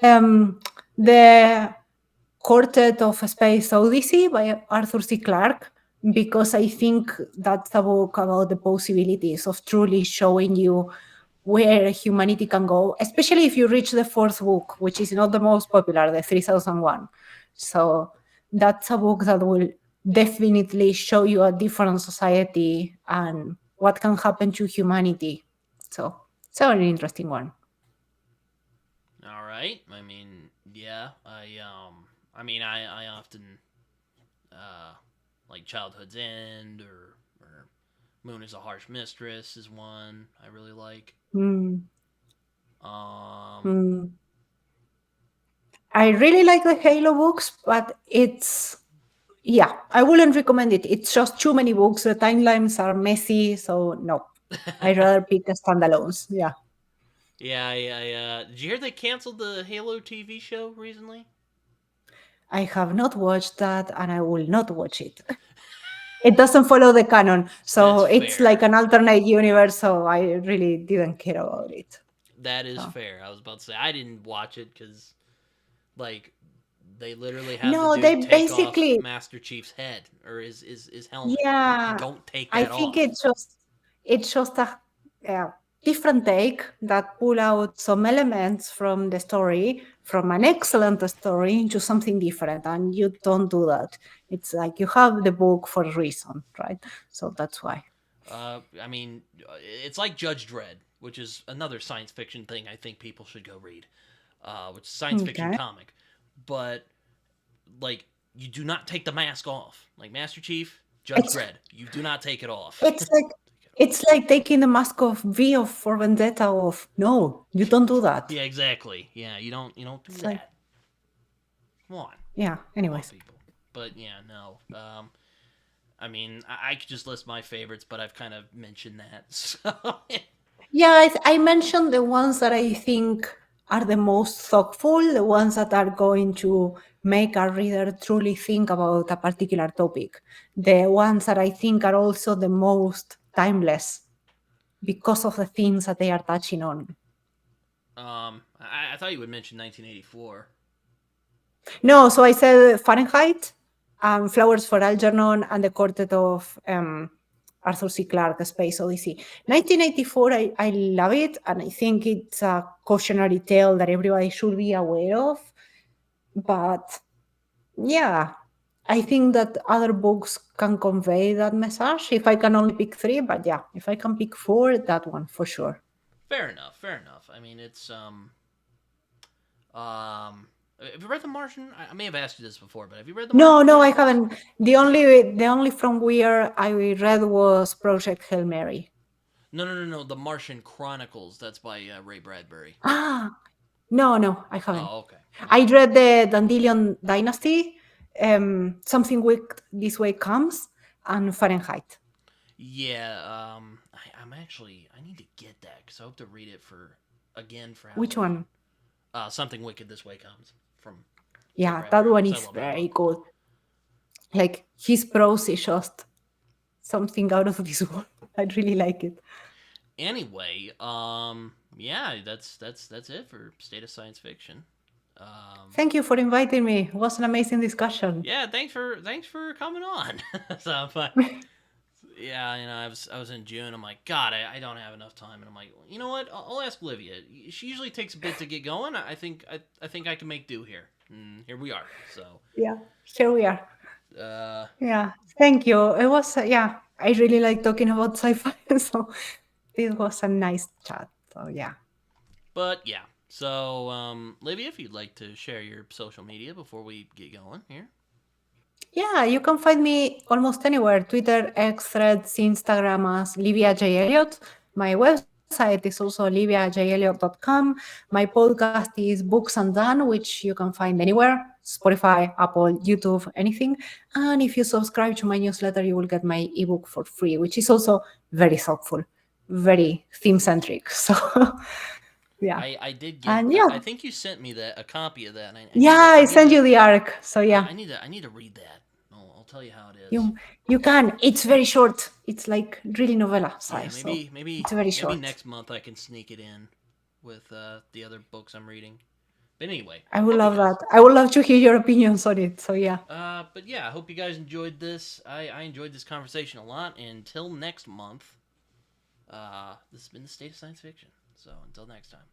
Um, the Quartet of Space Odyssey by Arthur C. Clarke, because I think that's a book about the possibilities of truly showing you where humanity can go, especially if you reach the fourth book, which is not the most popular, the 3001. So that's a book that will definitely show you a different society and what can happen to humanity. So it's a very interesting one. All right. I mean, yeah. I often uh like Childhood's End or Moon is a Harsh Mistress is one I really like. Mm, Um, mm. I really like the Halo books, but it's yeah, I wouldn't recommend it. It's just too many books. The timelines are messy, so no. I'd rather pick the standalones. Yeah. yeah, did you hear they canceled the Halo TV show recently? I have not watched that and I will not watch it. It doesn't follow the canon. That's So it's like fair. an alternate universe, so I really didn't care about it. That is So fair. I was about to say I didn't watch it because like they literally have the no, dude they take off basically Master Chief's head or his helmet. yeah, Don't take I that think off. it's just a different take that pull out some elements from the story, from an excellent story into something different, and you don't do that. It's like you have the book for a reason, right? So that's why. I mean, it's like Judge Dredd, which is another science fiction thing I think people should go read, which is a science fiction Okay. comic. But like, you do not take the mask off. Like Master Chief, Judge It's Dredd, you do not take it off. it's like it's like taking the mask of V of for Vendetta off. No, you don't do that. Yeah, exactly. Yeah, you don't do It's like that. Come on, yeah. come on, Anyways. people. But yeah, no. I mean, I could just list my favorites, but I've kind of mentioned that. So Yeah, I mentioned the ones that I think are the most thoughtful, the ones that are going to make a reader truly think about a particular topic, the ones that I think are also the most timeless because of the things that they are touching on. I thought you would mention 1984. No, so I said Fahrenheit, Flowers for Algernon, and the Quartet of Arthur C. Clarke, Space Odyssey. 1984, I love it, and I think it's a cautionary tale that everybody should be aware of. But yeah, I think that other books can convey that message if I can only pick three. But yeah, if I can pick four, that one for sure. Fair enough. Fair enough. I mean, it's um. Have you read The Martian? I may have asked you this before, but have you read The No, Martian no, I Chronicles? haven't. The only from where I read was Project Hail Mary. No. The Martian Chronicles. That's by Ray Bradbury. Ah, no, I haven't. Oh, okay. I Okay. read the Dandelion Dynasty, Something Wicked This Way Comes, and Fahrenheit. Yeah. I'm actually. I need to get that because I hope to read it for again for Which Halloween. one? Something Wicked This Way Comes from Ray Yeah, that Bradbury one because I is love that very book. good. Like his prose is just something out of this world. I really like it. Anyway, yeah, that's it for State of Science Fiction. Um, Thank you for inviting me. It was an amazing discussion. yeah, thanks for coming on. So, but yeah, I was in June. I'm like, God, I don't have enough time, and I'm like, you know what? I'll ask Livia. She usually takes a bit to get going. I think I can make do here. And here we are. So, Yeah, here we are. uh, Yeah, thank you. It was, yeah, I really like talking about sci fi. So this was a nice chat. So yeah. but yeah. So, Livia, if you'd like to share your social media before we get going here. Yeah, you can find me almost anywhere: Twitter, X, Threads, Instagram as Livia J. Elliot. My website is also liviajelliot.com. My podcast is Books and Done, which you can find anywhere: Spotify, Apple, YouTube, anything. And if you subscribe to my newsletter, you will get my ebook for free, which is also very thoughtful, very theme centric. So, yeah. I did get. And I yeah, think you sent me a copy of that, and I need yeah, to. I I need sent to. you the arc. So, I, yeah. I need to. I need to read that. I'll tell you how it is. You can. It's very short. It's like really novella Yeah, size, so maybe maybe it's very maybe short. next month I can sneak it in with the other books I'm reading. But anyway, I would hope you love guys. that. I would love to hear your opinions on it. So yeah. But yeah, I hope you guys enjoyed this. I enjoyed this conversation a lot. And until next month, this has been the State of Science Fiction. So until next time.